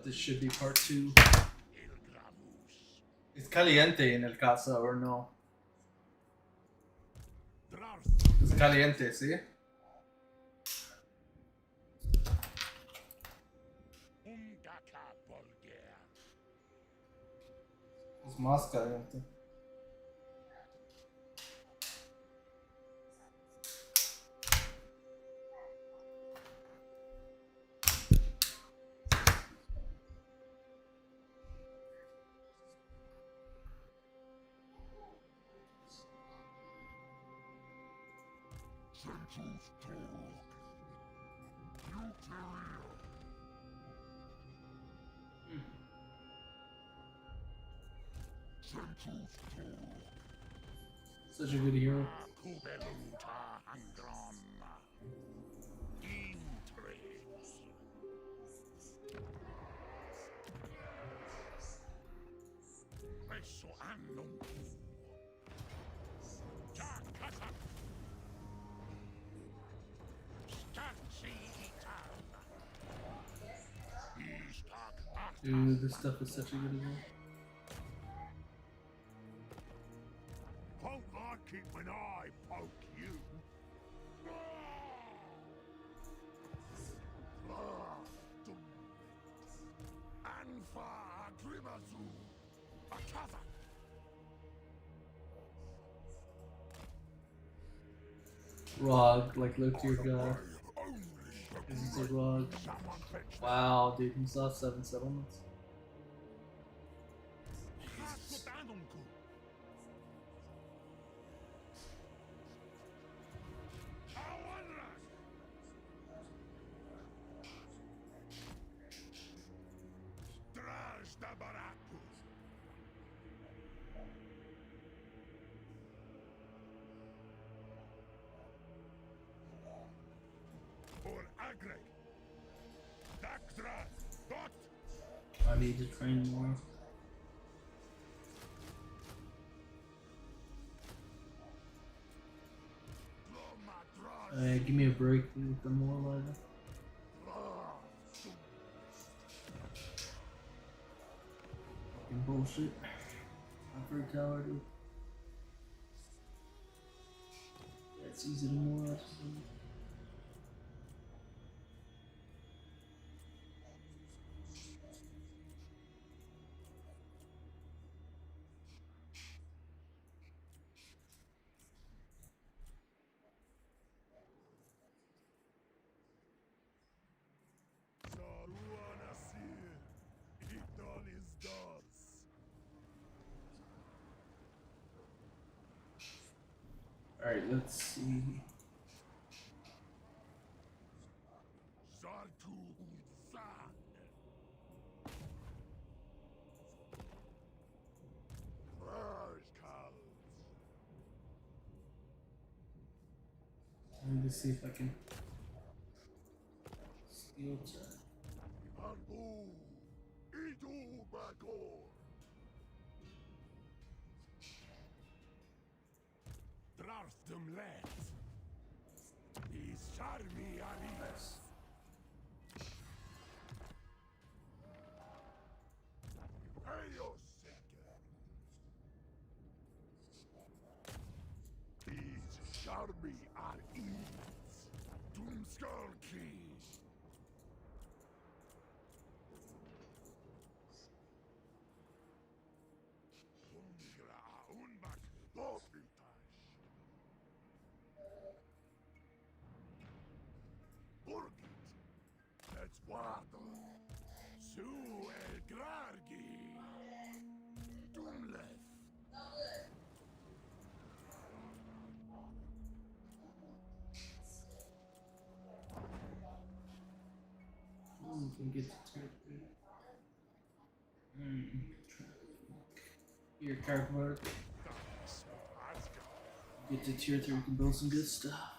this should be part 2. It's caliente in el casa, or no? It's caliente, ¿sí? Es más caliente. Such a good hero. Dude, this stuff is such a good hero. Won't I keep an eye poke you? Anfa Grimazu Akaza. Rog, like look to your guy. This is a Rog. Wow, dude, he's lost 7 settlements. Jesus. I need to train more. Give me a break, please. I'm more alive. Fucking bullshit. I'm for coward. That's easy to more. Alright, let's see. Let me just see if I can steal check. Sharbi are ease. Doomskull King. Ungra unbak bofitash. Burgit. That's water. Su el Grargi. Doomleth. We can get to tier 3. Here, card work. Get to tier 3, we can build some good stuff.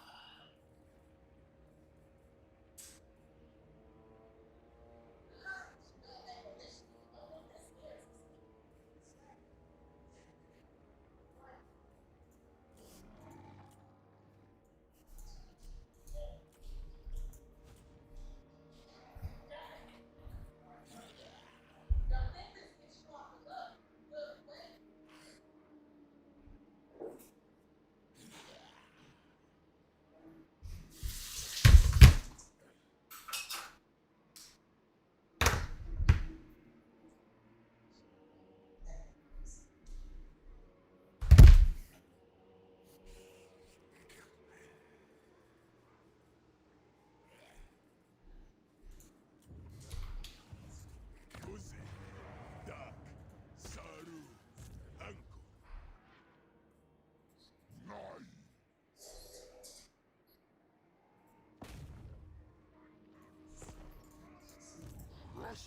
That's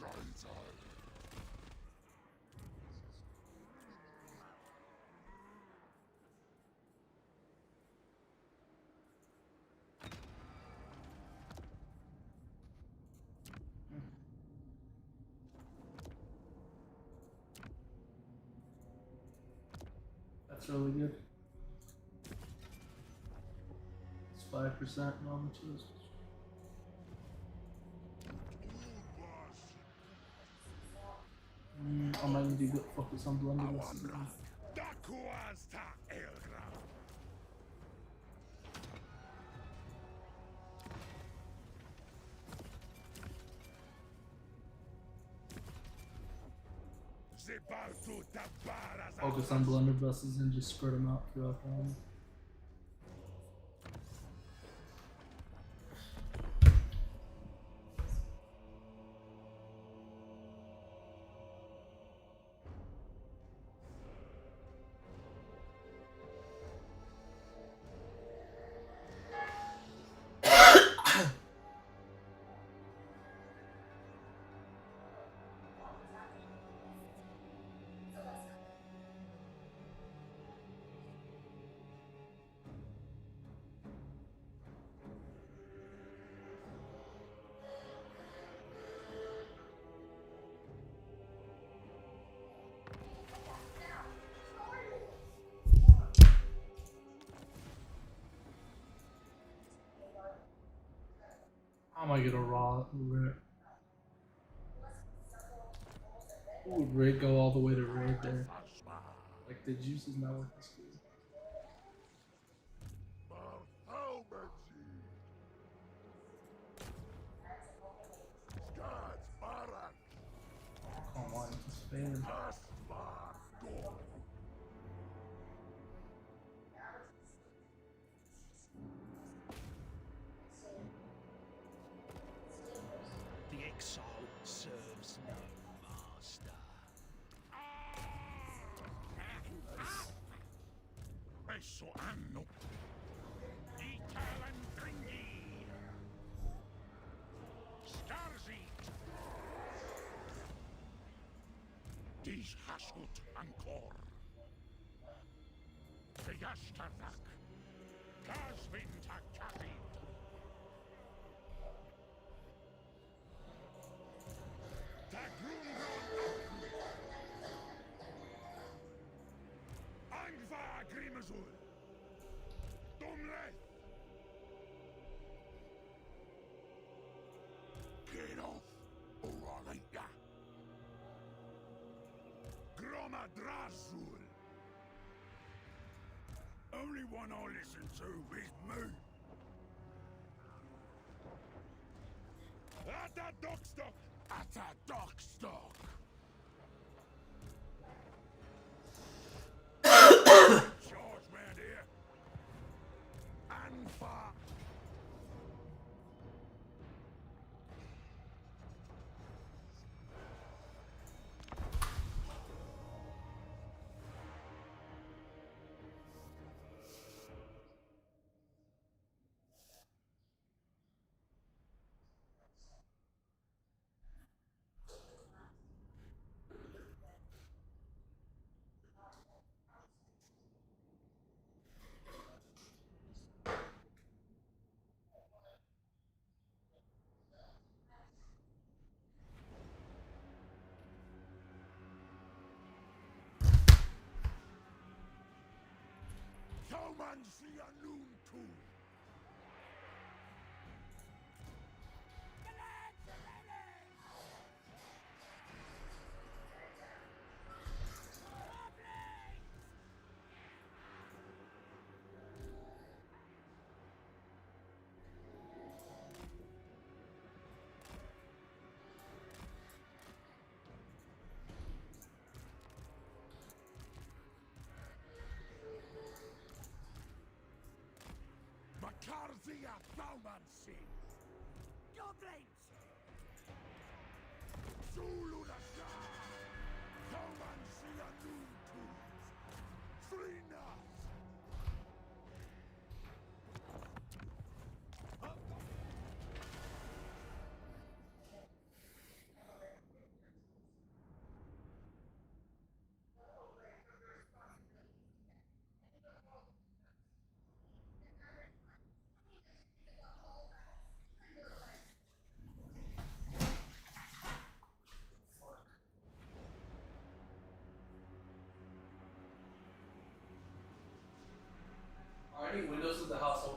really good. It's 5% on the chest. I might need to go focus on blunderbuss again. Focus on blunderbusses and just spread them out throughout the army. I might get a raw red. Who would red go all the way to red there? Like the juice is not worth this good. Come on, it's failing. The exile serves no master. Eso hanno. Ital and Dringi. Starzit. Dies Haskut Ankor. Feyashtarnak. Gazvin Takazit. Angva Grimazul. Dumle. Get off, or I'll eat ya. Groma Drazul. Only one I listen to is me. At a dockstock! At a dockstock! Charge round here. And far. Thomancy Anoon too. Makarzia Thomancy. Goblins! Zulu Nasha! Thomancy Anoon tools. 3 nuts.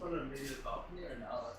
put a major balcony or no?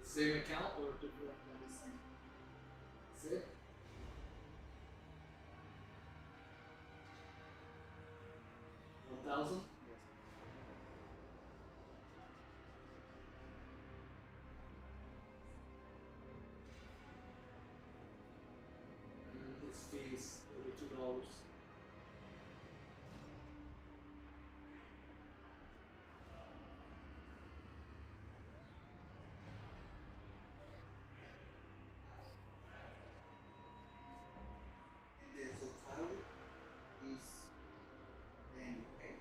The same account or different than the same? Same? 1,000? And his fees will be $2. And the total is then okay.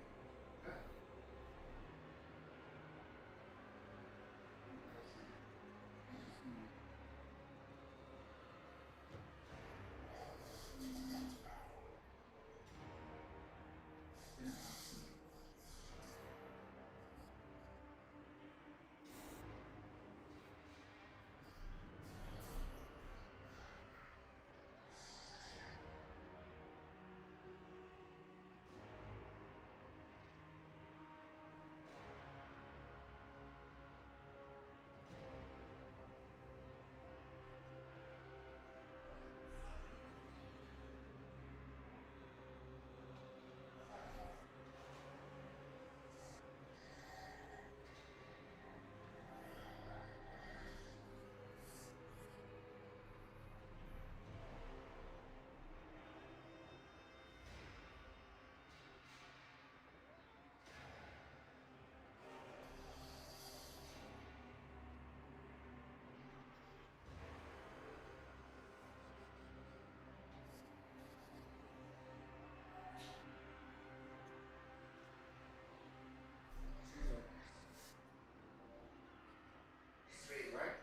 Straight, right?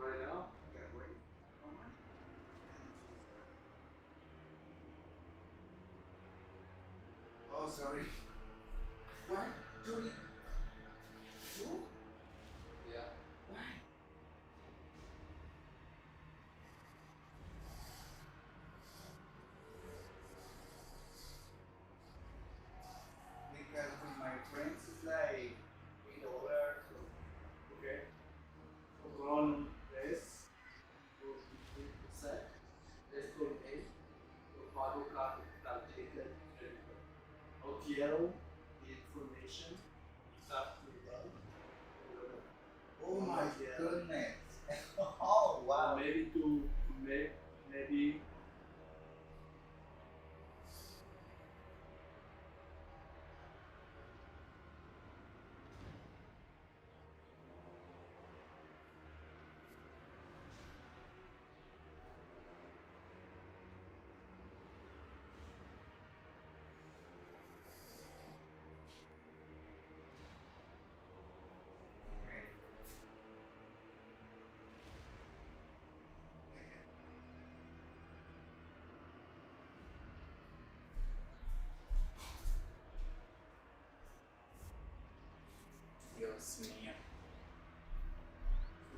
Right now? Yeah, wait. Moment. Oh, sorry. What? 22? Yeah. Why? Because with my friends it's like $8. Okay. Ron es set. Esto es lo pago calculated. No quiero the information stuff to run. Oh my Yeah. goodness. Oh wow. Maybe to maybe sneer.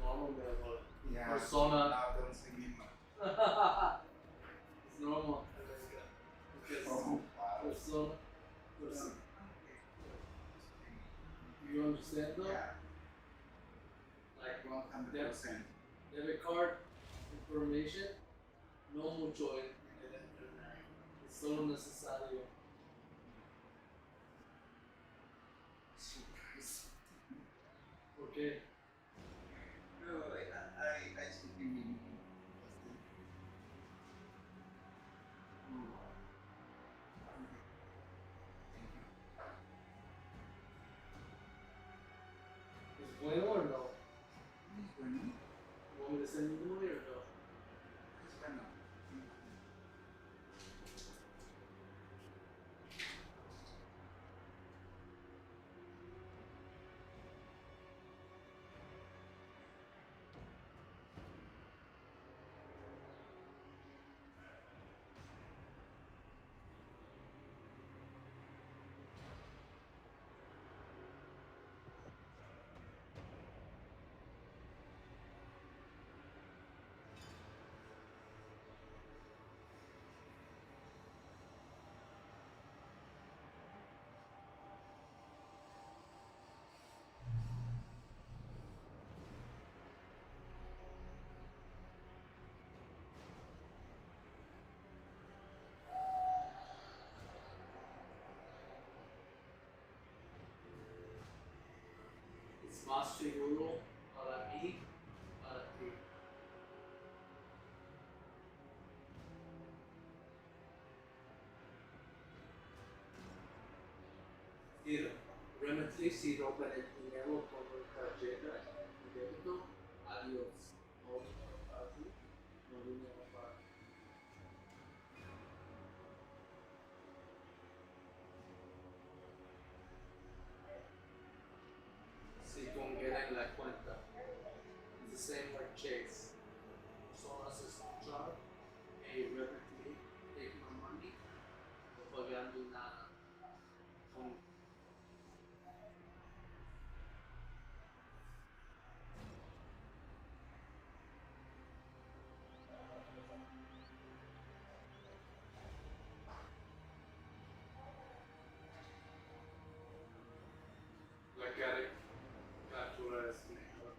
Normal level. Yeah. Persona. Now don't sing it. It's normal. Because Oh, wow. persona. You understand though? Yeah, Like 100%. debit card information, no mucho en el internet. Es solo necesario. ¿Por qué? No, I should be meaning. ¿Es bueno o no? Es bueno. ¿Want me to send you the money or no? Es bueno. Es más seguro para mí, para ti. Mira, realmente si rompen el dinero con una tarjeta de débito, adiós. No dinero para ti, no dinero para ti. Si congelan la cuenta, it's the same like Chase. Personas escuchar, hey, realmente take my money, no pagando nada. Con la caricatura es mejor.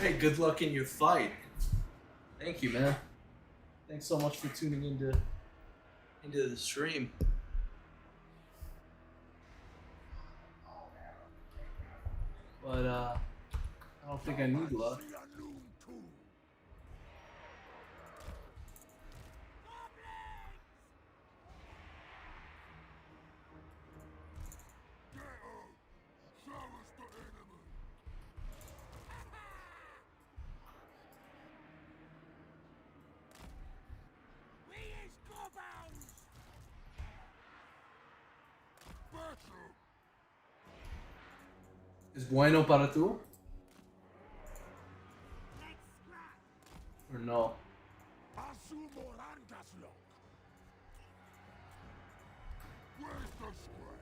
Hey, good luck in your fight. Thank you, man. Thanks so much for tuning into the stream. But I don't think I need luck. Is bueno para tú? Or no? Where's the square?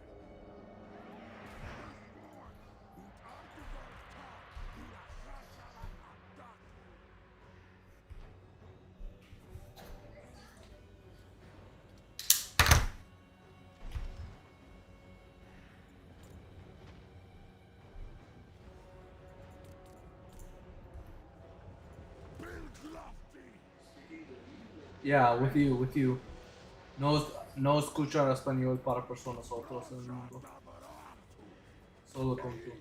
Yeah, with you. No, no escuchar español para personas otras en el mundo. Solo con tú.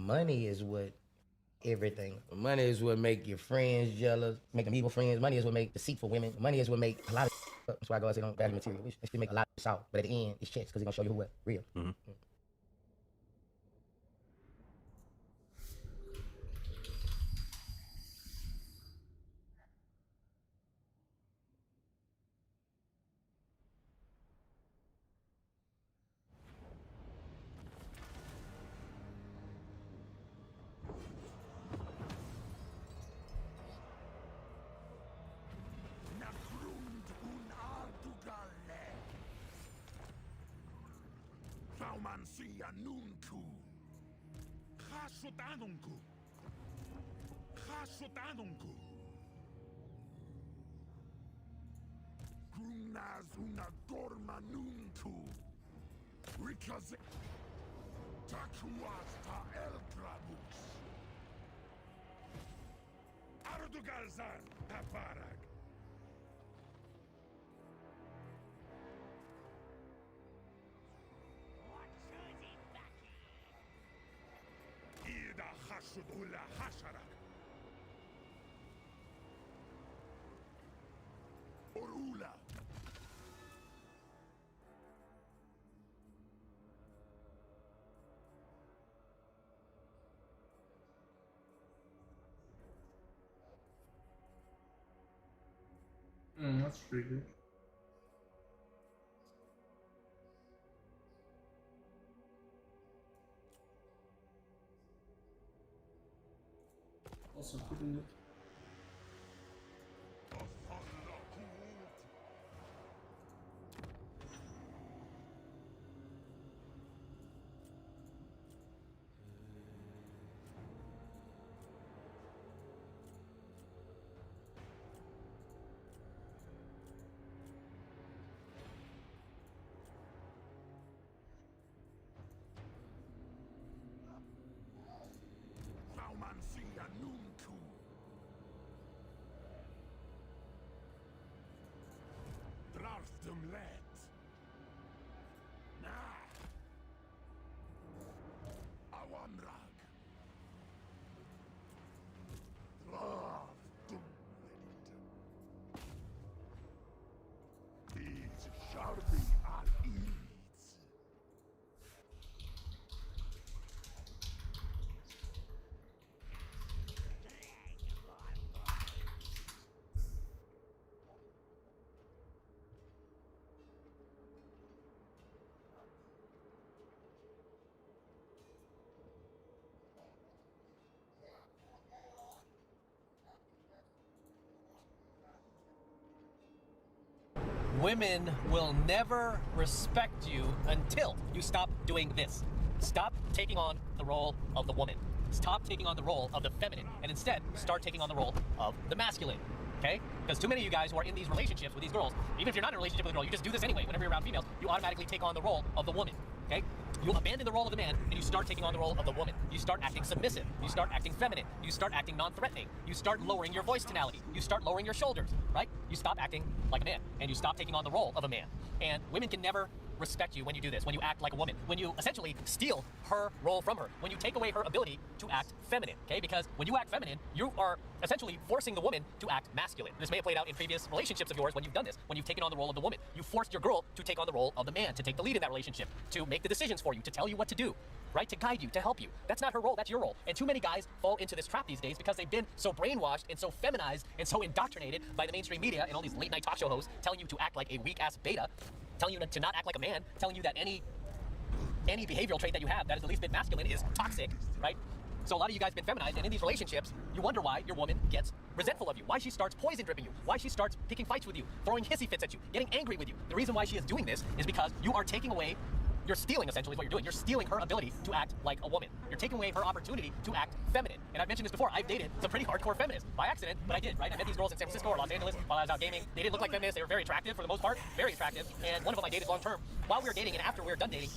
money is what everything. Money is what make your friends jealous, make them evil friends. Money is what make deceitful women. Money is what make a lot of that's why God said don't value material. We should make a lot of out, but at the end, it's checks because he's gonna show you who what real. Mm-hmm. Nakrund un Ardugalle. Thaumansia nunku. Chasotanunku. Chasotanunku. Grunaz una gorma nunku. Rikaze. Takuas ta elkrabus. Ardugalzan tafarag. Ida hasudula hasharak. Orula. That's pretty good. Also pretty good. Thaumansia nunku. Draftum let. Nah. Awamrag. Draftum let. These shall be our ease. Women will never respect you until you stop doing this. Stop taking on the role of the woman. Stop taking on the role of the feminine, and instead start taking on the role of the masculine. Okay? Because too many of you guys who are in these relationships with these girls, even if you're not in a relationship with a girl, you just do this anyway. Whenever you're around females, you automatically take on the role of the woman. Okay? You abandon the role of the man and you start taking on the role of the woman. You start acting submissive. You start acting feminine. You start acting non-threatening. You start lowering your voice tonality. You start lowering your shoulders, right? You stop acting like a man and you stop taking on the role of a man. And women can never respect you when you do this, when you act like a woman, when you essentially steal her role from her, when you take away her ability to act feminine, okay? Because when you act feminine, you are essentially forcing the woman to act masculine. This may have played out in previous relationships of yours when you've done this, when you've taken on the role of the woman. You forced your girl to take on the role of the man, to take the lead in that relationship, to make the decisions for you, to tell you what to do, right? To guide you, to help you. That's not her role, that's your role. And too many guys fall into this trap these days because they've been so brainwashed and so feminized and so indoctrinated by the mainstream media and all these late night talk show hosts telling you to act like a weak-ass beta, telling you to not act like a man, telling you that any behavioral trait that you have that is the least bit masculine is toxic, right? So a lot of you guys have been feminized, and in these relationships, you wonder why your woman gets resentful of you, why she starts poison dripping you, why she starts picking fights with you, throwing hissy fits at you, getting angry with you. The reason why she is doing this is because you are taking away, you're stealing essentially is what you're doing. You're stealing her ability to act like a woman. You're taking away her opportunity to act feminine. And I've mentioned this before, I've dated some pretty hardcore feminists by accident, but I did, right? I met these girls in San Francisco or Los Angeles while I was out gaming. They didn't look like feminists, they were very attractive for the most part, very attractive. And one of them I dated long term. While we were dating and after we were done dating,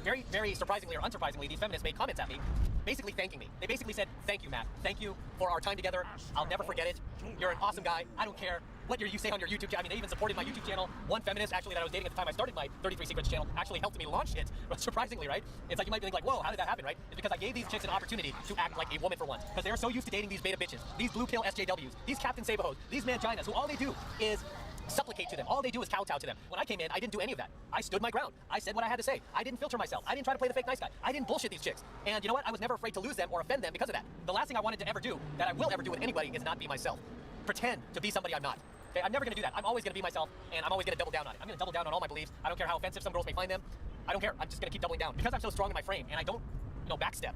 very, very surprisingly or unsurprisingly, these feminists made comments at me, basically thanking me. They basically said, thank you, Matt. Thank you for our time together. I'll never forget it. You're an awesome guy. I don't care what you say on your YouTube channel. I mean, they even supported my YouTube channel. One feminist, actually, that I was dating at the time I started my 33 Secrets channel, actually helped me launch it. Surprisingly, right? It's like you might think like, whoa, how did that happen, right? It's because I gave these chicks an opportunity to act like a woman for once. Because they're so used to dating these beta bitches, these blue pill SJWs, these Captain Sabahos, these manginas, who all they do is supplicate to them. All they do is kowtow to them. When I came in, I didn't do any of that. I stood my ground. I said what I had to say. I didn't filter myself. I didn't try to play the fake nice guy. I didn't bullshit these chicks. And you know what? I was never afraid to lose them or offend them because of that. The last thing I wanted to ever do, that I will ever do with anybody, is not be myself. Pretend to be somebody I'm not. Okay? I'm never gonna do that. I'm always gonna be myself, and I'm always gonna double down on it. I'm gonna double down on all my beliefs. I don't care how offensive some girls may find them. I don't care. I'm just gonna keep doubling down. Because I'm so strong in my frame, and I don't, backstep.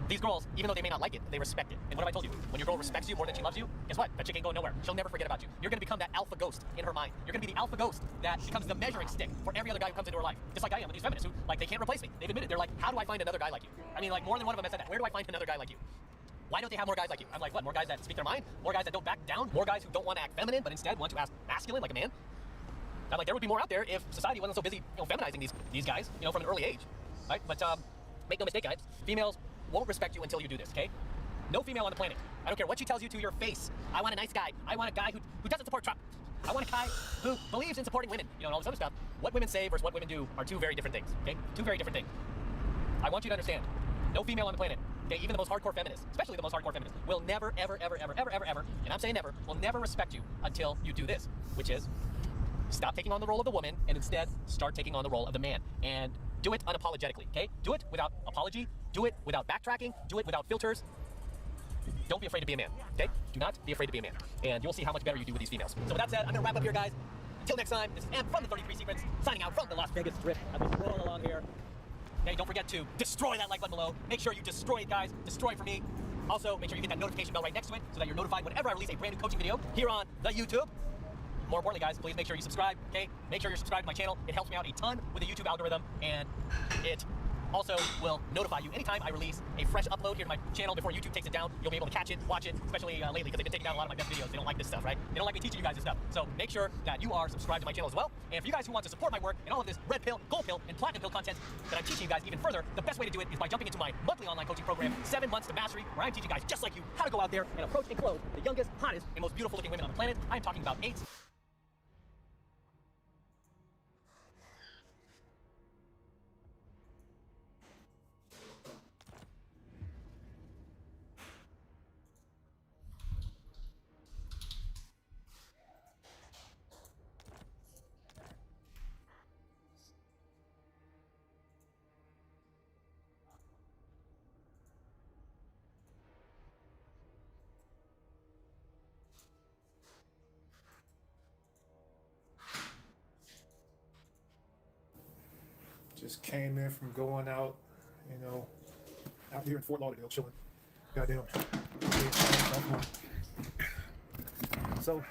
These girls, even though they may not like it, they respect it. And what have I told you? When your girl respects you more than she loves you, guess what? That chick ain't going nowhere. She'll never forget about you. You're gonna become that alpha ghost in her mind. You're gonna be the alpha ghost that becomes the measuring stick for every other guy who comes into her life. Just like I am with these feminists who, like, they can't replace me. They've admitted, they're like, how do I find another guy like you? I mean, like, more than one of them has said that. Where do I find another guy like you? Why don't they have more guys like you? I'm like, what, more guys that speak their mind? More guys that don't back down? More guys who don't want to act feminine, but instead want to act masculine like a man? I'm like, there would be more out there if society wasn't so busy, feminizing these guys, from an early age, right? But make no mistake, guys, females won't respect you until you do this, okay? No female on the planet. I don't care what she tells you to your face. I want a nice guy. I want a guy who doesn't support Trump. I want a guy who believes in supporting women, and all this other stuff. What women say versus what women do are two very different things, okay? Two very different things. I want you to understand, no female on the planet, okay, even the most hardcore feminists, especially the most hardcore feminists, will never, ever, ever, ever, ever, ever, ever, and I'm saying never, will never respect you until you do this, which is stop taking on the role of the woman and instead start taking on the role of the man. And do it unapologetically, okay? Do it without apology. Do it without backtracking. Do it without filters. Don't be afraid to be a man, okay? Do not be afraid to be a man. And you'll see how much better you do with these females. So with that said, I'm gonna wrap up here, guys. Until next time, this is Am from the 33 Secrets, signing out from the Las Vegas Strip as we roll along here. Okay, don't forget to destroy that like button below. Make sure you destroy it, guys. Destroy it for me. Also, make sure you hit that notification bell right next to it so that you're notified whenever I release a brand new coaching video here on the YouTube. More importantly, guys, please make sure you subscribe, okay? Make sure you're subscribed to my channel. It helps me out a ton with the YouTube algorithm, and it also will notify you anytime I release a fresh upload here to my channel before YouTube takes it down. You'll be able to catch it, watch it, especially lately because they've been taking down a lot of my best videos. They don't like this stuff, right? They don't like me teaching you guys this stuff. So make sure that you are subscribed to my channel as well. And for you guys who want to support my work and all of this red pill, gold pill, and platinum pill content that I'm teaching you guys even further, the best way to do it is by jumping into my monthly online coaching program, 7 Months to Mastery, where I'm teaching guys just like you how to go out there and approach and clothe the youngest, hottest, and most beautiful looking women on the planet. I'm talking about 8Just came in from going out, out here in Fort Lauderdale chilling. Goddamn. So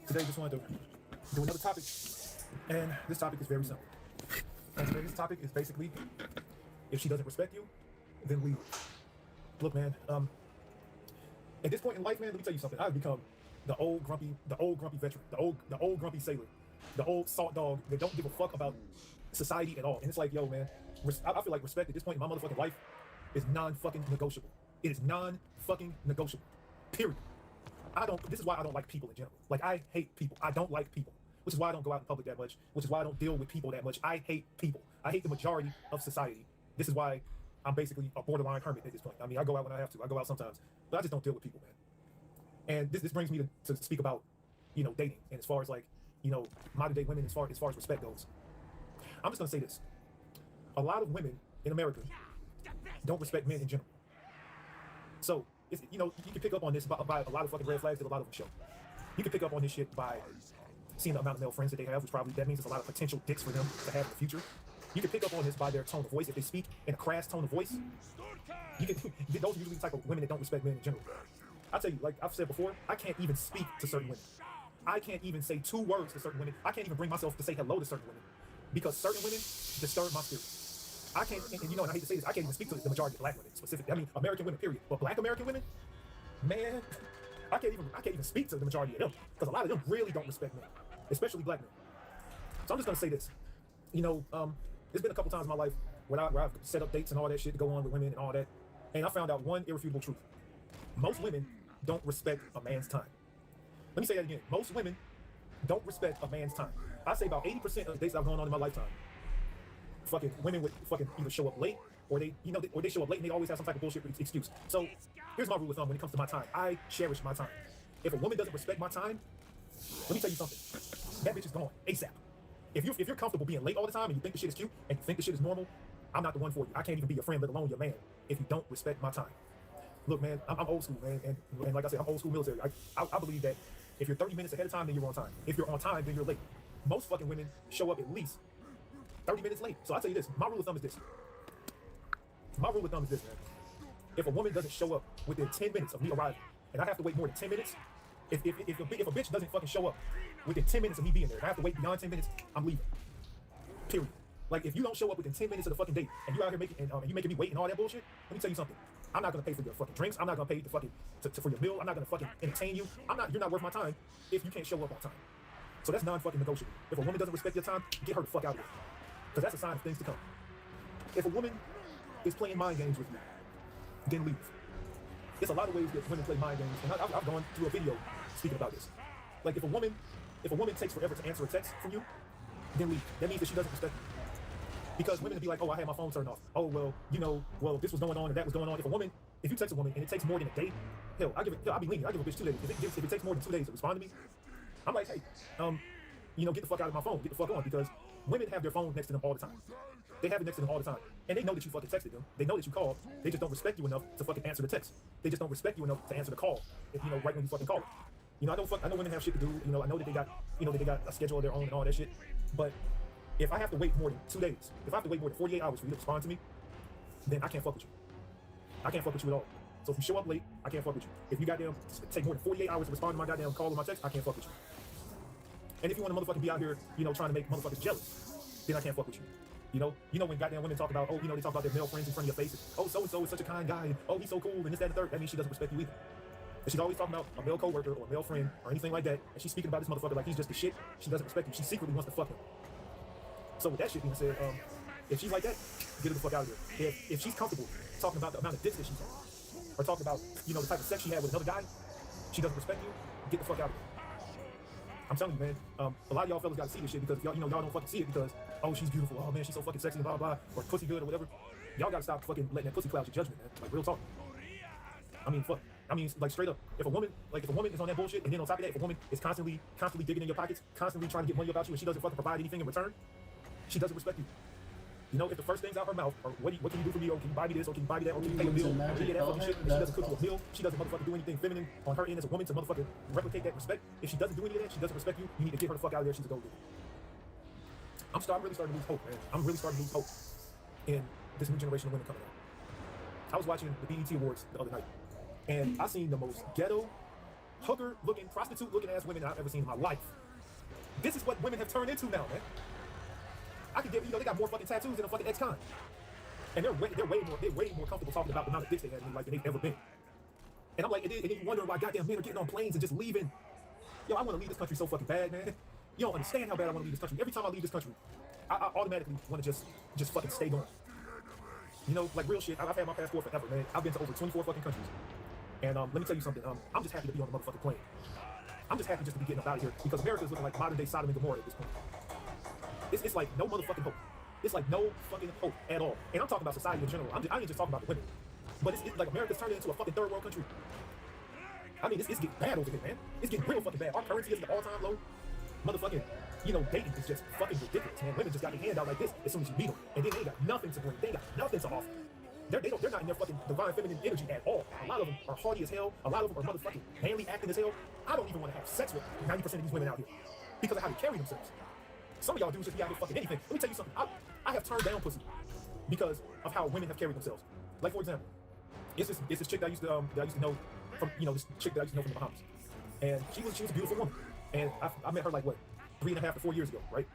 today just wanted to do another topic, and this topic is very simple. And today's topic is basically, if she doesn't respect you, then leave her. Look, man, at this point in life, man, let me tell you something. I've become the old grumpy veteran, the old grumpy sailor, the old salt dog that don't give a fuck about society at all. And it's like, yo, man, I feel like respect at this point in my motherfucking life is non-fucking negotiable. It is non-fucking negotiable. Period. This is why I don't like people in general. Like, I hate people. I don't like people. Which is why I don't go out in public that much. Which is why I don't deal with people that much. I hate people. I hate the majority of society. This is why I'm basically a borderline hermit at this point. I mean, I go out when I have to. I go out sometimes. But I just don't deal with people, man. And this brings me to speak about, dating. And as far as, like, modern day women, as far as respect goes. I'm just gonna say this. A lot of women in America don't respect men in general. So, you can pick up on this by a lot of fucking red flags that a lot of them show. You can pick up on this shit by seeing the amount of male friends that they have, which probably, that means there's a lot of potential dicks for them to have in the future. You can pick up on this by their tone of voice. If they speak in a crass tone of voice, those are usually the type of women that don't respect men in general. I'll tell you, like I've said before, I can't even speak to certain women. I can't even say 2 words to certain women. I can't even bring myself to say hello to certain women. Because certain women disturb my spirit. I can't, and I hate to say this, I can't even speak to the majority of black women specifically. I mean, American women, period. But black American women, man, I can't even speak to the majority of them. Because a lot of them really don't respect men, especially black men. So I'm just gonna say this. There's been a couple times in my life where I've set up dates and all that shit to go on with women and all that. And I found out one irrefutable truth. Most women don't respect a man's time. Let me say that again. Most women don't respect a man's time. I say about 80% of the dates that I've gone on in my lifetime, fucking women would fucking either show up late or they, you know, or they show up late and they always have some type of bullshit excuse. So here's my rule of thumb when it comes to my time. I cherish my time. If a woman doesn't respect my time, let me tell you something. That bitch is gone ASAP. If you're comfortable being late all the time and you think the shit is cute and you think the shit is normal, I'm not the one for you. I can't even be your friend, let alone your man, if you don't respect my time. Look, man, I'm old school, man, and like I said, I'm old school military. I believe that if you're 30 minutes ahead of time, then you're on time. If you're on time, then you're late. Most fucking women show up at least 30 minutes late. So I'll tell you this, my rule of thumb is this. My rule of thumb is this, man. If a woman doesn't show up within 10 minutes of me arriving, and I have to wait more than 10 minutes, if a bitch doesn't fucking show up within 10 minutes of me being there, if I have to wait beyond 10 minutes, I'm leaving. Period. Like, if you don't show up within 10 minutes of the fucking date, and you out here making, and you making me wait and all that bullshit, let me tell you something. I'm not gonna pay for your fucking drinks. I'm not gonna pay the fucking for your meal. I'm not gonna fucking entertain you. You're not worth my time if you can't show up on time. So that's non-fucking negotiable. If a woman doesn't respect your time, get her the fuck out of here. Because that's a sign of things to come. If a woman is playing mind games with you, then leave. There's a lot of ways that women play mind games, and I've gone through a video speaking about this. Like, if a woman takes forever to answer a text from you, then leave. That means that she doesn't respect you. Because women will be like, oh, I had my phone turned off. Oh, well, you know, well, this was going on and that was going on. If you text a woman and it takes more than a day, hell, I'll be lenient. I'll give a bitch 2 days. If it takes more than 2 days to respond to me, I'm like, hey, you know, get the fuck out of my phone. Get the fuck on. Because women have their phone next to them all the time. They have it next to them all the time. And they know that you fucking texted them. They know that you called. They just don't respect you enough to fucking answer the text. They just don't respect you enough to answer the call, if you know, right when you fucking call it. You know, I know women have shit to do. You know, I know that they got a schedule of their own and all that shit. But if I have to wait more than 2 days, if I have to wait more than 48 hours for you to respond to me, then I can't fuck with you. I can't fuck with you at all. So if you show up late, I can't fuck with you. If you goddamn take more than 48 hours to respond to my goddamn call or my text, I can't fuck with you. And if you want to motherfucking be out here, you know, trying to make motherfuckers jealous, then I can't fuck with you. You know when goddamn women talk about, oh, you know, they talk about their male friends in front of your face. Oh, so-and-so is such a kind guy. And, oh, he's so cool, and this, that, and the third. That means she doesn't respect you either. And she's always talking about a male coworker or a male friend or anything like that, and she's speaking about this motherfucker like he's just the shit. She doesn't respect him. She secretly wants to fuck him. So with that shit being said, if she's like that, get her the fuck out of here. If she's comfortable talking about the amount of dicks that she's on, or talking about, you know, the type of sex she had with another guy, she doesn't respect you, get the fuck out of here. I'm telling you, man, a lot of y'all fellas gotta see this shit because y'all don't fucking see it because, oh, she's beautiful, oh man, she's so fucking sexy, blah, blah, or pussy good or whatever. Y'all gotta stop fucking letting that pussy cloud your judgment, man. Like, real talk. I mean, fuck. I mean, like, straight up, if a woman is on that bullshit, and then on top of that, if a woman is constantly digging in your pockets, constantly trying to get money about you, and she doesn't fucking provide anything in return, she doesn't respect you. You know, if the first things out her mouth are, what can you do for me, or can you buy me this, or can you buy me that, or can you pay a bill, or can you get that fucking shit, and she doesn't cook you a meal, she doesn't motherfucking do anything feminine on her end as a woman to motherfucking replicate that respect. If she doesn't do any of that, she doesn't respect you, you need to get her the fuck out of there, she's a gold digger. I'm really starting to lose hope, man. I'm really starting to lose hope in this new generation of women coming out. I was watching the BET Awards the other night, and I seen the most ghetto, hooker-looking, prostitute-looking ass women I've ever seen in my life. This is what women have turned into now, man. I could get, you know, they got more fucking tattoos than a fucking ex-con. And they're way more comfortable talking about the amount of dicks they had in their life than they've ever been. And I'm like, and then you wonder why goddamn men are getting on planes and just leaving. Yo, I want to leave this country so fucking bad, man. You don't understand how bad I want to leave this country. Every time I leave this country, I automatically want to just fucking stay gone. You know, like real shit, I've had my passport forever, man. I've been to over 24 fucking countries. And let me tell you something, I'm just happy to be on the motherfucking plane. I'm just happy just to be getting up out of here because America is looking like modern day Sodom and Gomorrah at this point. It's like no motherfucking hope. It's like no fucking hope at all. And I'm talking about society in general. I ain't just talking about the women. But it's like America's turning into a fucking third world country. I mean, it's getting bad over here, man. It's getting real fucking bad. Our currency is at an all-time low. Motherfucking, you know, dating is just fucking ridiculous, man. Women just got their hand out like this as soon as you meet them. And then they ain't got nothing to bring. They ain't got nothing to offer. They're not in their fucking divine feminine energy at all. A lot of them are haughty as hell. A lot of them are motherfucking manly acting as hell. I don't even want to have sex with 90% of these women out here because of how they carry themselves. Some of y'all dudes just be out here fucking anything. Let me tell you something. I have turned down pussy because of how women have carried themselves. Like, for example, it's this chick that I used to know from, you know, this chick that I used to know from the Bahamas. And she was a beautiful woman. And I met her like, what, 3.5 to 4 years ago, right?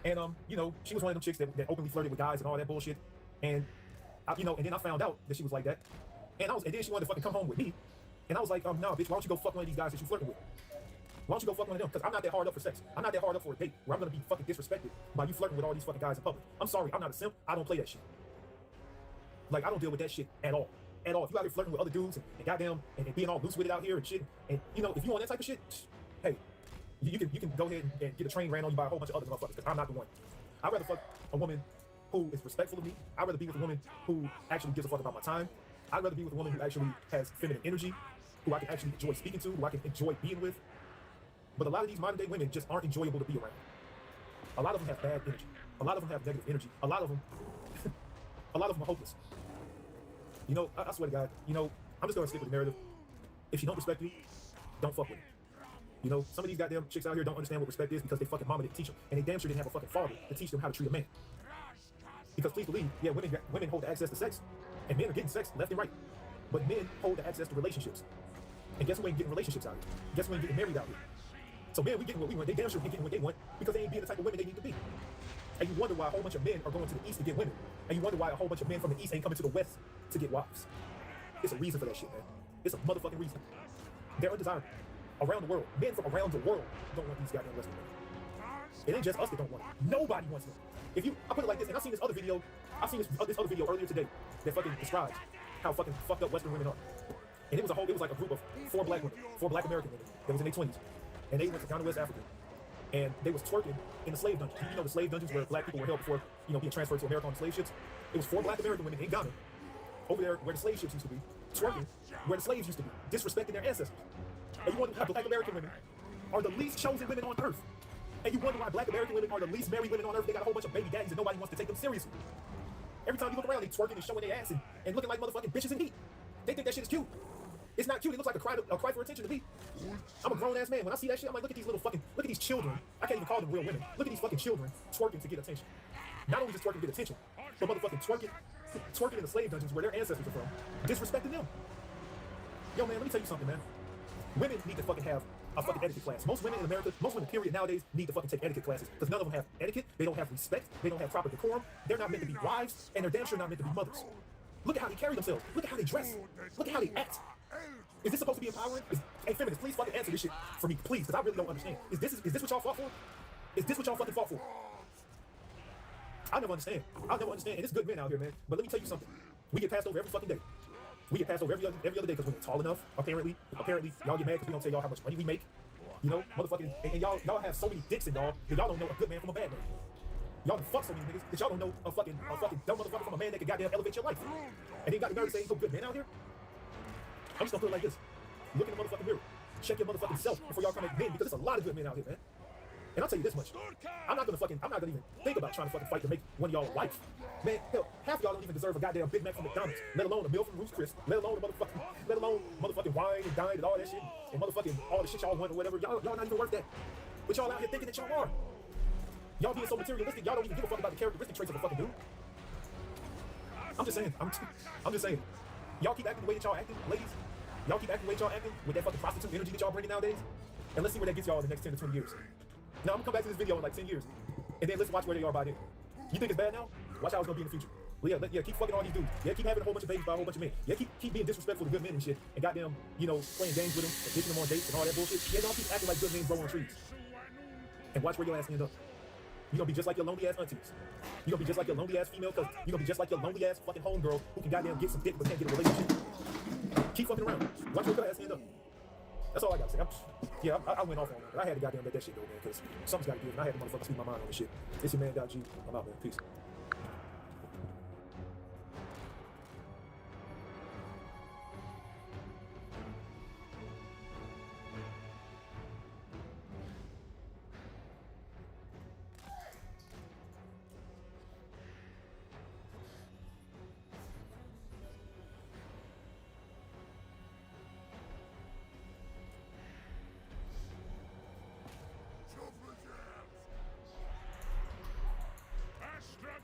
And, you know, she was one of them chicks that openly flirted with guys and all that bullshit. And, you know, and then I found out that she was like that. And then she wanted to fucking come home with me. And I was like, nah, bitch, why don't you go fuck one of these guys that you flirting with? Why don't you go fuck one of them? Because I'm not that hard up for sex. I'm not that hard up for a date where I'm going to be fucking disrespected by you flirting with all these fucking guys in public. I'm sorry, I'm not a simp. I don't play that shit. Like, I don't deal with that shit at all. at all. If you out here flirting with other dudes and goddamn and being all loose with it out here and shit, and you know, if you want that type of shit, hey, you can go ahead and get a train ran on you by a whole bunch of other motherfuckers, because I'm not the one. I'd rather fuck a woman who is respectful of me. I'd rather be with a woman who actually gives a fuck about my time. I'd rather be with a woman who actually has feminine energy, who I can actually enjoy speaking to, who I can enjoy being with. But a lot of these modern day women just aren't enjoyable to be around. A lot of them have bad energy. A lot of them have negative energy. A lot of them are hopeless. You know, I swear to God, you know, I'm just gonna stick with the narrative. If she don't respect you, don't fuck with her. You know, some of these goddamn chicks out here don't understand what respect is because they fucking mama didn't teach them, and they damn sure didn't have a fucking father to teach them how to treat a man. Because please believe, yeah, women hold the access to sex, and men are getting sex left and right. But men hold the access to relationships. And guess who ain't getting relationships out here? Guess who ain't getting married out here? So men, we getting what we want. They damn sure ain't getting what they want because they ain't being the type of women they need to be. And you wonder why a whole bunch of men are going to the east to get women. And you wonder why a whole bunch of men from the east ain't coming to the west to get wives. It's a reason for that shit, man. It's a motherfucking reason. They're undesirable. Around the world. Men from around the world don't want these goddamn western women. It ain't just us that don't want it. Nobody wants them. If you, I put it like this, and I've seen this other video earlier today that fucking describes how fucking fucked up western women are. And it was like a group of four black American women that was in their 20s. And they went to down to West Africa. And they was twerking in the slave dungeons. You know the slave dungeons where black people were held before, you know, being transferred to America on slave ships. It was four black American women in Ghana, over there where the slave ships used to be, twerking where the slaves used to be, disrespecting their ancestors. And you wonder why black American women are the least chosen women on earth. And you wonder why black American women are the least married women on earth. They got a whole bunch of baby daddies and nobody wants to take them seriously. Every time you look around, they twerking and showing their ass and looking like motherfucking bitches in heat. They think that shit is cute. It's not cute. It looks like a cry for attention to me. I'm a grown ass man. When I see that shit, I'm like, look at these children. I can't even call them real women. Look at these fucking children twerking to get attention. Not only just twerking to get attention, but motherfucking twerking in the slave dungeons where their ancestors are from, disrespecting them. Yo, man, let me tell you something, man. Women need to fucking have a fucking etiquette class. Most women in America, most women period nowadays need to fucking take etiquette classes because none of them have etiquette. They don't have respect. They don't have proper decorum. They're not meant to be wives, and they're damn sure not meant to be mothers. Look at how they carry themselves. Look at how they dress. Look at how they act. Is this supposed to be empowering? Hey, feminists, please fucking answer this shit for me, please, because I really don't understand. Is this what y'all fought for? Is this what y'all fucking fought for? I'll never understand. And it's good men out here, man. But let me tell you something. We get passed over every fucking day. We get passed over every other day because we're tall enough. Apparently, y'all get mad because we don't tell y'all how much money we make. You know, motherfucking, and y'all have so many dicks in y'all that y'all don't know a good man from a bad man. Y'all fuck so many niggas that y'all don't know a fucking dumb motherfucker from a man that can goddamn elevate your life. And then got the nerve to say ain't no good men out here. I'm just gonna put it like this. Look in the motherfucking mirror. Check your motherfucking self before y'all come at men, because there's a lot of good men out here, man. And I'll tell you this much. I'm not gonna even think about trying to fucking fight to make one of y'all a wife. Man, hell, half of y'all don't even deserve a goddamn Big Mac from McDonald's, let alone a meal from Ruth's Chris, let alone motherfucking wine and dine and all that shit, and motherfucking all the shit y'all want or whatever. Y'all not even worth that. But y'all out here thinking that y'all are. Y'all being so materialistic, y'all don't even give a fuck about the characteristic traits of a fucking dude. I'm just saying. Y'all keep acting the way that y'all acting, ladies. Y'all keep acting the way y'all acting with that fucking prostitute energy that y'all bringing nowadays. And let's see where that gets y'all in the next 10 to 20 years. Now I'm gonna come back to this video in like 10 years. And then let's watch where they are by then. You think it's bad now? Watch how it's gonna be in the future. Well, yeah, keep fucking all these dudes. Yeah, keep having a whole bunch of babies by a whole bunch of men. Yeah, keep being disrespectful to good men and shit. And goddamn, you know, playing games with them, and ditching them on dates and all that bullshit. Yeah, y'all keep acting like good men grow on trees. And watch where your ass end up. You're gonna be just like your lonely ass aunties. You're gonna be just like your lonely ass female cousin. You're gonna be just like your lonely ass fucking homegirl who can goddamn get some dick but can't get a relationship. Keep fucking around. Watch where your ass end up. That's all I gotta say. I went off on that, but I had to goddamn let that shit go, man, because something's gotta give, and I had to motherfucking speak my mind on this shit. It's your man, G. I'm out, man. Peace. Astragoth!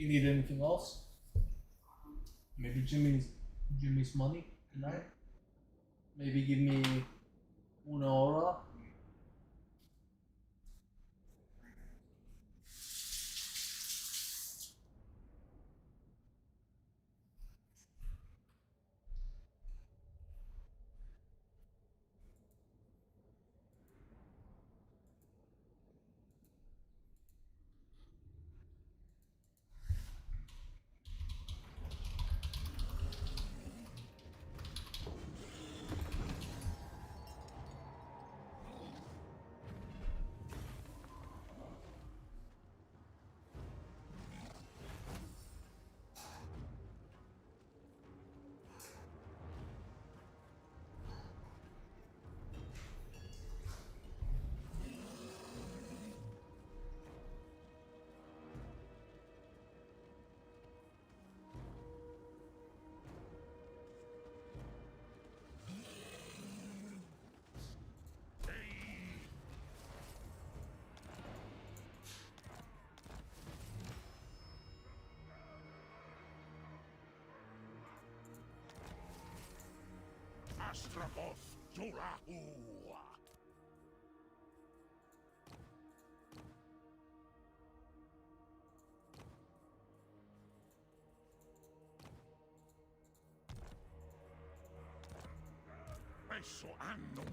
You need anything else? Maybe Jimmy's money tonight? Maybe give me una hora? Astragoth Zolahu. Eso annum.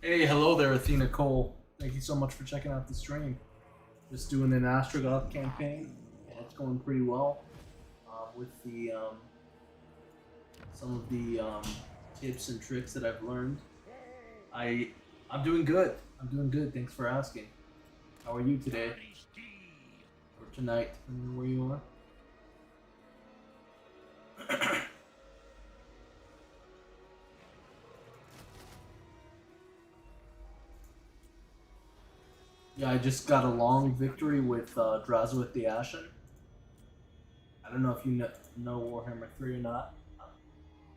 Hey, hello there, Athena Cole. Thank you so much for checking out the stream. Just doing an Astragoth campaign, and it's going pretty well. With the some of the tips and tricks that I've learned, I'm doing good. I'm doing good. Thanks for asking. How are you today or tonight, depending on where you are? Yeah, I just got a long victory with Drazowith the Ashen. I don't know if you know Warhammer 3 or not.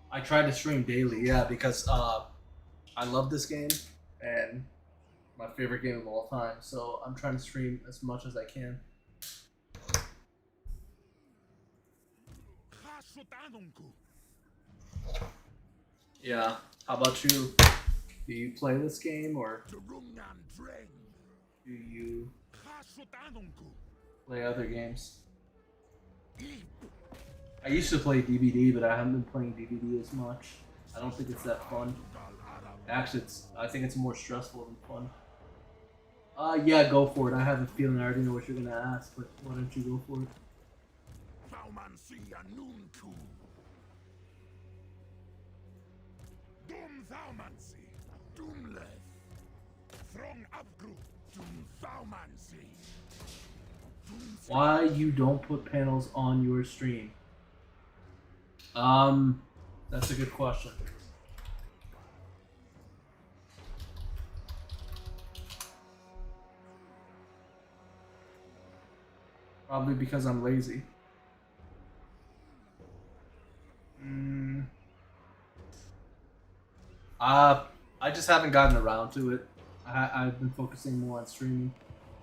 I try to stream daily, yeah, because I love this game and my favorite game of all time. So I'm trying to stream as much as I can. Yeah. How about you? Do you play this game or do you play other games? I used to play DVD, but I haven't been playing DVD as much. I don't think it's that fun. Actually, I think it's more stressful than fun. Yeah, go for it. I have a feeling I already know what you're gonna ask, but why don't you go for it? Why you don't put panels on your stream? That's a good question. Probably because I'm lazy. I just haven't gotten around to it. I've been focusing more on streaming,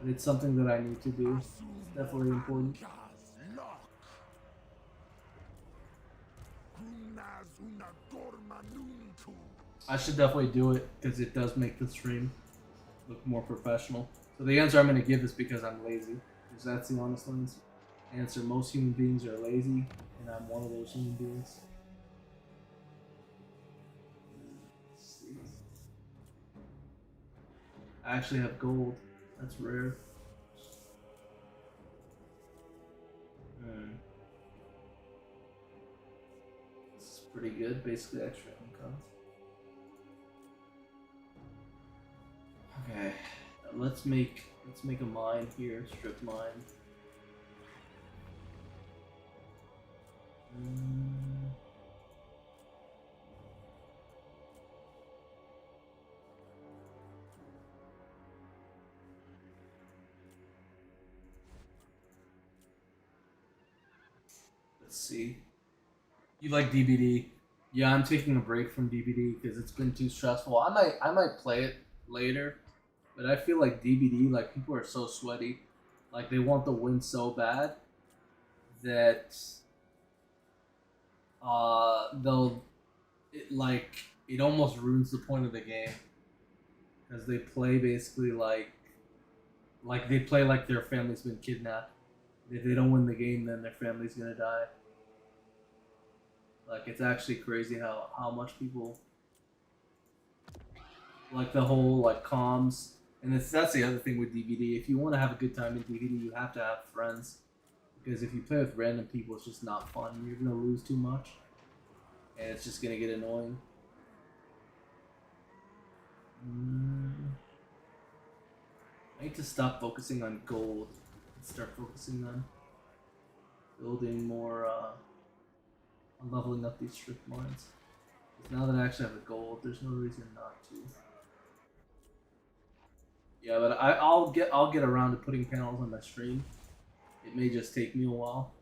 but it's something that I need to do. It's definitely important. I should definitely do it because it does make the stream look more professional. So the answer I'm going to give is because I'm lazy. Because that's the honest answer. Most human beings are lazy, and I'm one of those human beings. I actually have gold. That's rare. This is pretty good. Basically extra income. Okay, let's make a mine here. Strip mine. Let's see. You like DBD? Yeah, I'm taking a break from DBD because it's been too stressful. I might play it later, but I feel like DBD, like people are so sweaty, like they want the win so bad that they'll it almost ruins the point of the game because they play basically like they play like their family's been kidnapped. If they don't win the game, then their family's gonna die. Like, it's actually crazy how much people like the whole like comms, and that's the other thing with DVD. If you want to have a good time in DVD, you have to have friends, because if you play with random people, it's just not fun. You're gonna lose too much, and it's just gonna get annoying. I need to stop focusing on gold and start focusing on building more, on leveling up these strip mines. Because now that I actually have a gold, there's no reason not to. Yeah, but I'll get around to putting panels on my stream. It may just take me a while.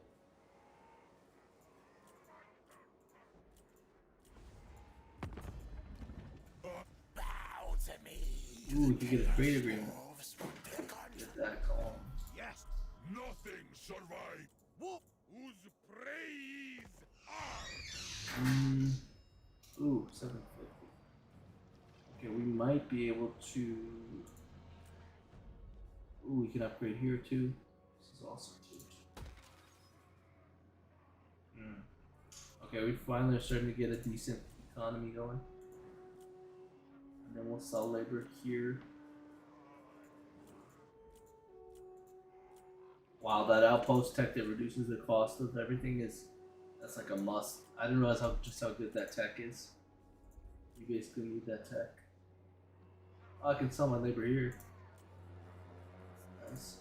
Bow to me. Ooh, we could get a trade agreement. Get that calm. Yes, nothing survive. Whose praise are? Ooh, 750. Okay, we might be able to. Ooh, we can upgrade here too. This is awesome too. Okay, we finally are starting to get a decent economy going. And then we'll sell labor here. Wow, that outpost tech that reduces the cost of everything that's like a must. I didn't realize just how good that tech is. You basically need that tech. Oh, I can sell my labor here. Nice.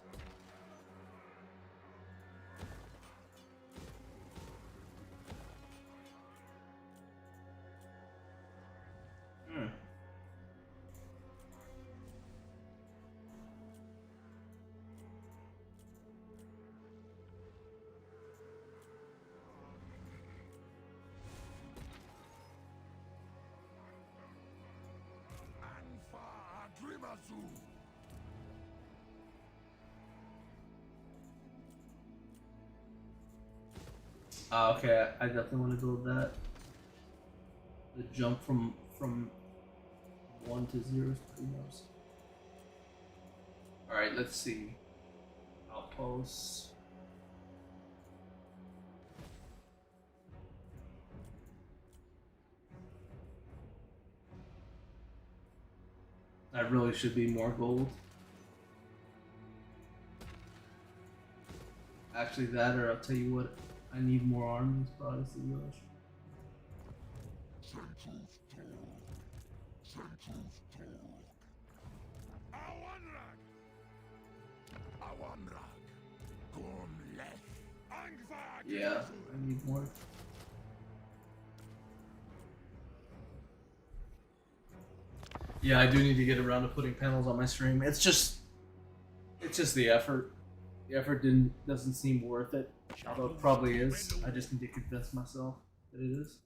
Okay, I definitely want to build that. The jump from 1 to 0 is pretty nice. Alright, let's see. Outposts. That really should be more gold. Actually, that, or I'll tell you what, I need more armies, probably is the rush. Yeah, I need more. Yeah, I do need to get around to putting panels on my stream. It's just the effort. The effort doesn't seem worth it. Although it probably is. I just need to convince myself that it is.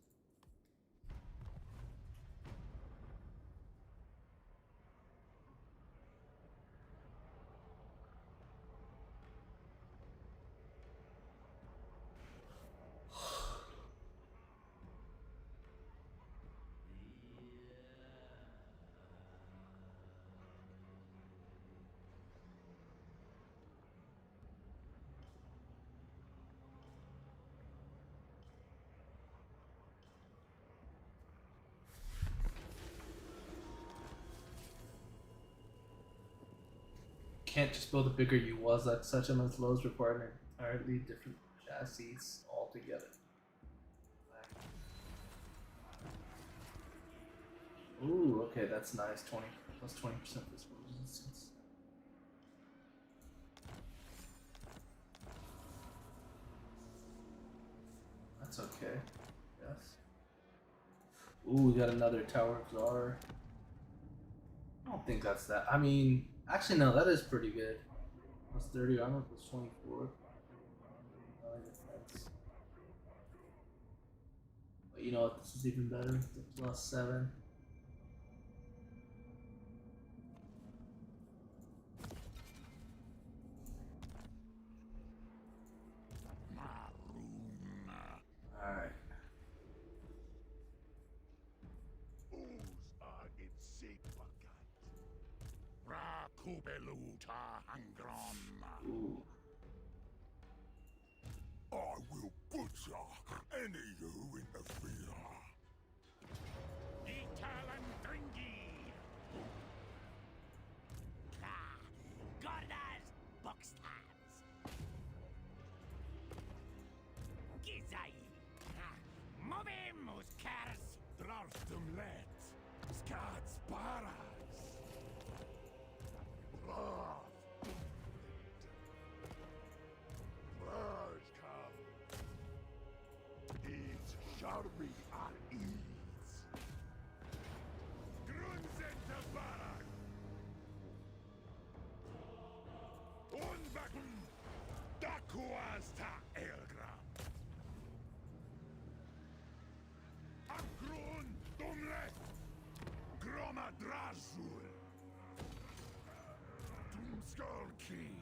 Can't just build a bigger UAZ, like such a as lows require an entirely different chassis altogether. Ooh, okay, that's nice. 20 plus 20% physical resistance. That's okay. Yes. Ooh, we got another Tower of Czar. I don't think that's that. I mean, actually, no, that is pretty good. Plus 30 armor, plus 24. Defense. But you know what? This is even better. The +7. Alright. Ooh. I will butcher any who interfere. Gordas Boxstabs. Gizai. Movemos cars. Drarstum let. Skats paras. Brajkal. It's Sharbi at ease. Grunzenta barak. Unbacken. Dakuas ta Elgram. Akrun dumlet. Groma Drazul. Doomskull Key.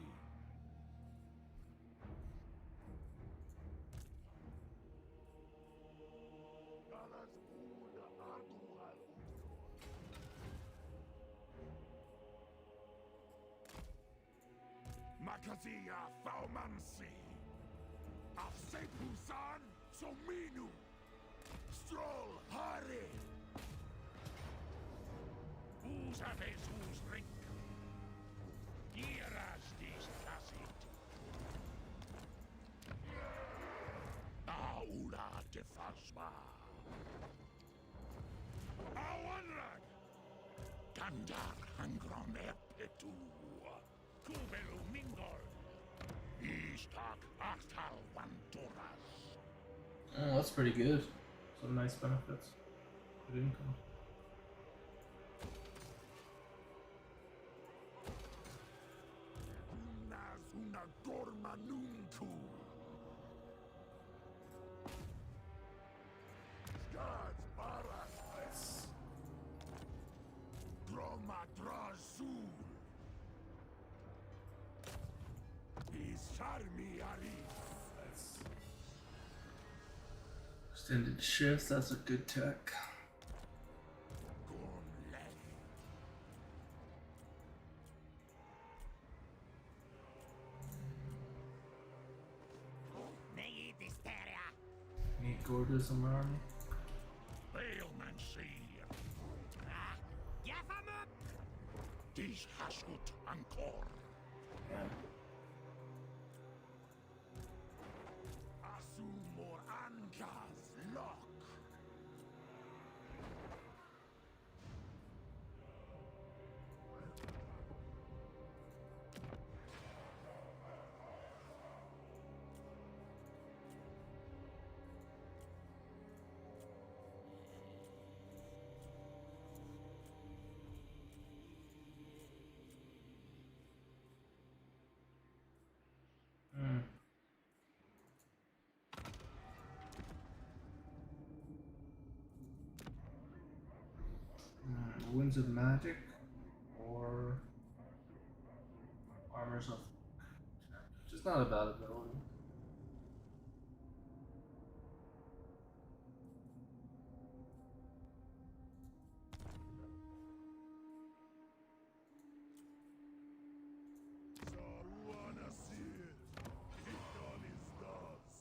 Makazia Thaumansi. Afsepusan Sominu. Stroll Hari. Usa Jesus Rink. Giras dis Tassit. Aula de Fasma. Awanrag. Gandar Hangron Epetu. Kubelu Mingol. Ishtak Achtal Vanturas. Oh, that's pretty good. Some nice benefits. Good income. Nazuna Gorma Nunku. Gods Baras. Groma Drazul. Isarmi Arif. Extended shifts, that's a good tech. Need Gordas in my army. Dies Hashut Ankor. Yeah. Asumor Angas Lock. Winds of Magic or Armors of just not a bad ability. Saruana Sir. Hikon is das.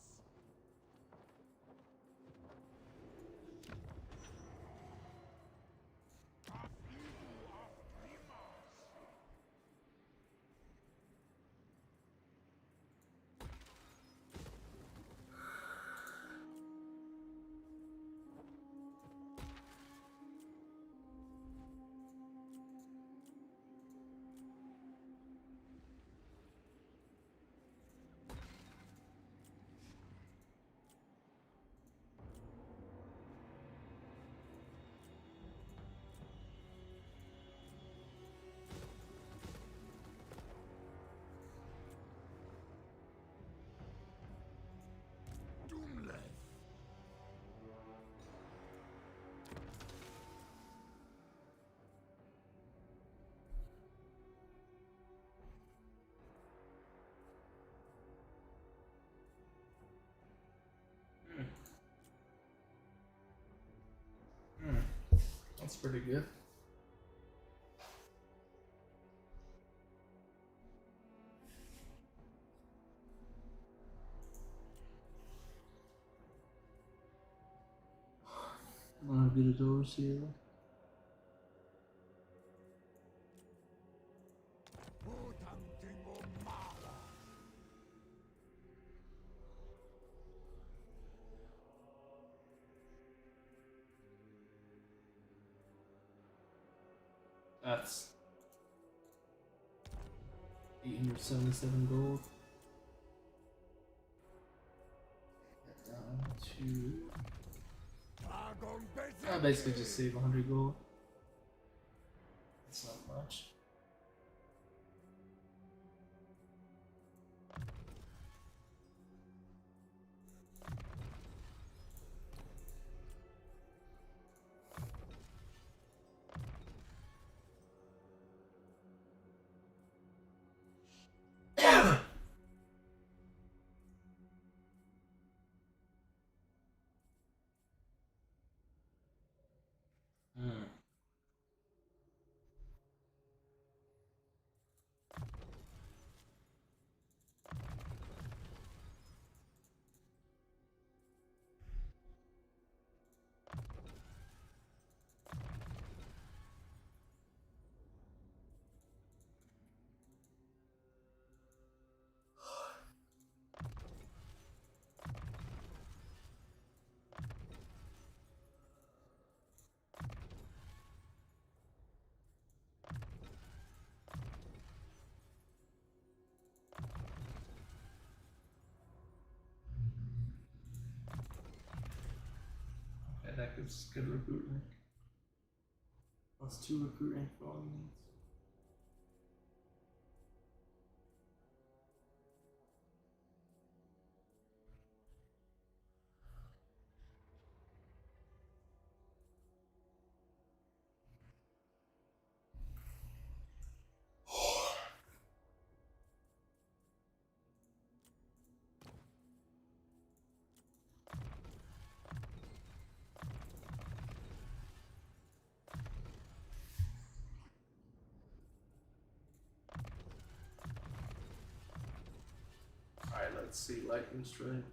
That's pretty good. Wanna do the doors here? That's 877 gold. Get down to. I basically just save 100 gold. That's not much. Okay, that gives good recruit rank. Plus 2 recruit rank for all units. Alright, let's see. Lightning Strike.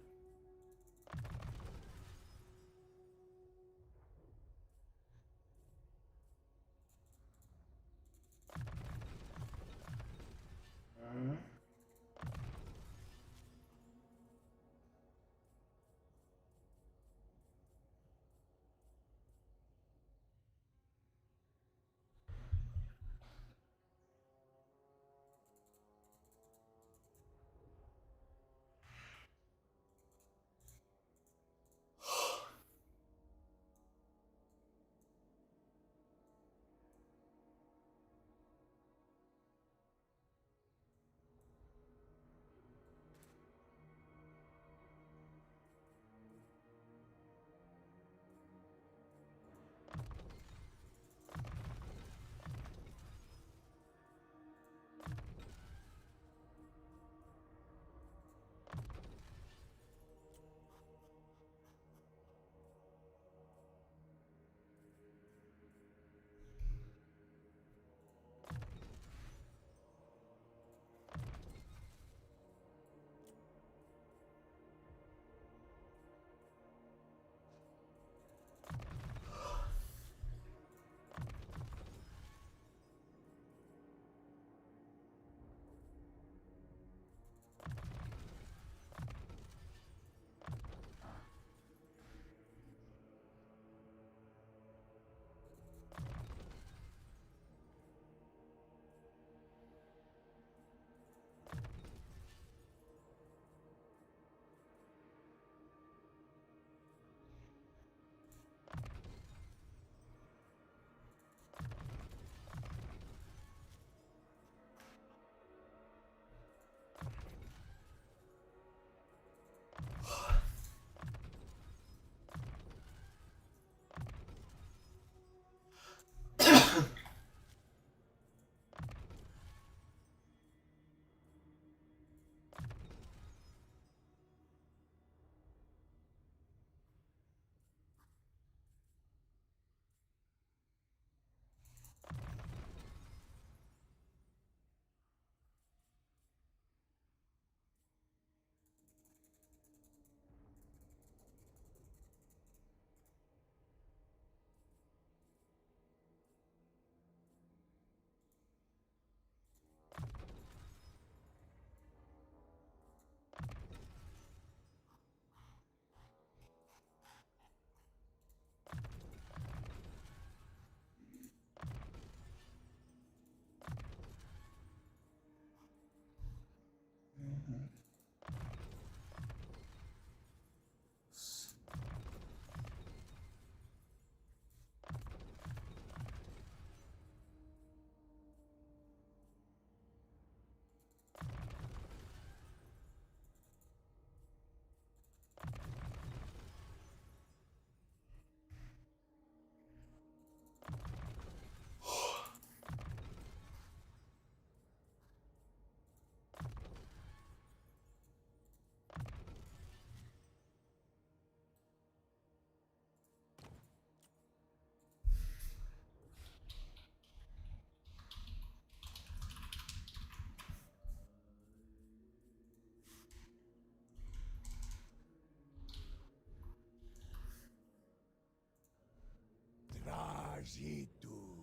Trajitu.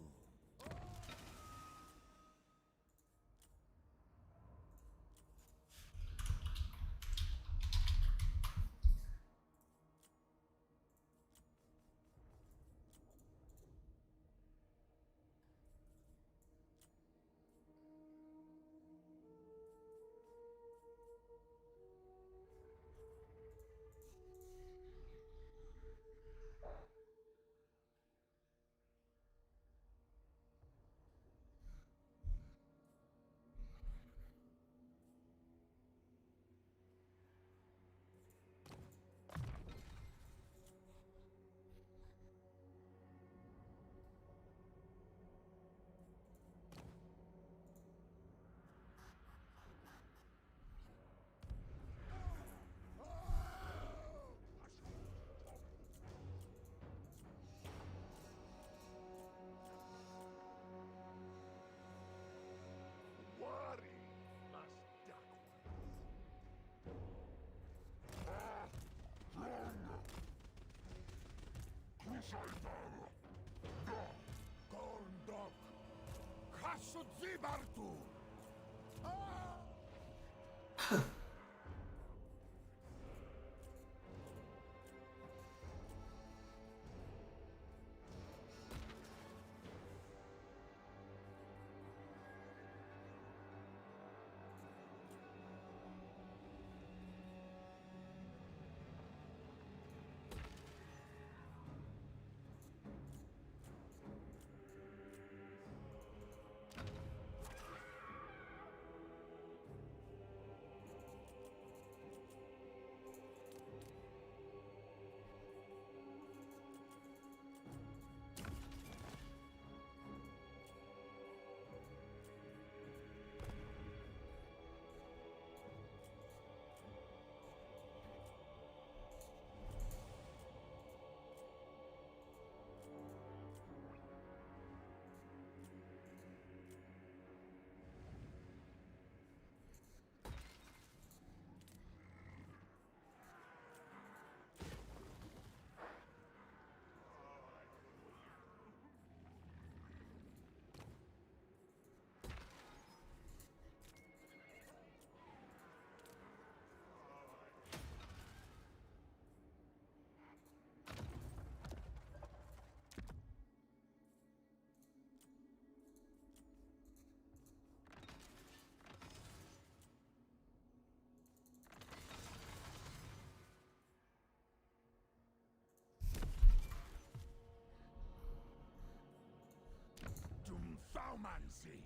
Saumancy.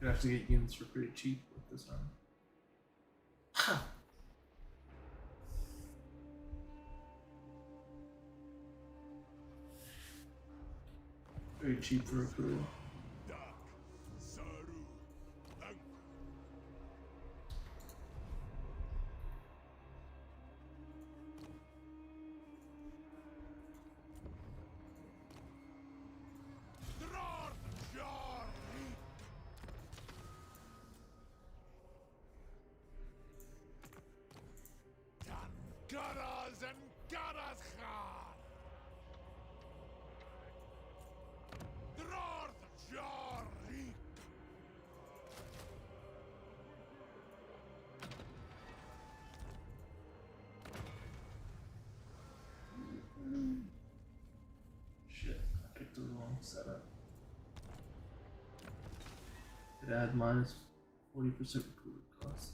You'd have to get units for pretty cheap with this arm. Very cheap for a crew. Garas and Garas Khan! Dror setup. Could add minus 40% recruitment cost.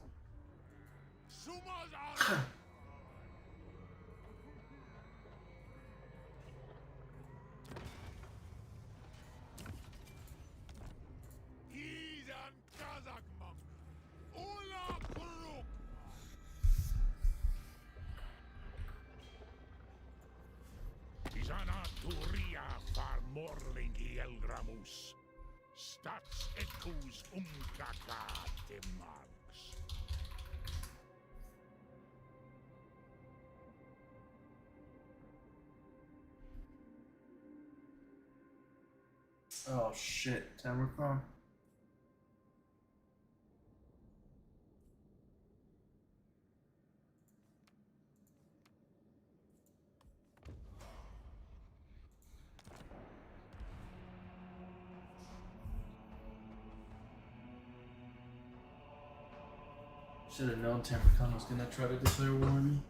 Tisana Turia far morlingi elgramus. Stats ecus umkaka demags. Oh shit, Tamarcon. Should have known Tamarcon was gonna try to declare war on me.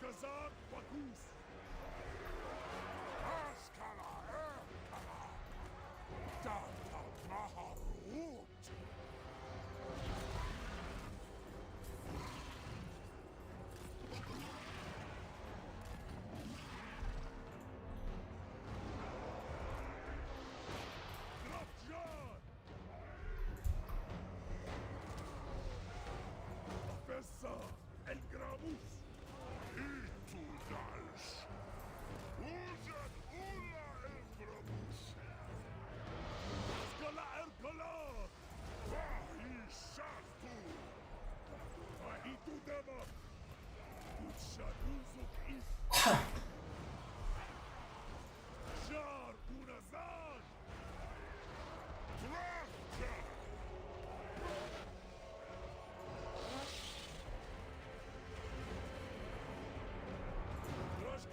Kazak Bakus. Askala Erkala. Data Maharut. Grafjan. Fessa El Gramus.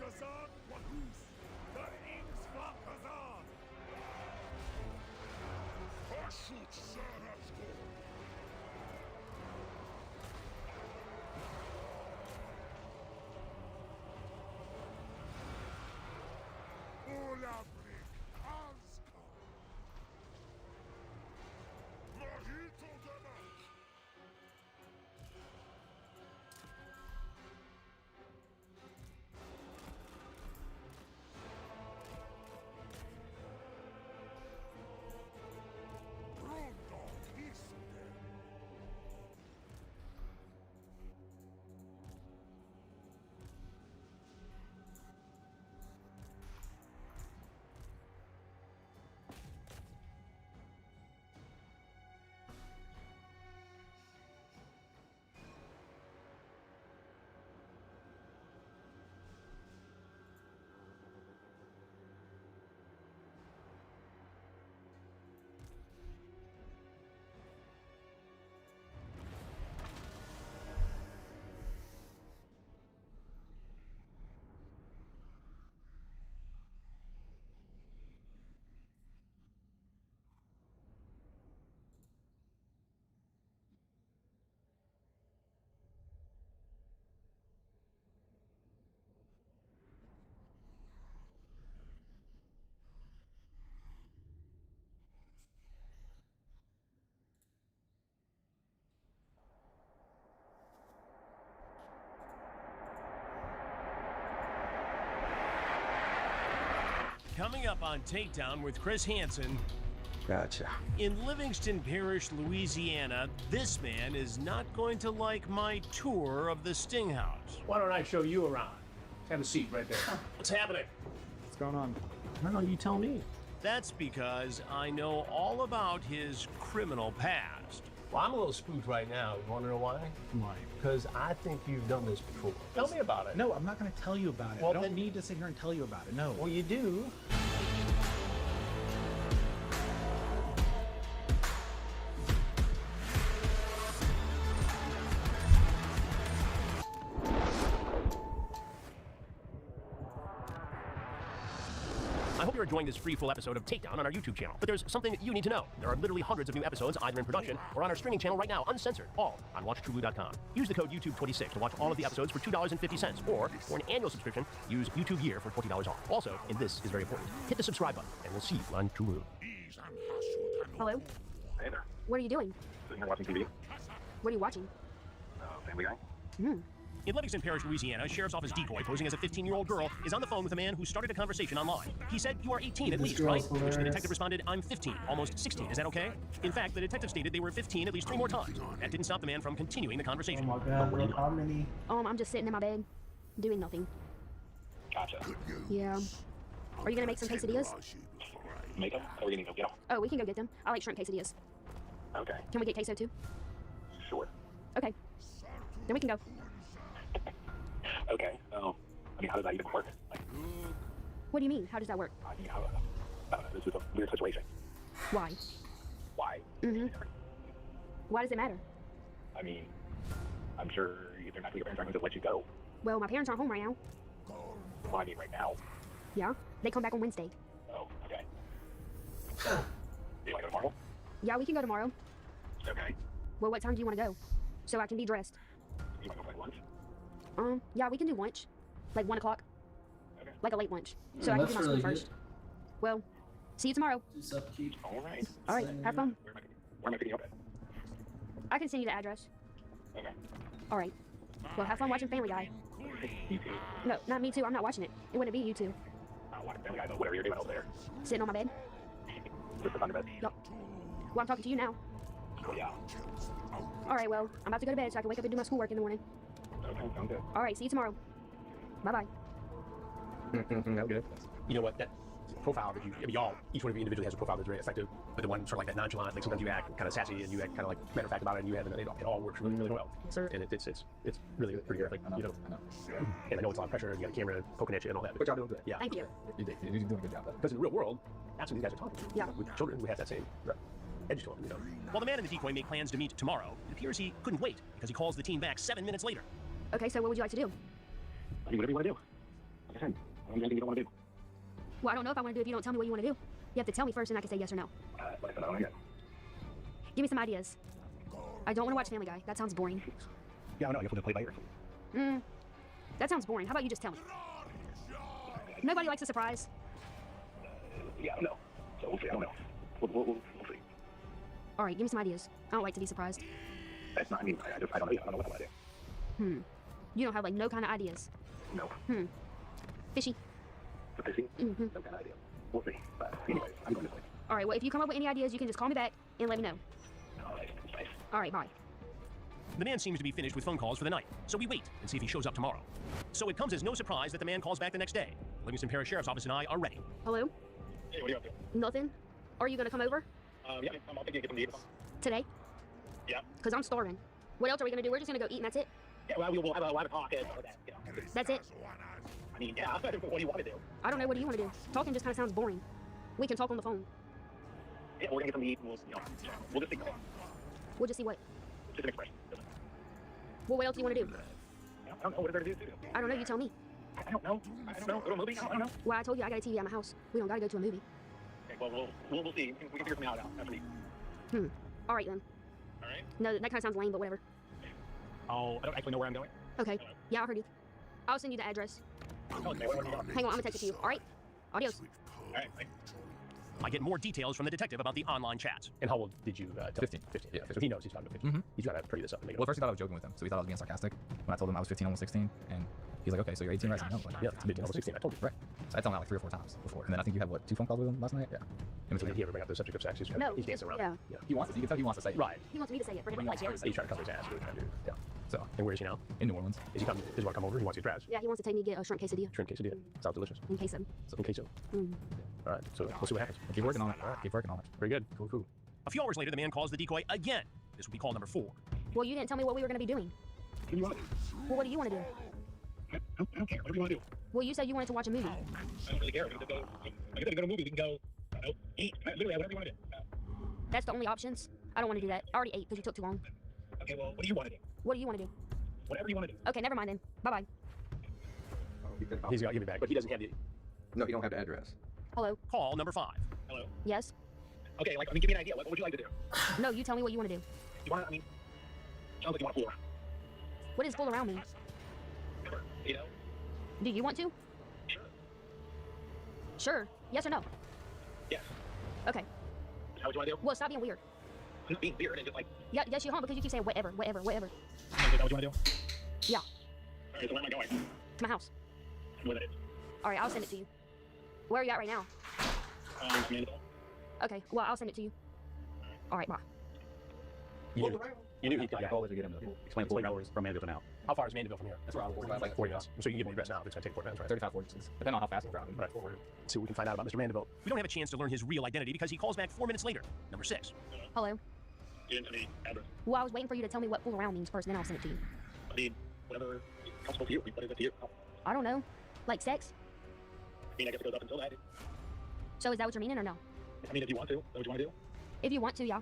Kazan, Wakus, der Ings war Kazan. Pashut Sarasko. Olabrik, Azka. Mahito Damak. Coming up on Takedown with Chris Hansen. Gotcha. In Livingston Parish, Louisiana, this man is not going to like my tour of the Sting House. Why don't I show you around? Have a seat right there. What's happening? What's going on? I don't know, you tell me. That's because I know all about his criminal past. Well, I'm a little spooked right now. You want to know why? Why? Because I think you've done this before. Tell me about it. No, I'm not going to tell you about it. Well, I don't then- need to sit here and tell you about it. No. Well, you do. I hope you're enjoying this free full episode of Takedown on our YouTube channel. But there's something you need to know. There are literally hundreds of new episodes either in production or on our streaming channel right now, uncensored, all on WatchTrueBlue.com. Use the code YouTube26 to watch all of the episodes for $2.50, or for an annual subscription, use YouTube Year for $20 off. Also, and this is very important, hit the subscribe button, and we'll see you on True. Hello? Hey there. What are you doing? Sitting here watching TV. What are you watching? Family Guy. In Livingston Parish, Louisiana, a sheriff's office decoy posing as a 15-year-old girl is on the phone with a man who started a conversation online. He said, "You are 18 at This least, girl's right?" Which the hilarious. detective responded, "I'm 15, almost 16. Is that okay?" In fact, the detective stated they were 15 at least 3 more times. That didn't stop the man from continuing the Oh conversation. my god, look how many. I'm just sitting in my bed, doing nothing. Gotcha. Yeah. Are you gonna make some quesadillas? Make them? Or are we gonna go get them? Oh, we can go get them. I like shrimp quesadillas. Okay. Can we get queso too? Sure. Okay. Then we can go. Okay. I mean, how does that even work? Like, What do you mean? How does that work? I mean, how, this is a weird situation. Why? Why? Why does it matter? I mean, I'm sure if they're not your parents aren't going to let you go. Well, my parents aren't home right now. Well, I mean, right now. Yeah? They come back on Wednesday. Oh, okay. Do you want to go tomorrow? Yeah, we can go tomorrow. Okay. Well, what time do you want to go? So I can be dressed. You want to go for lunch? Yeah, we can do lunch. Like 1 o'clock. Okay. Like a late lunch. So I can do my That's school really first. Well, see you tomorrow. Just upkeep. All right. All right, have fun. Where am I picking you up at? I can send you the address. Okay. All right. Well, have fun watching Family Guy. You too. No, not me too. I'm not watching it. It wouldn't be you two. I want to family guy, but whatever you're doing over there. Sitting on my bed. Just on your bed. No. Well, I'm talking to you now. Oh, yeah. All right, well, I'm about to go to bed so I can wake up and do my schoolwork in the morning. Okay, sounds good. All right, see you tomorrow. Bye-bye. That's good. You know what? That profile that you, I mean, y'all, each one of you individually has a profile that's very effective, but the one sort of like that nonchalant, like sometimes you act kind of sassy and you act kind of like matter of fact about it, and you have, it all works really, really well. Sir. And it's really pretty graphic, you know. And I know it's a lot of pressure, and you got a camera poking at you and all that. But y'all doing good. Yeah. Thank you. You're doing a good job. Because in the real world, that's what these guys are talking to. Yeah. With children who have that same edge to them, you know. While the man in the decoy made plans to meet tomorrow, it appears he couldn't wait because he calls the team back 7 minutes later. Okay, so what would you like to do? I mean, whatever you want to do. Like I said, I don't do anything you don't want to do. Well, I don't know if I want to do it if you don't tell me what you want to do. You have to tell me first and I can say yes or no. Like I said, I don't know yet. Give me some ideas. I don't want to watch Family Guy. That sounds boring. Yeah, I know. You have to play by ear. That sounds boring. How about you just tell me? Nobody likes a surprise. Yeah, I don't know. So we'll see. I don't know. We'll see. All right, give me some ideas. I don't like to be surprised. That's not, I mean, I don't know. I don't know what I want to do. You don't have like no kind of ideas. No. Fishy. But they see? No kind of idea. We'll see. But anyway, I'm going to sleep. All right, well, if you come up with any ideas, you can just call me back and let me know. All right. Nice. All right, bye. The man seems to be finished with phone calls for the night, so we wait and see if he shows up tomorrow. So it comes as no surprise that the man calls back the next day. Livingston Parish Sheriff's Office and I are ready. Hello? Hey, what are you up to? Nothing? Are you going to come over? Yeah, I'll take you to get some to eat. Today? Yeah. Because I'm starving. What else are we going to do? We're just going to go eat and that's it? Yeah, well, we'll have a talk and all of that, you know. That's it? I mean, yeah, what do you want to do? I don't know. What do you want to do? Talking just kind of sounds boring. We can talk on the phone. Yeah, we're going to get some to eat and we'll just see. We'll just see what? Just an expression. Well, what else do you want to do? I don't know what is there to do. I don't know. You tell me. I don't know. Go to a movie? I don't know. Well, I told you I got a TV at my house. We don't got to go to a movie. Okay, well, we'll see. We can figure something out after we. All right, then. All right. No, that kind of sounds lame, but whatever. Oh, I don't actually know where I'm going. Okay. Yeah, I heard you. I'll send you the address. Okay, where are you going? Hang on, I'm going to text it to you. All right? Adios. All right, bye. I get more details from the detective about the online chats. And how old did you tell 15. 15. Yeah, So he knows he's talking to 15. He's trying to pretty this up and make it Well, at first he thought I was joking with him, so he thought I was being sarcastic. When I told him I was 15, almost 16, and he's like, okay, so you're 18, right? I said, no, yeah, it's mid almost 16. I told you. Right. So I told him that like 3 or 4 times before. And then I think you had, what, 2 phone calls with him last night? Yeah. In between, he ever bring up the subject of sex? He's, No, he's dancing around. yeah. He wants to. You can tell he wants to say it. Right. He wants me to say it for him to like share. He's trying to cover his ass. Really trying to do. Yeah. So, And where is he now? in New Orleans. Is he coming? Does he want to come over? He wants to get dressed. Yeah, he wants to take me to get a shrimp quesadilla. Shrimp quesadilla. Sounds delicious. In queso. So, in queso. Mm. All right. So we'll see what happens. Keep working on it. Keep working on it. Very good. Cool, cool. A few hours later, the man calls the decoy again. This will be call number 4. Well, you didn't tell me what we were going to be doing. What do you want to do? Well, what do you want to do? I don't care. Whatever you want to do. Well, you said you wanted to watch a movie. I don't really care. We can go. I guess if we go to a movie, we can go. I don't know, eat. Literally, whatever you want to do. That's the only options. I don't want to do that. I already ate because you took too long. Okay, well, what do you want to do? What do you want to do? Whatever you want to do. Okay, never mind then. Bye-bye. He's got to give me back, but he doesn't have the. No, you don't have the address. Hello? Call number 5. Hello. Yes? Okay, like, I mean, give me an idea. What would you like to do? No, you tell me what you want to do. You want to, I mean, sounds like you want to fool around. What does fool around mean? You know? Do you want to? Sure. Sure. Yes or no? Yes. Okay. Is that what you want to do? Well, stop being weird. I'm not being weird. It's just like, Yeah, yes, you're home because you keep saying whatever. is that what you want to do? Yeah, All right, so where am I going? to my house. Where that is? All right, I'll send it to you. Where are you at right now? Mandeville. Okay, well, I'll send it to you. All right, bye. You knew he could. My goal is to get him to explain the 4 hours from Mandeville to now. How far is Mandeville from here? That's where I was. Like 40 minutes. So you can give me the address now. It's going to take 40 minutes, right? 35, 40 minutes. Depending on how fast I'm driving. Right. See what we can find out about Mr. Mandeville. We don't have a chance to learn his real identity because he calls back 4 minutes later. Number 6. Hello? You didn't tell me address. Well, I was waiting for you to tell me what fool around means first, then I'll send it to you. I mean, whatever is comfortable for you. What is it to you? I don't know. Like sex? I mean, I guess it goes up until that. So is that what you're meaning or no? I mean, if you want to, is that what you want to do? If you want to, yeah.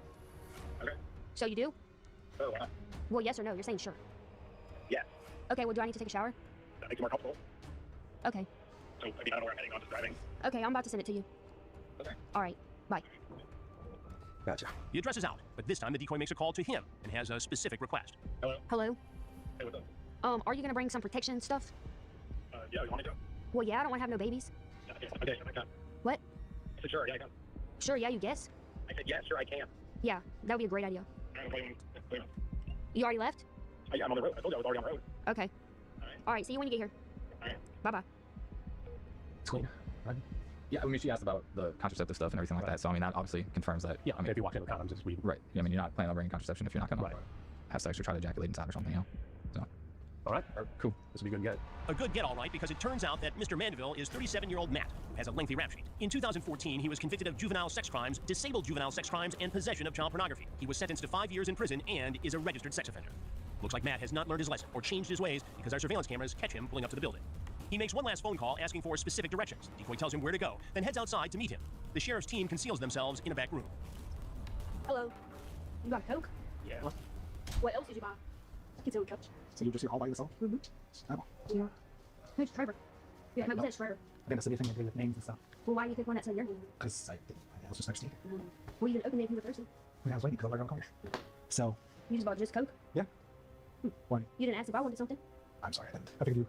Okay. So you do? Oh, why not? Well, yes or no? You're saying sure. Yeah. Okay, well, do I need to take a shower? That makes you more comfortable. Okay. So, I mean, I don't know where I'm heading. I'm just driving. Okay, I'm about to send it to you. Okay. All right, bye. Gotcha. The address is out, but this time the decoy makes a call to him and has a specific request. Hello? Hello? Hey, what's up? Are you gonna bring some protection stuff? Yeah, you want me to? Well, yeah, I don't want to have no babies. Okay, I can. What? I said, sure, yeah, I can. Sure, yeah, you guess? I said, yeah, sure, I can. Yeah, that would be a great idea. Wait. You already left? Yeah, I'm on the road. I told you I was already on the road. Okay. All right, see you when you get here. All right. Bye-bye. It's clean. Right? Yeah, I mean, she asked about the contraceptive stuff and everything like that. So, I mean, that obviously confirms that. Yeah, I mean, if you walk in with condoms, it's we. Right. Yeah, I mean, you're not planning on bringing contraception if you're not going to have sex or try to ejaculate inside or something, you know? So. All right. Cool. This will be good to get. A good get, all right, because it turns out that Mr. Mandeville is 37-year-old Matt, who has a lengthy rap sheet. In 2014, he was convicted of juvenile sex crimes, disabled juvenile sex crimes, and possession of child pornography. He was sentenced to 5 years in prison and is a registered sex offender. Looks like Matt has not learned his lesson or changed his ways because our surveillance cameras catch him pulling up to the building. He makes one last phone call asking for specific directions. Decoy tells him where to go, then heads outside to meet him. The sheriff's team conceals themselves in a back room. Hello. You got Coke? Yeah. What else did you buy? It's on the couch. So you're just here all by yourself? Mm-hmm. Oh. Yeah. Who's Trevor? Yeah, no, you said Trevor. I think that's the thing I do with names and stuff. Well, why do you pick one that said your name? Because I was just thirsty. Well, you didn't open it if you were thirsty. I was waiting because I learned on corner. So. You just bought just Coke? Yeah. Why? You didn't ask if I wanted something? I'm sorry, I didn't. I figured you.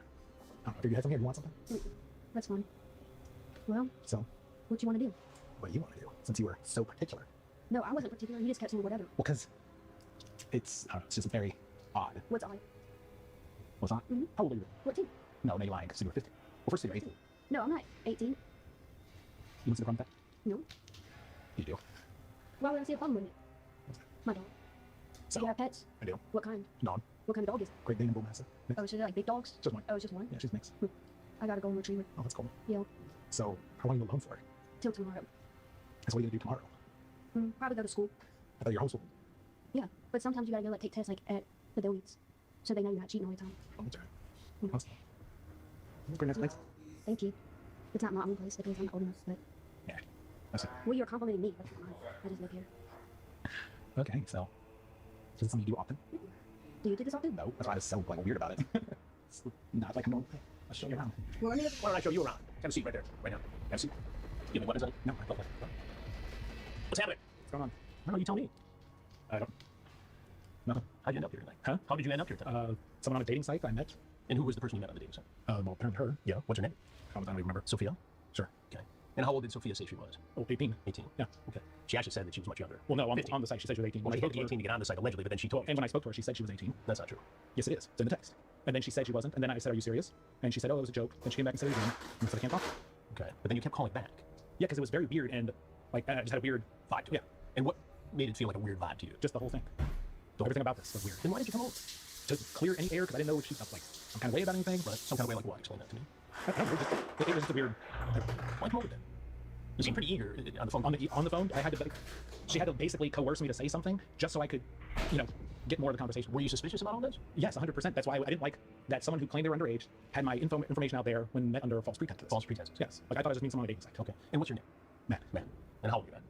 I don't know, figured you had something. You want something? That's fine. Well. So. What you want to do? What do you want to do? Since you were so particular. No, I wasn't particular. You just kept saying whatever. Well, because it's just very odd. What's odd? What's odd? Mm-hmm. How old are you? 14. No, you're lying because you were 15. Well, first you're 18. No, I'm not 18. You want to see the problem with that? No. You do. Why would I see a problem with it? My dog. So, do you have pets? I do. What kind? None. What kind of dog is it? Great Dane and Bull Mastiff. Oh, so they're like big dogs? Just one. Oh, it's just one? Yeah, she's mixed. I got a golden retriever. Oh, that's cool. Yeah. So, how long are you alone for? Till tomorrow. That's what are you going to do tomorrow? Probably go to school. I thought you were homeschooled. Yeah, but sometimes you gotta go like take tests like at the donuts, so they know you're not cheating all the time. Oh, that's right. Awesome. Pretty nice place. Thank you. It's not my own place because I'm not old enough, but. Yeah. That's it. Well, you're complimenting me. That's fine. I just live here. Okay, so. Is this something you do often? Do you do this often? No, that's why I was so like weird about it. It's not like a normal thing. I'll show you around. Well, why don't I show you around? Have a seat right there, right now. Have a seat. Give me what is it? No, I don't. What's happening? What's going on? I don't know. You tell me. I don't. Nothing. How'd you end up here tonight? Huh? How did you end up here tonight? Someone on a dating site I met. And who was the person you met on the dating site? Well, apparently her. Yeah. What's her name? I don't even remember. Sophia? Sure. Okay. And how old did Sophia say she was? Oh, 18. 18. Yeah. Okay. She actually said that she was much younger. Well, no, on the site she said she was 18. Well, When she I had spoke to be 18 to get on the site allegedly, but then she told me. And when I spoke to her, she said she was 18. That's not true. Yes, it is. It's in the text. And then she said she wasn't. And then I said, "Are you serious?" And she said, "Oh, it was a joke." Then she came back and said it again. And I said, "I can't talk." Okay, but then you kept calling back. Yeah, because it was very weird and like I just had a weird vibe to it. Yeah. And what made it feel like a weird vibe to you? Just the whole thing. Everything about this was weird. Then why did you come over? To clear any air because I didn't know if she felt like some kind of way about anything. Right. Some kind of way like what? Explain that to me. I don't know. It was just a weird. Why come over then? You seem pretty eager on the phone. On the phone, she had to basically coerce me to say something just so I could, get more of the conversation. Were you suspicious about all this? Yes, 100%. That's why I didn't like that someone who claimed they were underage had my information out there when met under false pretenses. False pretenses. Yes. Like I thought I was just meeting someone on a dating site. Okay. And what's your name? Matt. Matt. And how old are you, Matt?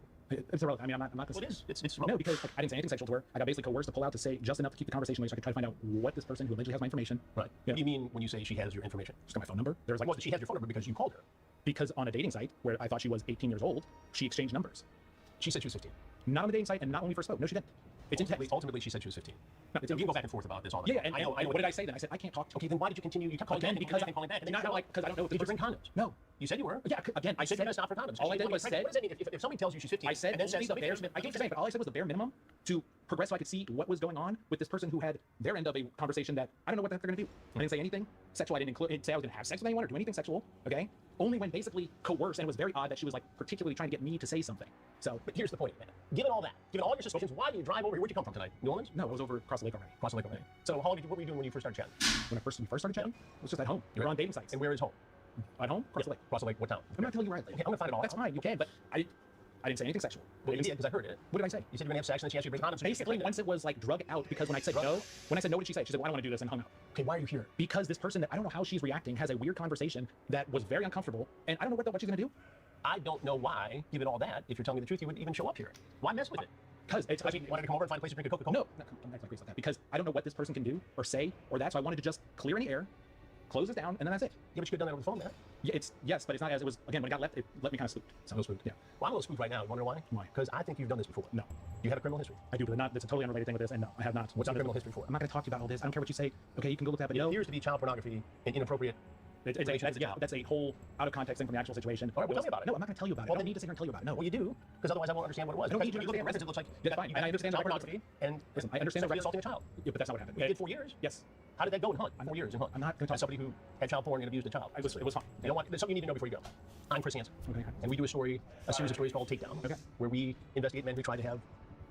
It's irrelevant. I mean, I'm not this. Well, it is. It's no, because like, I didn't say anything sexual to her. I got basically coerced to pull out to say just enough to keep the conversation going so I could try to find out what this person who allegedly has my information. Right. What do you mean when you say she has your information? She's got my phone number. There was like, well, she has your phone number because you called her. Because on a dating site where I thought she was 18 years old, she exchanged numbers. She said she was 15. Not on the dating site and not when we first spoke. No, she didn't. It's ultimately, she said she was 15. No, you can go back and forth about this all the time. Yeah, and what did I say then? I said, I can't talk to you. Okay, then why did you continue? You kept calling back because calling back. And not like, because I don't know if did you bring condoms? No. You said you were. Yeah, again, I said you must opt for condoms. All I did was say. What does that mean? If somebody tells you she's 15, I said and then says the bare minimum. I get what you're saying, but all I said was the bare minimum to progress so I could see what was going on with this person who had their end of a conversation that I don't know what the heck they're going to do. I didn't say anything sexual. I didn't say I was going to have sex with anyone or do anything sexual. Okay. Only when basically coerced, and it was very odd that she was like particularly trying to get me to say something. So, but here's the point, man. Given all that, given all your suspicions, why did you drive over here? Where'd you come from tonight? New Orleans? No, I was over across the lake already. Across the lake already. So, what were you doing when you first started chatting? When we first started chatting, it was just at home. We were on dating sites. And where is home? At home? Across the lake. Across the lake. What town? I'm not telling you where I live. Okay, I'm gonna find it all. That's fine. You can, but I didn't say anything sexual. Well, you did because I heard it. What did I say? You said you were gonna have sex, and then she asked you to bring condoms. Basically, once it was like drug out, because when I said no, what did she say? She said, "Well, I don't want to do this," and hung up. Okay, why are you here? Because this person that I don't know how she's reacting has a weird conversation that was very uncomfortable, and I don't know what she's gonna do. I don't know why, given all that, if you're telling me the truth, you wouldn't even show up here. Why mess with it? Because it's. I mean, wanted to come over and find a place to drink a Coca-Cola? No, don't act like that. Because I don't know what this person can do or say or that, so I wanted to just clear any air, close this down, and then that's it. Yeah, but you could have done that over the phone, man. Yeah, yes, but it's not as it was. Again, when it got left, it let me kind of spooked. So. A little spooked. Yeah. Well, I'm a little spooked right now. You want to know why? Why? Because I think you've done this before. No. You have a criminal history. I do, but not. It's a totally unrelated thing with this, and no, I have not. What's your criminal history for? I'm not going to talk to you about all this. I don't care what you say. Okay, you can go look that, but it appears to be child pornography and inappropriate. That's a whole out of context thing from the actual situation. All right, well, tell me about it. No, I'm not going to tell you about it. I don't need to sit here and tell you about it. No. Well, you do, because otherwise I won't understand what it was. I don't need you you look to at records, it looks like that's fine. And I understand child pornography. And listen, I understand somebody assaulting a child. Yeah, but that's not what happened. You did 4 years. Yes. How did that go in Hunt? 4 years in Hunt. I'm not going to talk. As somebody who had child porn and abused a child. It was fun. You know what? There's something you need to know before you go. I'm Chris Hansen. Okay. And we do a series of stories called Takedown. Okay. Where we investigate men who try to have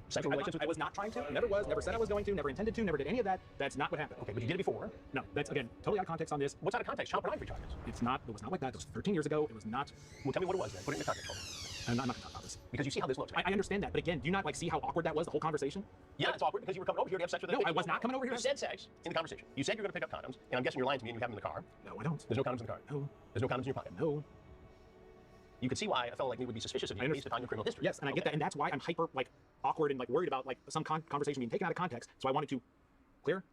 sexual relations with I was not trying to. Never was. Never said I was going to. Never intended to. Never did any of that. That's not what happened. Okay, but you did it before. No, that's again totally out of context on this. What's out of context? Child pornography charges. It's not. It was not like that. It was 13 years ago. It was not. Well, tell me what it was then. Put it in the context for me. I'm not going to talk about this. Because you see how this looks. Right? I understand that, but again, do you not like see how awkward that was? The whole conversation. Yeah, it's awkward because you were coming over here to have sex with. No, I was not coming over here. You said sex in the conversation. You said you're going to pick up condoms, and I'm guessing you're lying to me and you have them in the car. No, I don't. There's no condoms in the car. No. There's no condoms in your pocket. No. You could see why I felt like we would be suspicious of you based upon your criminal history. Yes, and I get that, and that's why I'm hyper awkward and worried about some conversation being taken out of context. So I wanted to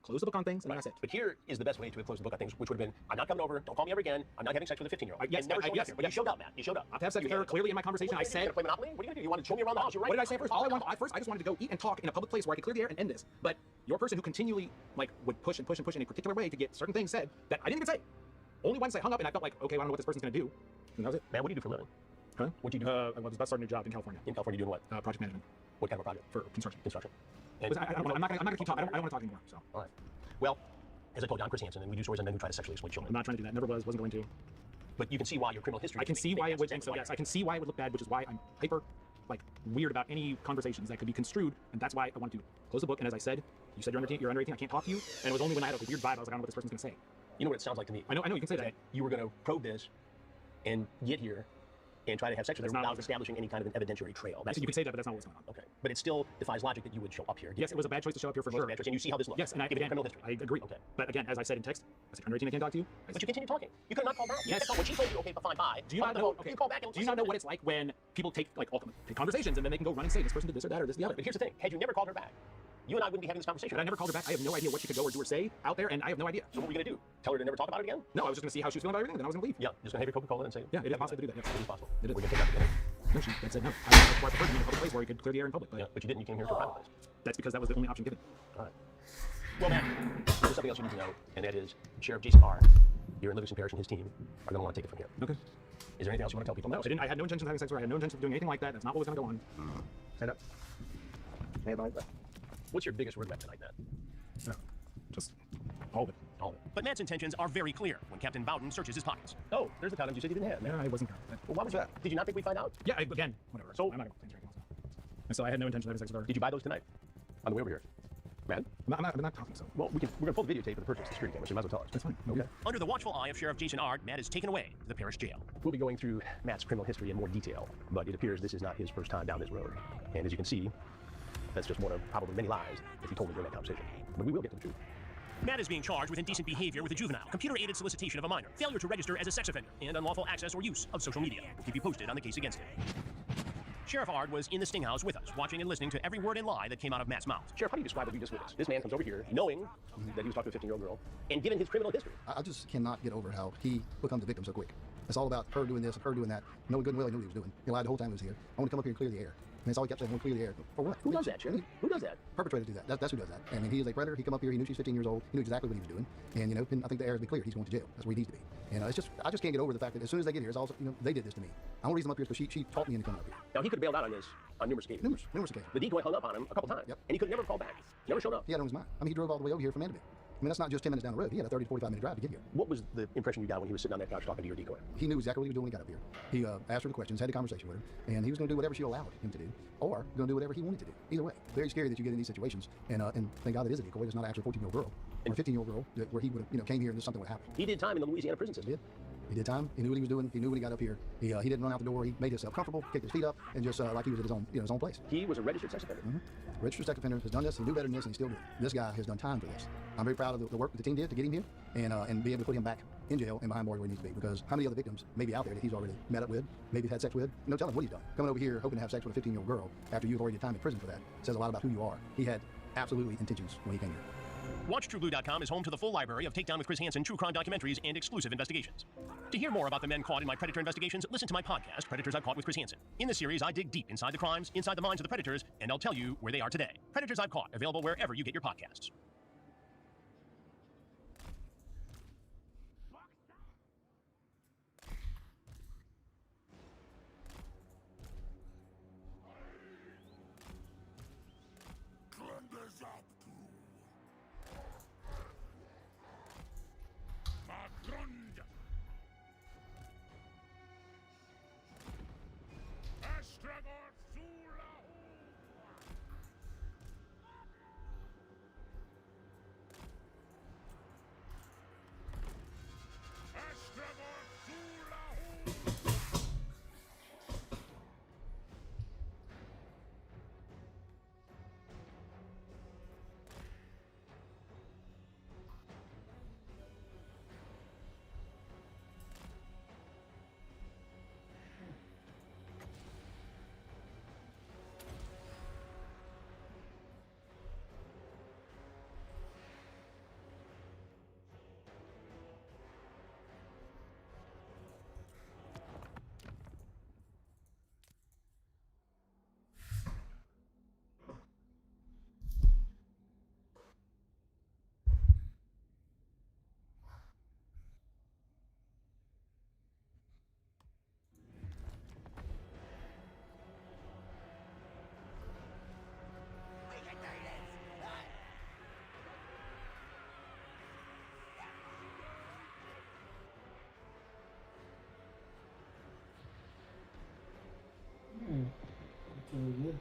close the book on things, and that's it. But here is the best way to close the book on things, which would have been, I'm not coming over, don't call me ever again, I'm not having sex with a 15-year-old. Yes, never showed up here, but you showed up, Matt. You showed up. Not to have sex with her, clearly in my conversation, I said... You play Monopoly? What are you going to do? You want to show me around the house? You're right. What did I say first? First, I just wanted to go eat and talk in a public place where I could clear the air and end this. But your person who continually, would push and push and push in a particular way to get certain things said that I didn't even say. Only once I hung up and I felt like, okay, well, I don't know what this person's going to do. And that was it. Man, what do you do for a living? Huh? What do you do? I was about to start a new job in California. In California, doing what? Project management. What kind of a project? For construction. Construction. I'm not going to keep talking. I don't want to talk anymore. So. All right. Well, as I told you, I'm Chris Hansen, and we do stories on men who try to sexually exploit children. I'm not trying to do that. Never wasn't going to. But you can see why your criminal history. I can see why it would. So yes, I can see why it would look bad, which is why I'm hyper, weird about any conversations that could be construed, and that's why I wanted to close the book. And as I said, you said you're under 18. I can't talk to you. And it was only when I had a weird vibe, I was like, I don't know what this person's going to say. You know what it sounds like to me? I know. You can say that. You were going to probe this, and get here, and try to have sex with her without establishing any kind of an evidentiary trail. You can say that, but that's not what's going on. Okay. But it still defies logic that you would show up here. Yes, it was a bad choice to show up here for sure. And you see how this looks. Yes, and I agree. Okay. But again, as I said in text, I said, under 18, I can't talk to you. But you continue talking. You could have not called back. Yes. When she told you, okay, fine, bye. Do you not know? Okay. You call back and do you not know what it's like when people take conversations and then they can go run and say this person did this or that or this or the other? But here's the thing: had you never called her back, you and I wouldn't be having this conversation. But I never called her back. I have no idea what she could go or do or say out there, and I have no idea. So what were you gonna do? Tell her to never talk about it again? No, I was just gonna see how she was feeling about everything. Then I was gonna leave. Yeah, just gonna have your Coca-Cola and say. Yeah, it is possible to do that. Yes, it is possible. It is. We're gonna take that again. No, she said no. I preferred to be in a public place where you could clear the air in public. But, yeah, but you didn't. You came here to a private place. That's because that was the only option given. All right. Well, Matt, there's something else you need to know, and that is Sheriff Jason R. here in Livingston Parish and his team are gonna want to take it from here. Okay. Is there anything else you want to tell people? No, I had no intention of having sex with her. I had no intention of doing anything like that. That's not what was gonna go on. Stand up. What's your biggest regret tonight, Matt? No, just all of it. all of it. But Matt's intentions are very clear when Captain Bowden searches his pockets. Oh, there's the condoms you said you didn't have. Yeah, I wasn't confident. Well, why was that? Did you not think we'd find out? Yeah, again, whatever. So, I'm not going to complain right now. And so I had no intention of having sex with her. Did you buy those tonight? On the way over here. Man? I'm not talking so. Well, we're going to pull the videotape of the purchase of the security camera, so you might as well tell us. That's fine. Okay. Under the watchful eye of Sheriff Jason Ard, Matt is taken away to the parish jail. We'll be going through Matt's criminal history in more detail, but it appears this is not his first time down this road. And as you can see, that's just one of probably many lies that he told me during that conversation. But we will get to the truth. Matt is being charged with indecent behavior with a juvenile, computer-aided solicitation of a minor, failure to register as a sex offender, and unlawful access or use of social media. We'll keep you posted on the case against him. Sheriff Ard was in the sting house with us, watching and listening to every word and lie that came out of Matt's mouth. Sheriff, how do you describe what you just witnessed? This man comes over here, knowing that he was talking to a 15-year-old girl, and given his criminal history. I just cannot get over how he becomes the victim so quick. It's all about her doing this and her doing that, knowing good and well he knew what he was doing. He lied the whole time he was here. I want to come up here and clear the air. And that's all he kept saying, I want to clear the air. For what? Who does that, Sheriff? Who does that? Perpetrators do that. That's who does that. I mean, he is a predator. He come up here, he knew she's 15 years old, he knew exactly what he was doing. And, and I think the air has been cleared. He's going to jail. That's where he needs to be. I just can't get over the fact that as soon as they get here, it's also, they did this to me. I want to reason them up here because she taught me into coming up here. Now, he could have bailed out on this on numerous occasions. Numerous occasions. The decoy hung up on him a couple times. Yep. And he could never call back. Never showed up. He had it on his mind. I mean, he drove all the way over here from Mandeville. I mean, that's not just 10 minutes down the road. He had a 30 to 45 minute drive to get here. What was the impression you got when he was sitting on that couch talking to your decoy? He knew exactly what he was doing when he got up here. He asked her the questions, had a conversation with her, and he was going to do whatever she allowed him to do, or going to do whatever he wanted to do. Either way, very scary that you get in these situations, and thank God it is a decoy. It's not actually a 14-year-old girl or a 15-year-old girl where he would have, came here and something would happen. He did time in the Louisiana prison system. He did time. He knew what he was doing. He knew when he got up here. He didn't run out the door. He made himself comfortable, kicked his feet up, and just like he was at his own place. He was a registered sex offender. Registered sex offender, has done this. He knew better than this, and he's still doing it. This guy has done time for this. I'm very proud of the work that the team did to get him here and be able to put him back in jail and behind bars where he needs to be. Because how many other victims may be out there that he's already met up with, maybe had sex with? No telling what he's done. Coming over here hoping to have sex with a 15-year-old girl after you've already did time in prison for that says a lot about who you are. He had absolutely intentions when he came here. WatchTrueBlue.com is home to the full library of Takedown with Chris Hansen true crime documentaries and exclusive investigations. To hear more about the men caught in my predator investigations, listen to my podcast, Predators I've Caught with Chris Hansen. In the series, I dig deep inside the crimes, inside the minds of the predators, and I'll tell you where they are today. Predators I've Caught, available wherever you get your podcasts. That's really good.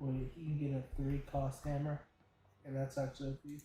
Wait, you can get a 3-cost hammer, and that's actually a fee.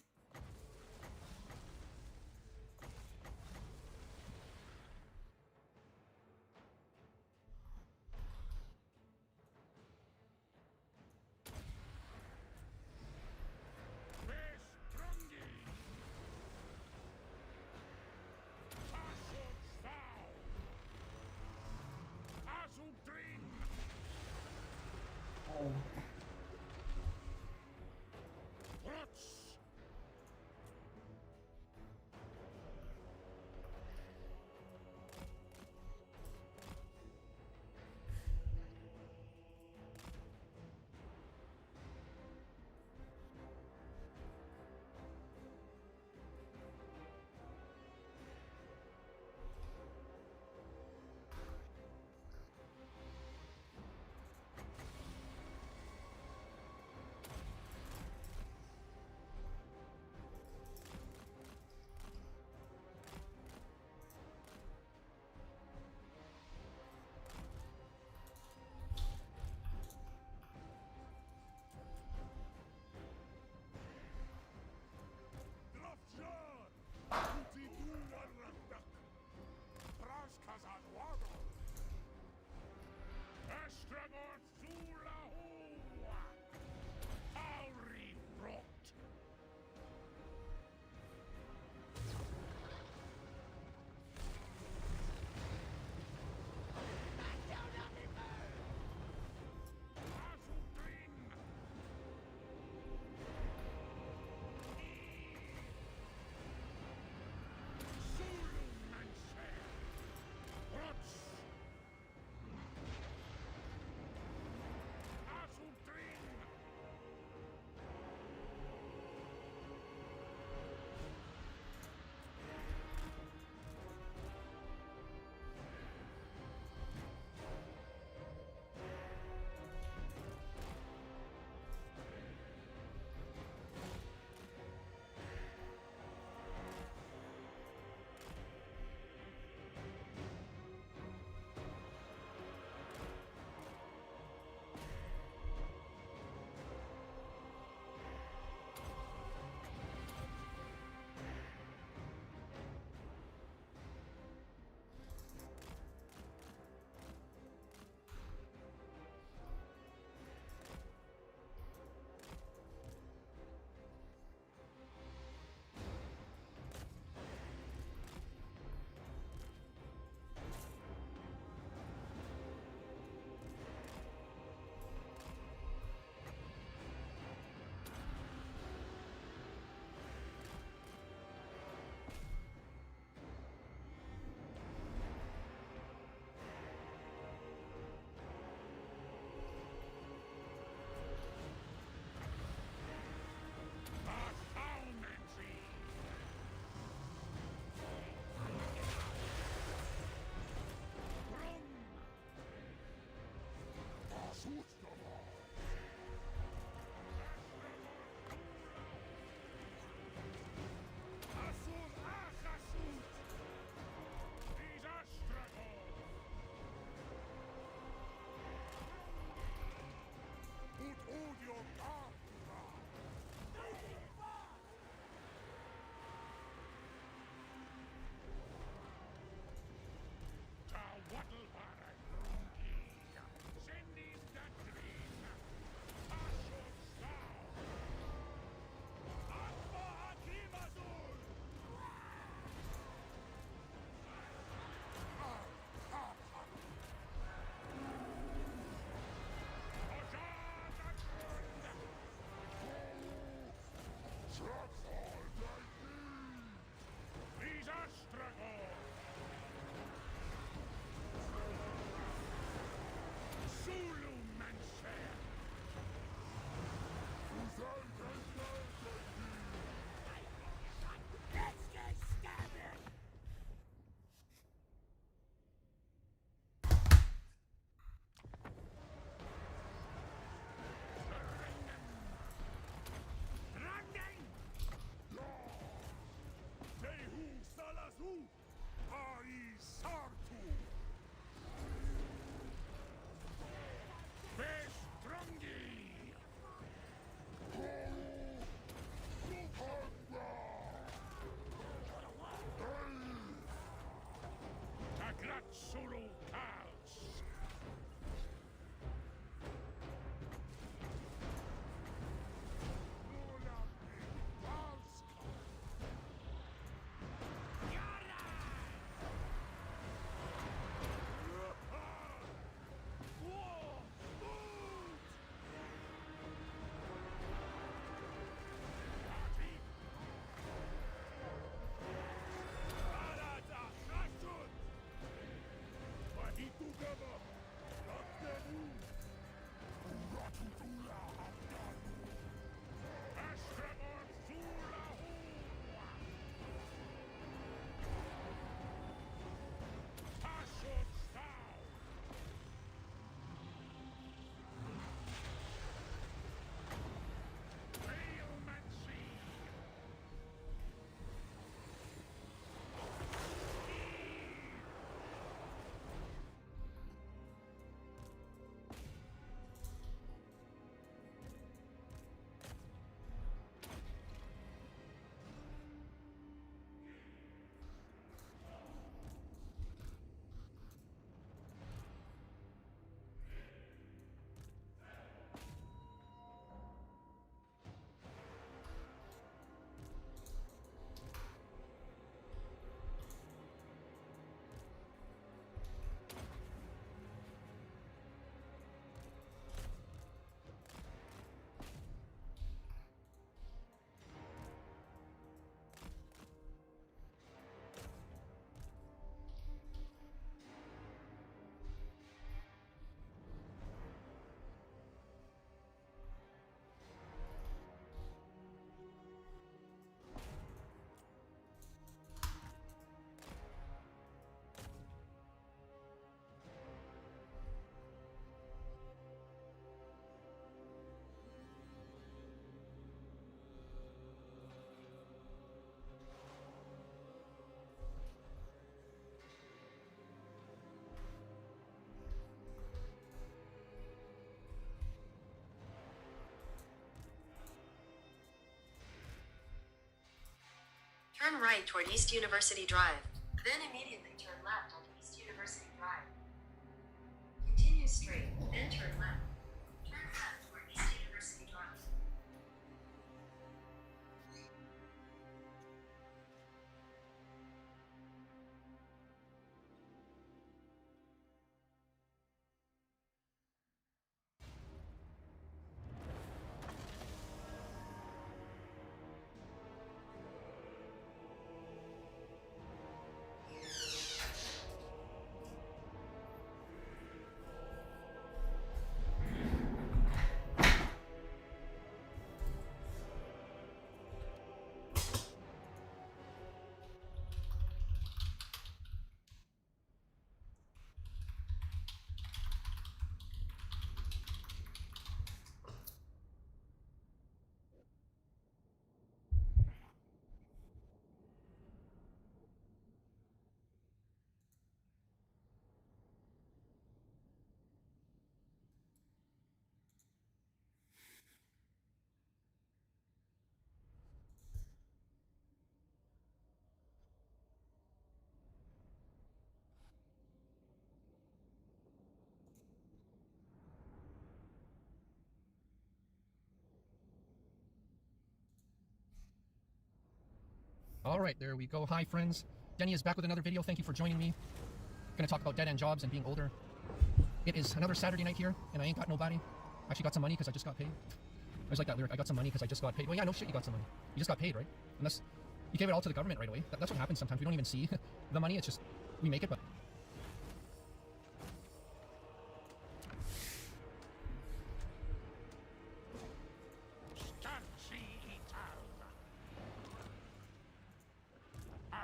Turn right toward East University Drive. Then immediately turn left onto East University Drive. Continue straight, then turn left. Turn left toward East University Drive. All right, there we go. Hi, friends. Denny is back with another video. Thank you for joining me. Gonna talk about dead-end jobs and being older. It is another Saturday night here, and I ain't got nobody. I actually got some money because I just got paid. I was like that lyric. I got some money because I just got paid. Well, yeah, no shit, you got some money. You just got paid, right? Unless you gave it all to the government right away. That's what happens sometimes. We don't even see the money. It's just we make it, but.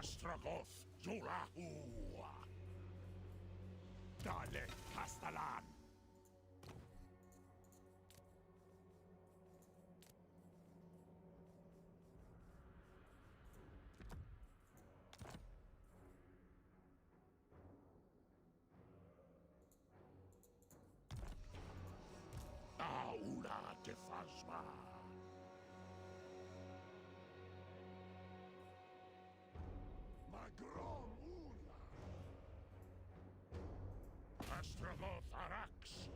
Astragoth, Zulahu. Dale, Castellan. Aula de Fazma. Astragoth Arax.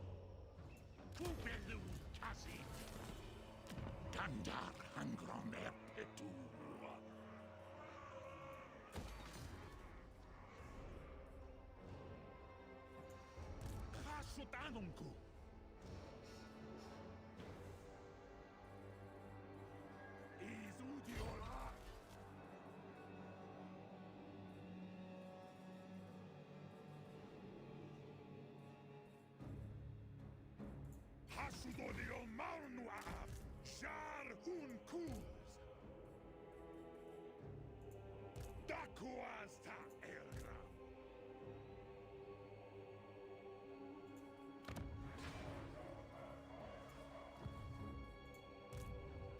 Pubelu Kasi. Gandar Angron Erpetu. Kasutanunku. Izudiola. Hasudolio Marnuaf, Shar Hun Kuz. Dakuasta Elra.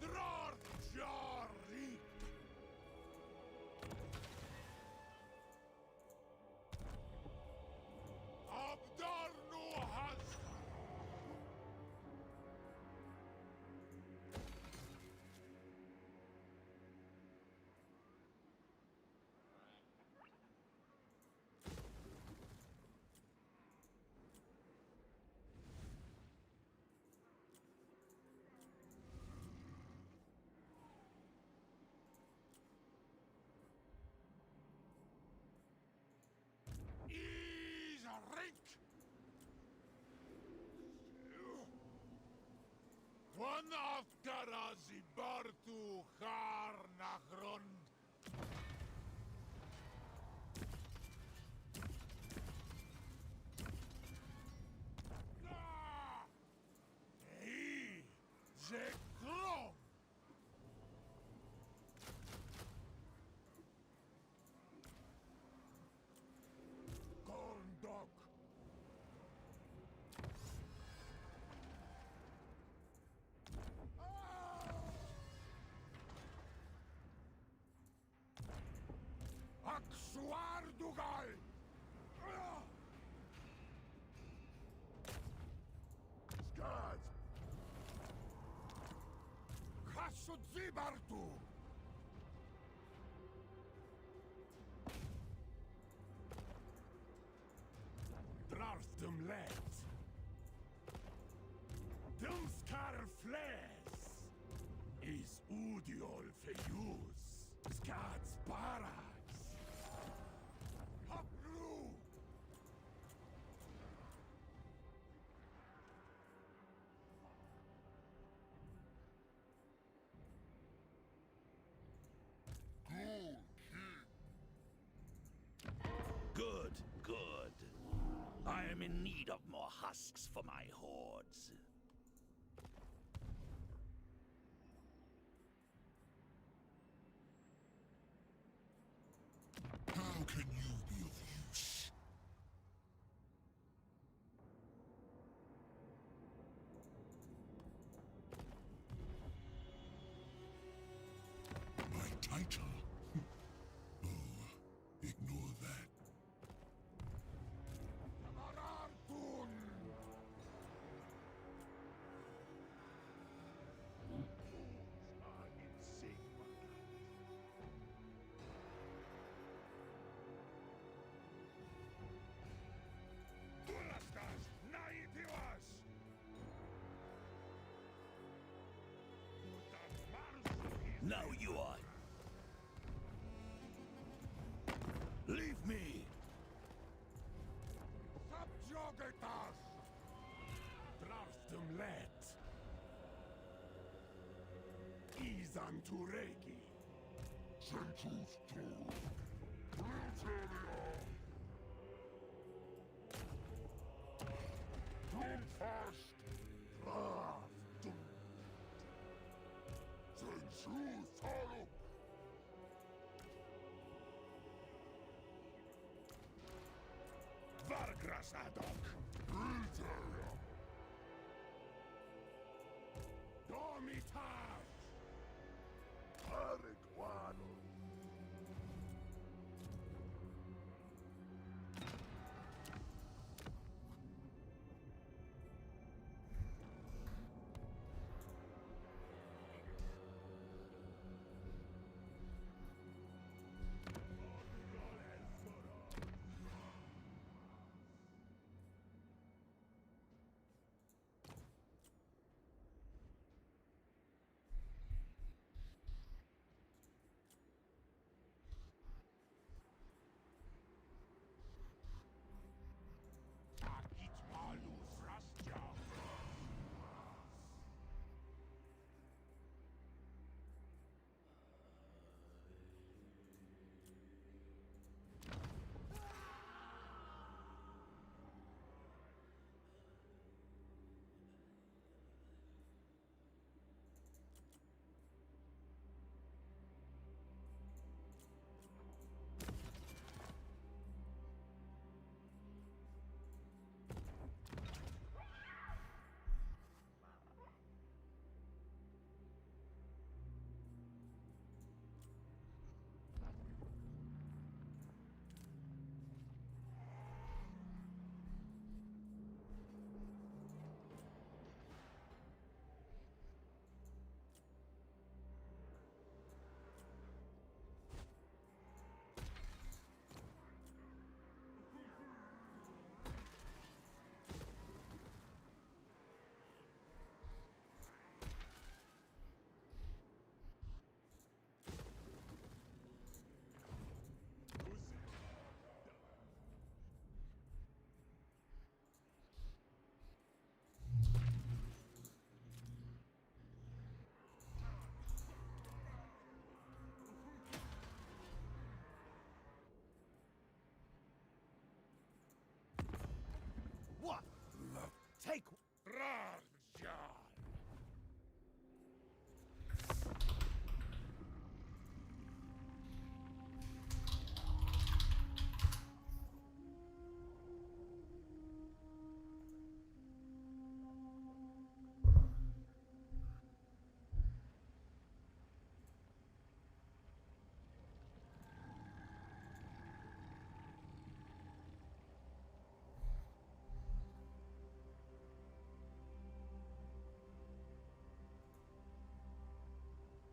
Dror Jarik. Abdarnu Hazka. One after Azibartu Harnachron. Zekrom. Gondok. Aksuardugal! Skaz! Kasudzibartu! in need of more husks for my hordes. How can you be of use? My title? Oh, ignore that. Now you are. Leave me. Subjugatas! Draftum let. Izan Turegi. Sensus tu. Brutalia. Dum fast. Draftum. Sensus talup. Vargras adok. Brutalia. Domitas. Ariquano. What? Take. Rarja.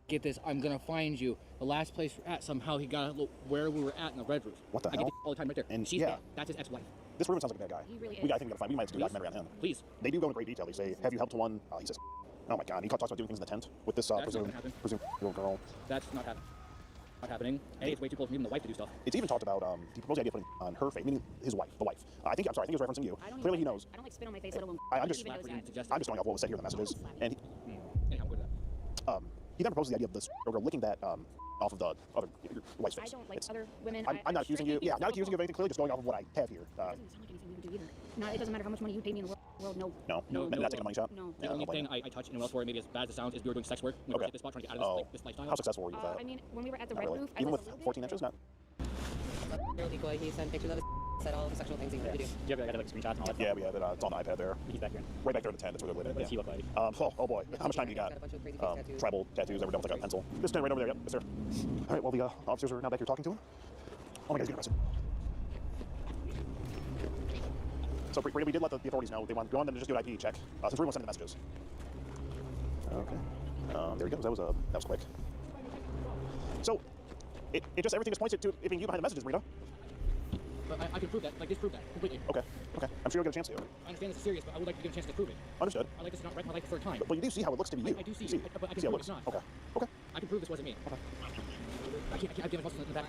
Get this, I'm gonna find you. The last place we're at, somehow he got where we were at in the Red Roof. What the I hell? get all the time right there. And she's yeah. dead. That's his ex-wife. This Ruben sounds like a bad guy. He really I is. think we gotta find. We might have to do a documentary on him. Please. They do go into great detail. They say, "Have you helped to one?" He says, "Oh my God." He talks about doing things in the tent with this presumed little girl. That's not happening. A, it's way too close for even the wife to do stuff. It's even talked about. He proposed the idea of putting on her face, meaning his wife, the wife. I think he was referencing you. Clearly, he knows. I don't like spit on my face, let alone I'm just even those guys. going off what was said here in the messages, and he, Anyhow, go to that. he then proposes the idea of this girl licking that off of the other your wife's face. I don't like It's- other women. I'm not accusing you. Yeah, not accusing you of anything. Clearly, just going off of what I have here. It doesn't sound like anything you would do either. No, it doesn't matter how much money you pay me in the world. No. No, maybe not taking a money shot. No. The only thing I touch anyone else for, maybe as bad as it sounds, is we were doing sex work. We were at this spot trying to get out of this lifestyle. How successful were you with that? I mean, when we were at the Not Red really. Roof, I Even was with a little 14 inches, not. Real decoy. He sent pictures of his, said all the sexual things he wanted to do. You have like screenshots and all that Yeah, we have it. It's on the iPad there. He's back here. Right back there at the tent. That's where they're living. What does he look like? Oh boy. How much time do you got? Got a bunch of crazy face tattoos. Tribal tattoos. Ever done with like a pencil? Just stand right over there. Yep, yes, sir. All right. Well, the officers are now back here talking to him. Oh my God, he's getting arrested. So we did let the authorities know they wanted them to just do an IP check since we were sending the messages. Okay. There he goes. That was quick. So it just everything just points it to it being you behind the messages, Rita. But I can prove that. Like, disprove that completely. Okay. I'm sure you'll get a chance to. I understand this is serious, but I would like to get a chance to prove it. Understood. I like this to not wreck my life for a time. But you do see how it looks to be you. I do see. But I can see how prove it it's looks. not. Okay. I can prove this wasn't me. Okay. I can't give muscles in the back.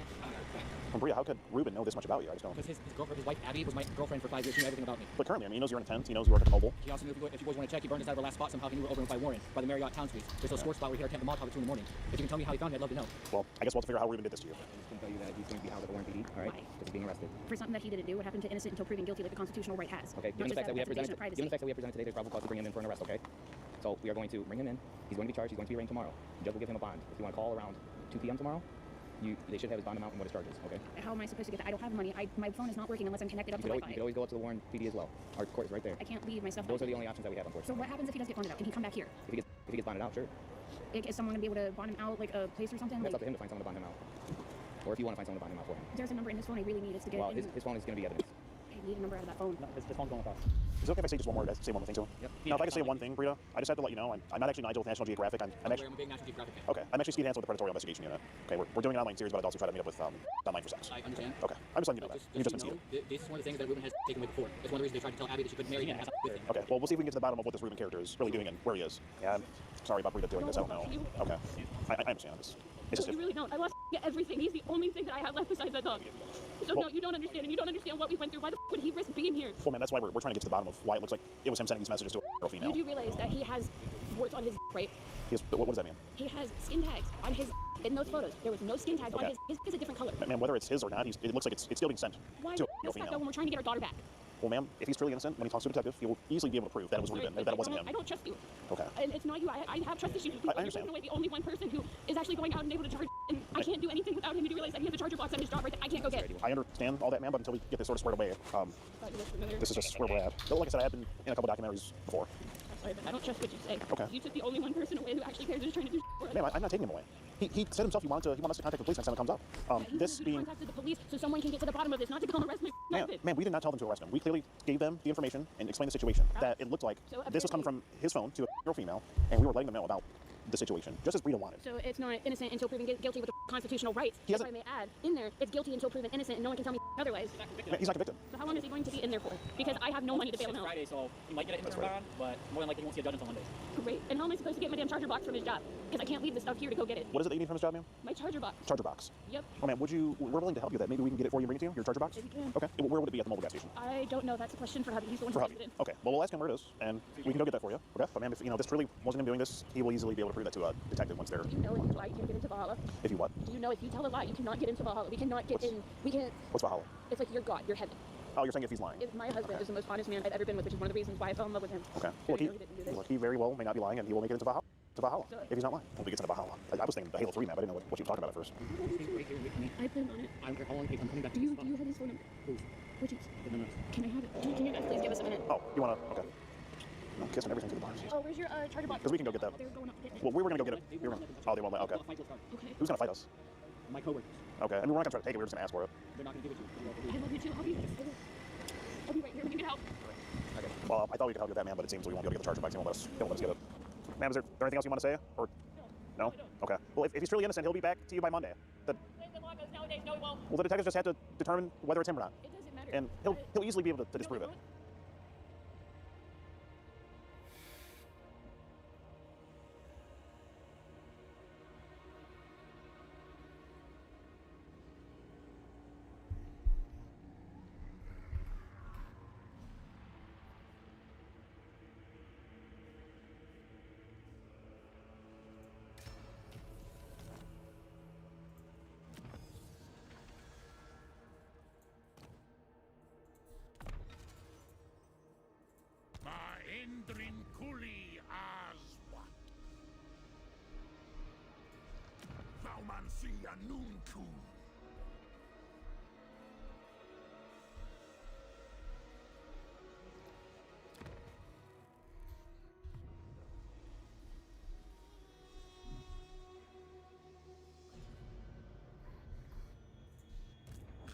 Bria, how could Ruben know this much about you? I just don't. Because his girlfriend, his wife Abby, was my girlfriend for 5 years. She knew everything about me. But currently, I mean, he knows you're in a tent. He knows you work at the mobile. He also knew if you boys want to check, he burned us out of our last spot somehow. He knew we were overrun by Warren, by the Marriott Town Suites. There's a score spot where he had a Molotov at 2 in the morning. If you can tell me how he found me, I'd love to know. Well, I guess we'll have to figure out how Ruben did this to you. I can tell you that he's going to be housed at the Warren PD, all right? Why? Because he's being arrested. For something that he didn't do, what happened to innocent until proven guilty, like the constitutional right has. Okay, Not given the just fact that we have preservation presented, of privacy. given the fact that we have presented today, there's probable cause to bring him in for an arrest, okay? So we are going to bring him in. He's going to be charged. He's going to be arraigned tomorrow. The judge will give him a bond. If you want to call around 2 p.m. tomorrow, they should have his bond amount and what his charges, okay? How am I supposed to get that? I don't have money. My phone is not working unless I'm connected up to You Wi-Fi. could always go up to the Warren PD as well. Our court is right there. I can't leave my stuff. Those are the only options that we have, So unfortunately. what happens if he does get bonded out? Can he come back here? If he gets bonded out, sure. Is someone gonna be able to bond him out, like a place or something? That's up Like, to him to find someone to bond him out. Or if you want to find someone to bond him out for him. there's a number in his phone I really need. It's to get. Well, in. his phone is going to be evidence. I need a number out of that phone. No, his phone's going across. Is it okay if I say just one more thing to him? Yep. Now, if I could say one thing, Brita, I just have to let you know, I'm not actually Nigel with National Geographic. I'm I'm actually. a big National Geographic fan. Okay, I'm actually Speed Hansel with the Predatorial Investigation Unit. Okay, we're doing an online series, but I'd also try to meet up with online for sex. I understand. Okay, I'm just letting you know that. You just didn't see it. This is one of the things that Ruben has taken away before. It's one of the reasons they tried to tell Abby that she couldn't marry him and have with him. Okay, well, we'll see if we can get to the bottom of what this Ruben character is really doing and where he is. Yeah, I'm sorry about Brita doing this. I don't know. Okay, I understand this. It's just You really don't. I lost everything. He's the only thing that I have left besides that dog. So Well- no, you don't understand, and you don't understand what we went through. Why the would he risk being here? well, man, that's why we're trying to get to the bottom of why it looks like it was him sending these messages to a girl female. You do realize that he has warts on his right? What does that mean? He has skin tags on his in those photos. There was no skin tags on Okay. his is a different color. Man, whether it's his or not, it looks like it's still being sent Why to would a he girl risk that though female. when we're trying to get our daughter back? Well, ma'am, if he's truly innocent, when he talks to a detective, he will easily be able to prove that it was Ruben, that it wasn't him. I don't trust you. Okay. And it's not you. I have trust issues. I You're understand. taking away the only one person who is actually going out and able to charge, and I can't do anything without him. You do realize that he has a charger box on his job right that I can't go get. I understand all that, ma'am, but until we get this sort of squared away, this is just where we're at. But like I said, I have been in a couple documentaries before. Sorry, but I don't trust what you say. Okay. You took the only one person away who actually cares and is trying to do for us. Ma'am, I'm not taking him away. He said himself he wanted us to contact the police next time it comes up. This being... contacted the police so someone can get to the bottom of this, not to come arrest my husband. Ma'am, we did not tell them to arrest him. We clearly gave them the information and explained the situation. That it looked like So this was coming from his phone to a girl female, and we were letting them know about the situation, just as Rita wanted. So it's not innocent until proven guilty with the constitutional rights. He If I hasn't- may add, in there, it's guilty until proven innocent, and no one can tell me otherwise. He's not convicted. So how long is he going to be in there for? Because I have no money to bail him out. Friday, so he might get an interim bond, but more than likely he won't see a judge until Monday. Great. And how am I supposed to get my damn charger box from his job? Because I can't leave the stuff here to go get it. What is it that you need from his job, ma'am? My charger box. Charger box. Yep. Oh, ma'am, we're willing to help you with that. Maybe we can get it for you and bring it to you, your charger box? If you can. Okay. Where would it be at the mobile gas station? I don't know. That's a question for hubby. He's the one For who hubby. it in. Okay. Well, we'll ask him where it is, and we can go get that for you. Okay. But ma'am, if this truly wasn't him doing this, he will easily be able to prove that to a detective once they're. Do you know if you lie, you can't get into Valhalla? If you what? Do you know if you tell a lie, you cannot get into Valhalla? We cannot get in. We can't. What's Valhalla? It's like your God, your heaven. Oh, you're saying if he's lying. If my husband is the most honest man I've ever been with, which is one of the reasons why I fell in love with him. Okay. Look, Look, he very well may not be lying, and he will make it into Valhalla. If he's not lying, when he gets into Valhalla. I was thinking the Halo 3 map. I didn't know what you were talking about at first. I plan on it. I'm coming back. Do you have his phone number? Who's? Richie's. No. Can I have it? Can you guys please give us a minute? Oh, you wanna? Okay. No, kissing everything to the bars. Oh, where's your charger box? Because we can go get that. They're going up to get it. Well, we were gonna go get it. Oh, they won't let. Okay. Okay. Who's gonna fight us? My coworkers. Okay. I mean, we're not gonna try to take it. We're just gonna ask for it. They're not gonna give it to you. I love you too. I'll be right here when you get help. Okay. Well, I thought we could help you with that, man, but it seems we won't be able to get the charger box. They won't let us get it. Ma'am, is there anything else you want to say? Or no? Okay. Well, if he's truly innocent, he'll be back to you by Monday. Nowadays, no, it won't. Well, the detectives just have to determine whether it's him or not. It doesn't matter. And he'll easily be able to disprove it. wandering coolie as what? Thou man see a noon too.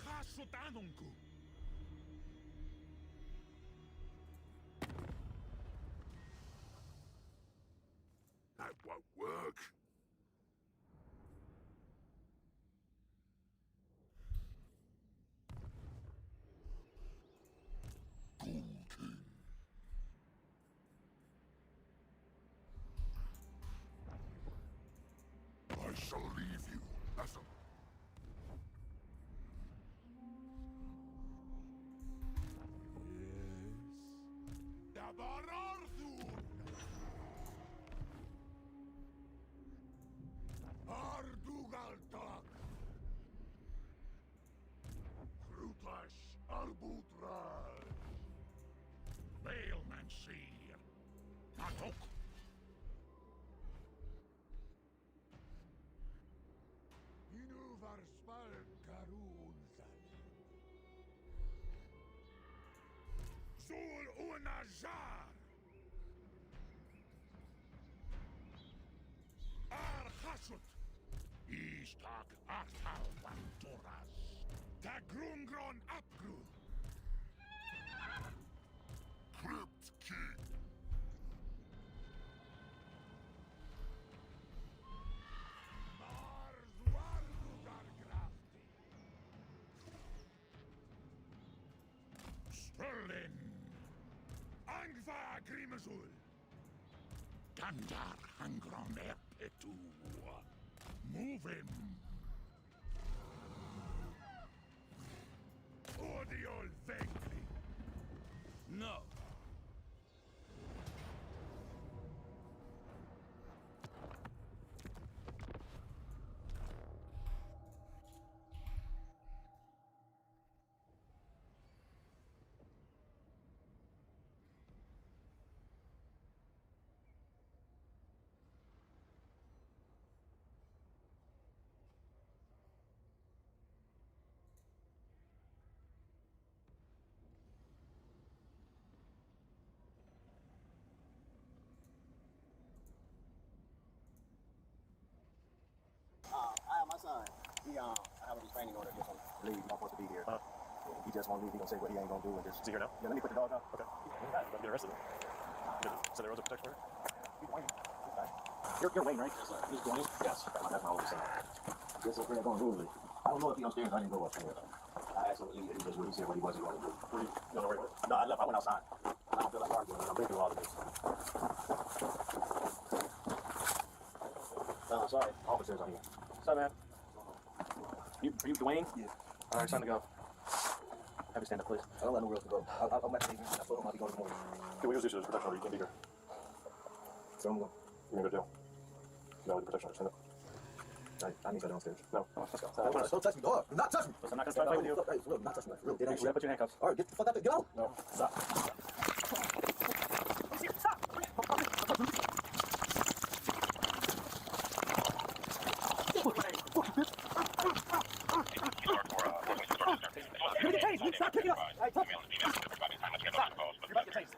Hasotanunku. That won't work. I shall leave you as a... Yes. Ardugaltak. Krutash Arbutral. Veilmansir. Natok. Inuvar spal karunzal. Zul unajar. Arhasut. Istak Artal Vantoras. Tagrungron Apgru. Crypt King. Mars Wardugar Grafti. Sterling. Angva Grimazul. Gandar Hangron Erpetu. Move him. Audio vaguely. No. I have my son. I have a restraining order just on leave. He's not supposed to be here. He just won't leave. He's gonna say what he ain't gonna do and just. Is he here now? Yeah, let me put the dog out. Okay. Let me get arrested. So there was a protection order? He's Wayne. You're Wayne, right? He's Wayne? Yes. That's my oldest son. This is where they're going to rule it. I don't know if he's upstairs. I didn't go upstairs. I asked him to leave. He just what he said what he wasn't going to do. No, I left. I went outside. I don't feel like arguing. I'm been through all of this. Sorry. Officers are here. What's up, man? Are you Dwayne? Yeah. All right, it's time to go. Have you stand up, please. I don't let nowhere else to go. I'm actually leaving. I told him I'll be going tomorrow. Okay, we use this as protection order. You can't be here. So I'm going. You're going to go to jail. No, the protection order. Stand up. I need to go downstairs. No. Let's go. Don't touch me, dog. Do not touch me. Listen, I'm not going to fight with you. Hey, look, not touch me. Real. We're going to put your handcuffs. All right, get the fuck out there. Get out. No. Stop. Stop.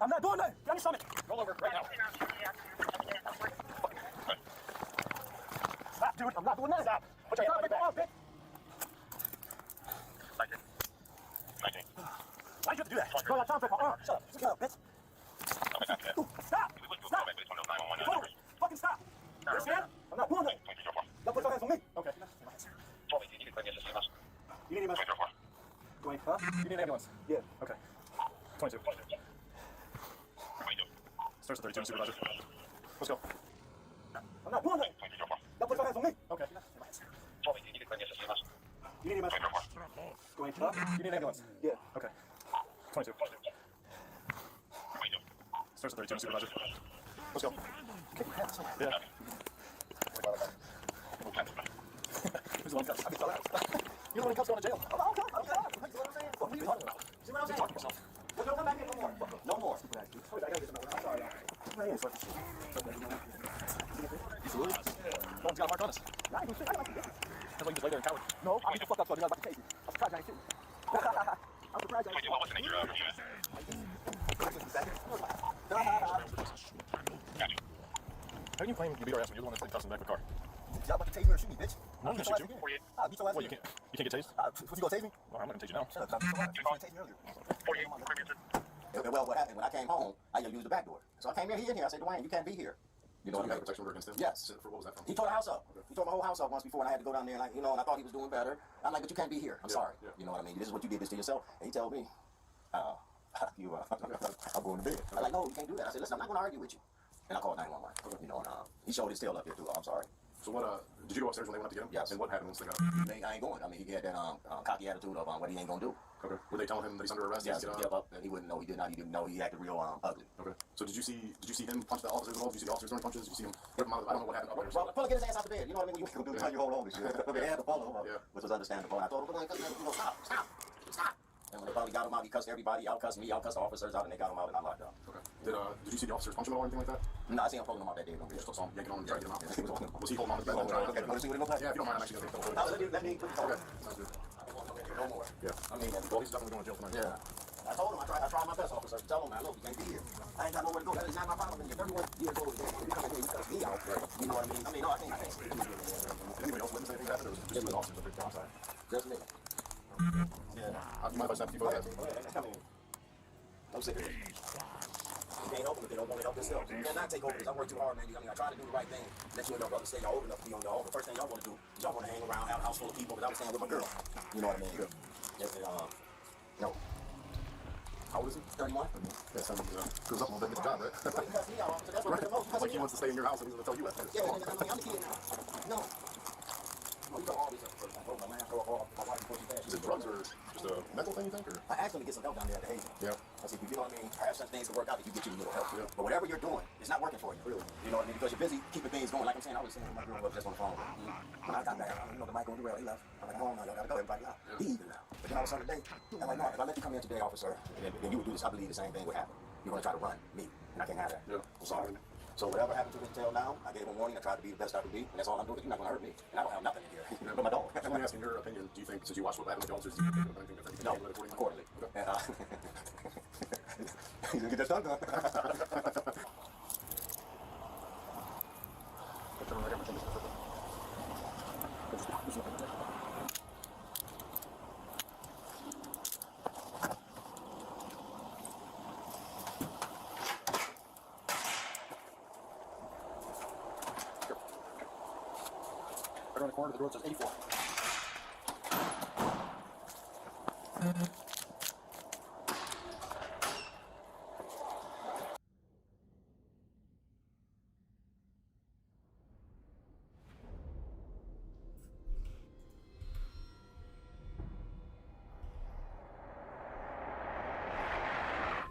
I'm not doing that. Get on your stomach. Roll over right now. Stop, dude. I'm not doing that. Stop. Put your hands on me, bitch. 19. Why'd you have to do that? Bro, I'm trying to take my arm. Shut up. Sit down, bitch. Stop. Stop. Fucking stop. You understand? I'm not doing that. Now put your hands on me. Okay. You need an ambulance? Dwayne, huh? You need an ambulance? Yeah. Okay. 22. Starts at 32, supervisor. Let's go. I'm not doing that. Now put your hands on me. Okay. You need an ambulance? Dwayne, huh? You need an ambulance? Yeah. Okay. 22. Starts at 32, supervisor. Let's go. Kick your hands. Yeah. Who's the one cups? I can tell that. You know when cups going to jail? Okay. What are you talking about? See what I'm saying? Talking yourself. Don't come back here no more. No more. I'm sorry. Man, fuck this shit. You salute? Someone's got a mark on us. I ain't gonna shit. I like this. That's why you just lay there and cower. No, I beat the fuck up so I knew I was about to chase you. I'm surprised I ain't shooting. I'm surprised I ain't shooting. What's the name of your How can you claim you beat our ass when you're the one that's tossing back the car? Y'all about to tase me or shoot me, bitch? No, I'm gonna shoot you. I'll beat your ass. What, you can't get tased? What, you gonna tase me? Well, I'm not gonna tase you now. Shut up, you tased me earlier. Well, what happened? When I came home, I used the back door. So I came in here. I said, Dwayne, you can't be here. You know what I mean? Protection order against him? Yes. For what was that from? He tore the house up. Okay. He tore my whole house up once before, and I had to go down there, and and I thought he was doing better. I'm like, but you can't be here. I'm sorry. Yeah. You know what I mean? This is what you did this to yourself. And he told me, I'm going to bed. I'm like, no, you can't do that. I said, listen, I'm not going to argue with you. And I called 911. Okay. You know, and he showed his tail up there too. I'm sorry. So what? Did you go upstairs when they went up to get him? Yes. And what happened once they got him? I ain't going. I mean, he had that cocky attitude of what he ain't gonna do. Okay. Were they telling him that he's under arrest? Yes. He gave up, and he wouldn't know. He did not. He didn't know. He acted real ugly. Okay. So did you see him punch the officers at all? Did you see the officers throwing punches? Did you see him rip him out? I don't know what happened. Well, get his ass out the bed. You know what I mean? You can do until you hold on to shit. They had to follow, which was understandable. And I told him, stop. And when they finally got him out, he cussed everybody. Out-cussed me. Out-cussed the officers out, and they got him out, and I locked up. Okay. Did you see the officers punch him or anything like that? No, I seen him pulling him out that day. You just saw him yanking on him and trying to get him out. Was he holding on to the bed? Okay. Want to see what it looks like? Yeah, if you don't mind, I'm actually gonna take the photo. Let me put the photo. Okay. Sounds good. No more. Yeah. I mean, well, he's definitely going to jail tonight. Yeah. I told him I tried my best, officer. Tell him, man, look, you can't be here. I ain't got nowhere to go. That is not my problem. If everyone years old, you come in here, you cuss me out. You know what I mean? I mean, no, I can't. Anybody else witness anything happened? Or was it just the officers up there outside? Just me. Yeah. You mind if I snap a few photos? Come in. I'm sick of it. You can't help them if they don't want to help themselves. You cannot take over this. I work too hard, man. I mean, I try to do the right thing. Let you and your brother stay old enough to be on your own. The first thing y'all want to do is y'all want to hang around, have a house full of people, because I was staying with my girl. You know what I mean? No. How old is he? 31. Yeah, so goes up a little bit, get the job, right? Well, he cussed me out, so that's what Right. most. Like he wants to stay in your house and he's going to tell you that. Yeah, I mean, I'm the kid now. No. Well, you got all these up first. I broke my man, throw off my wife before she passed. Is it drugs or just a mental thing, you think? Or? I asked him to get some help down there at the Hazen. Yeah. I said, you know what I mean? Perhaps some things can work out if you get you a little help. Yeah. But whatever you're doing, it's not working for you. Really. You know what I mean? Because you're busy keeping things going. Like I'm saying, I was saying my girl was just on the phone. When I got back, you know, the mic on the rail, he left. I'm like, oh, no, y'all gotta go. Everybody out. He even now. But then all of a sudden today, I'm like, no, if I let you come in today, officer, and you would do this, I believe the same thing would happen. You're gonna try to run me, and I can't have that. Yeah. I'm sorry. So whatever happened to his tail now, I gave him a warning. I tried to be the best I could be, and that's all I'm doing. You're not gonna hurt me, and I don't have nothing in here. But my dog. Let me ask you your opinion. Do you think, since you watched what happened to the officers, do you think anything different? No, accordingly. Okay. You gonna get that done, though? Right around the corner, the door says 84.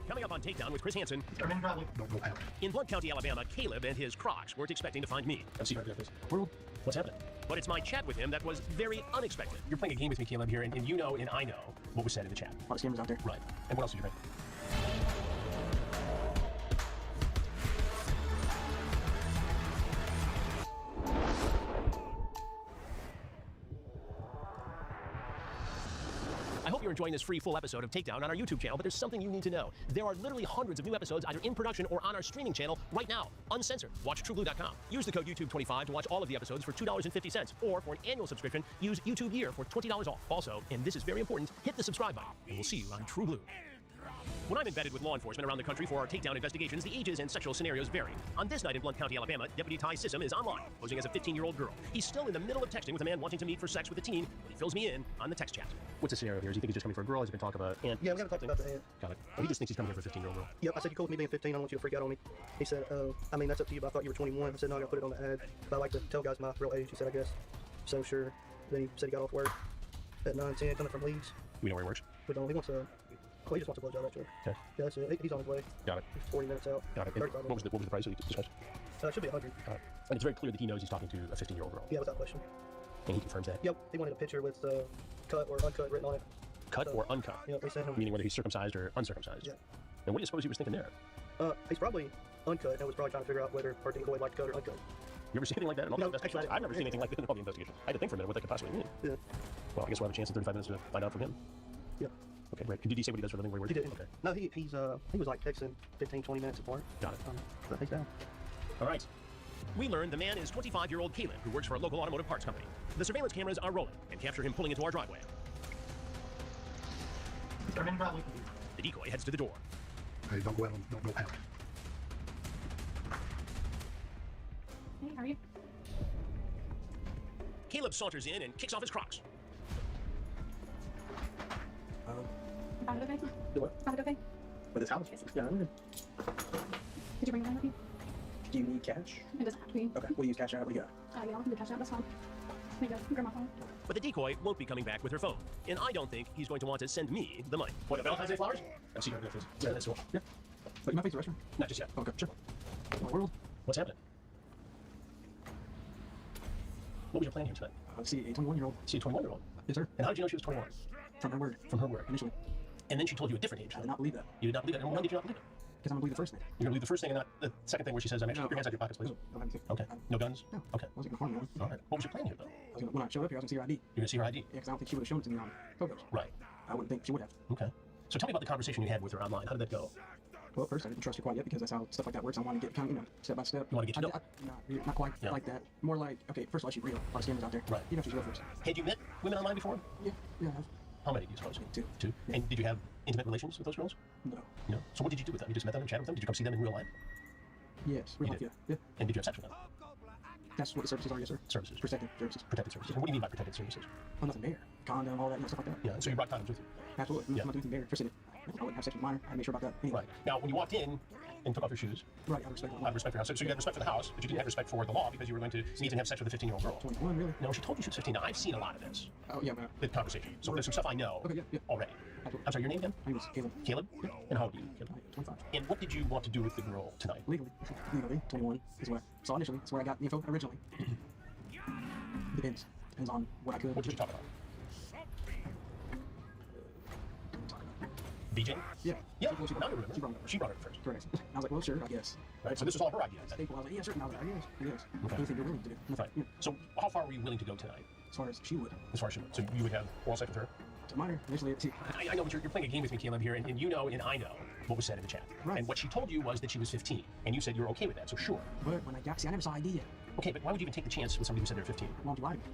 Coming up on Takedown with Chris Hansen. In Blount County, Alabama, Caleb and his Crocs weren't expecting to find me. What's happening? But it's my chat with him that was very unexpected. You're playing a game with me, Caleb, here, and you know and I know what was said in the chat. A lot of scammers out there. Right. And what else did you think? I hope you're enjoying this free full episode of Takedown on our YouTube channel, but there's something you need to know. There are literally hundreds of new episodes either in production or on our streaming channel right now, uncensored. Watch TrueBlue.com. Use the code YouTube25 to watch all of the episodes for $2.50, or for an annual subscription, use YouTube Year for $20 off. Also, and this is very important, hit the subscribe button, and we'll see you on True Blue. When I'm embedded with law enforcement around the country for our takedown investigations, the ages and sexual scenarios vary. On this night in Blount County, Alabama, Deputy Ty Sissom is online, posing as a 15-year-old girl. He's still in the middle of texting with a man wanting to meet for sex with a teen, but he fills me in on the text chat. What's the scenario here? Does he think he's just coming for a girl? Has he been talking about aunt? Yeah, we haven't talked about the aunt. Got it. Well, he just thinks he's coming here for a 15-year-old girl. Yep, I said, you cool with me being 15? I don't want you to freak out on me. He said, I mean, that's up to you, but I thought you were 21. I said, no, I gotta put it on the ad. But I like to tell guys my real age, he said, I guess. So sure. Then he said he got off work at 9:10, coming from Leeds. We know where he works? We don't. He wants a... Well, he just wants a blowjob, actually. Okay. Yeah, that's it. He's on his way. Got it. He's 40 minutes out. Got it. What was the price that he discussed? It should be 100. Got it. And it's very clear that he knows he's talking to a 15-year-old girl. Yeah, without question. And he confirms that? Yep. He wanted a picture with cut or uncut written on it. Cut or uncut? Yep, we sent him. Meaning whether he's circumcised or uncircumcised? Yeah. And what do you suppose he was thinking there? He's probably uncut and was probably trying to figure out whether her decoy liked cut or uncut. You ever see anything like that in all No, these investigations? actually, I've never seen anything like this in all the investigation. I had to think for a minute what that could possibly mean. Yeah. Well, I guess we'll have a chance in 35 minutes to find out from him. Yeah. Okay, great. Did he say what he does for a living? Where He did. Okay. No, he was like texting 15, 20 minutes apart. Got it. So he's down. All right. We learned the man is 25-year-old Caleb, who works for a local automotive parts company. The surveillance cameras are rolling and capture him pulling into our driveway. The decoy heads to the door. Hey, don't go out on, don't go out. Hey, how are you? Caleb saunters in and kicks off his Crocs. Found it okay? Do what? Found it okay? With his house? Yeah, I'm good. Did you bring it with you? Do you need cash? It doesn't have to be. Okay, we'll use cash out. What do you got? Yeah, I'll do cash out, that's fine. There you go, grab my phone. But the decoy won't be coming back with her phone, and I don't think he's going to want to send me the money. What, the Valentine's Day flowers? I see your gift. Yeah, that's cool. Yeah. But you might face the restaurant? Not just yet. Okay, sure. What world? What's happening? What was your plan here tonight? See a 21-year-old. See a 21-year-old? Yes, sir. And how did you know she was 21? From her word. From her word. Initially. And then she told you a different age. I did not believe that. You did not believe that? And why did you not believe it? Because I'm going to believe the first thing. You're going to believe the first thing and not the second thing where she says, I'm actually, No. keep your hands out of your pockets, please. No, I don't have anything. Okay. No guns? No. Okay. I wasn't going to harm anyone. All right. What was your plan here, though? When I showed up here, I was going to see her ID. You're going to see her ID? Yeah, because I don't think she would have shown it to me on photos. Right. I wouldn't think she would have. Okay. So tell me about the conversation you had with her online. How did that go? Well, first, I didn't trust her quite yet because that's how stuff like that works. I want to get kind of, step by step. You want to get to know her? Not quite Yeah. like that. More like, okay, first of all, she's real. A lot of scammers out there. Right. You know she's real first. Had you met women online before? Yeah, I have. How many do you suppose? Two. Two? Yeah. And did you have intimate relations with those girls? No. No. So what did you do with them? You just met them and chatted with them? Did you come see them in real life? Yes, real You life, did? yeah. And did you have sex with them? That's what the services are, yes, sir. Services. Protected services. Protected services. And what do you mean by protected services? Oh, nothing there. Condom, all that, stuff like that. Yeah, so you brought condoms with you? Absolutely. Yeah. I'm not doing anything there. Just in it. I wouldn't have sex with a minor. I made sure about that. Anyway. Right. Now, when you walked in and took off your shoes, Right, out of respect. out of respect for the house, so you had respect for the house, but you didn't have respect for the law because you were going to need to have sex with a 15-year-old girl. 21, really? No, she told you she was 15. Now, I've seen a lot of this. Oh, yeah, man. The conversation. So there's some stuff I know Okay, yeah. already. Absolutely. I'm sorry, your name again? My name is Caleb. Caleb? Yeah. And how old are you, Caleb? 25. And what did you want to do with the girl tonight? Legally. 21 is what I saw initially. That's where I got the info originally. Depends. Depends on what I could. What did you talk about? BJ? Yeah. Yeah, Well, she now you brought it. remember. She brought it first. Correct. I was like, well, sure, I guess. Right, so this was all her idea. I was like, yeah, sure. And I was like, I guess. Okay. Anything you're willing to do. Right. Yeah. So how far were you willing to go tonight? As far as she would. As far as she would. So you would have oral sex with her? To minor, initially, see, I know, but you're playing a game with me, Caleb, here, and you know and I know what was said in the chat. Right. And what she told you was that she was 15, and you said you're okay with that, so sure. but when I got, see, I never saw ID yet. Okay, but why would you even take the chance with somebody who said they're 15? Why would you lie to me?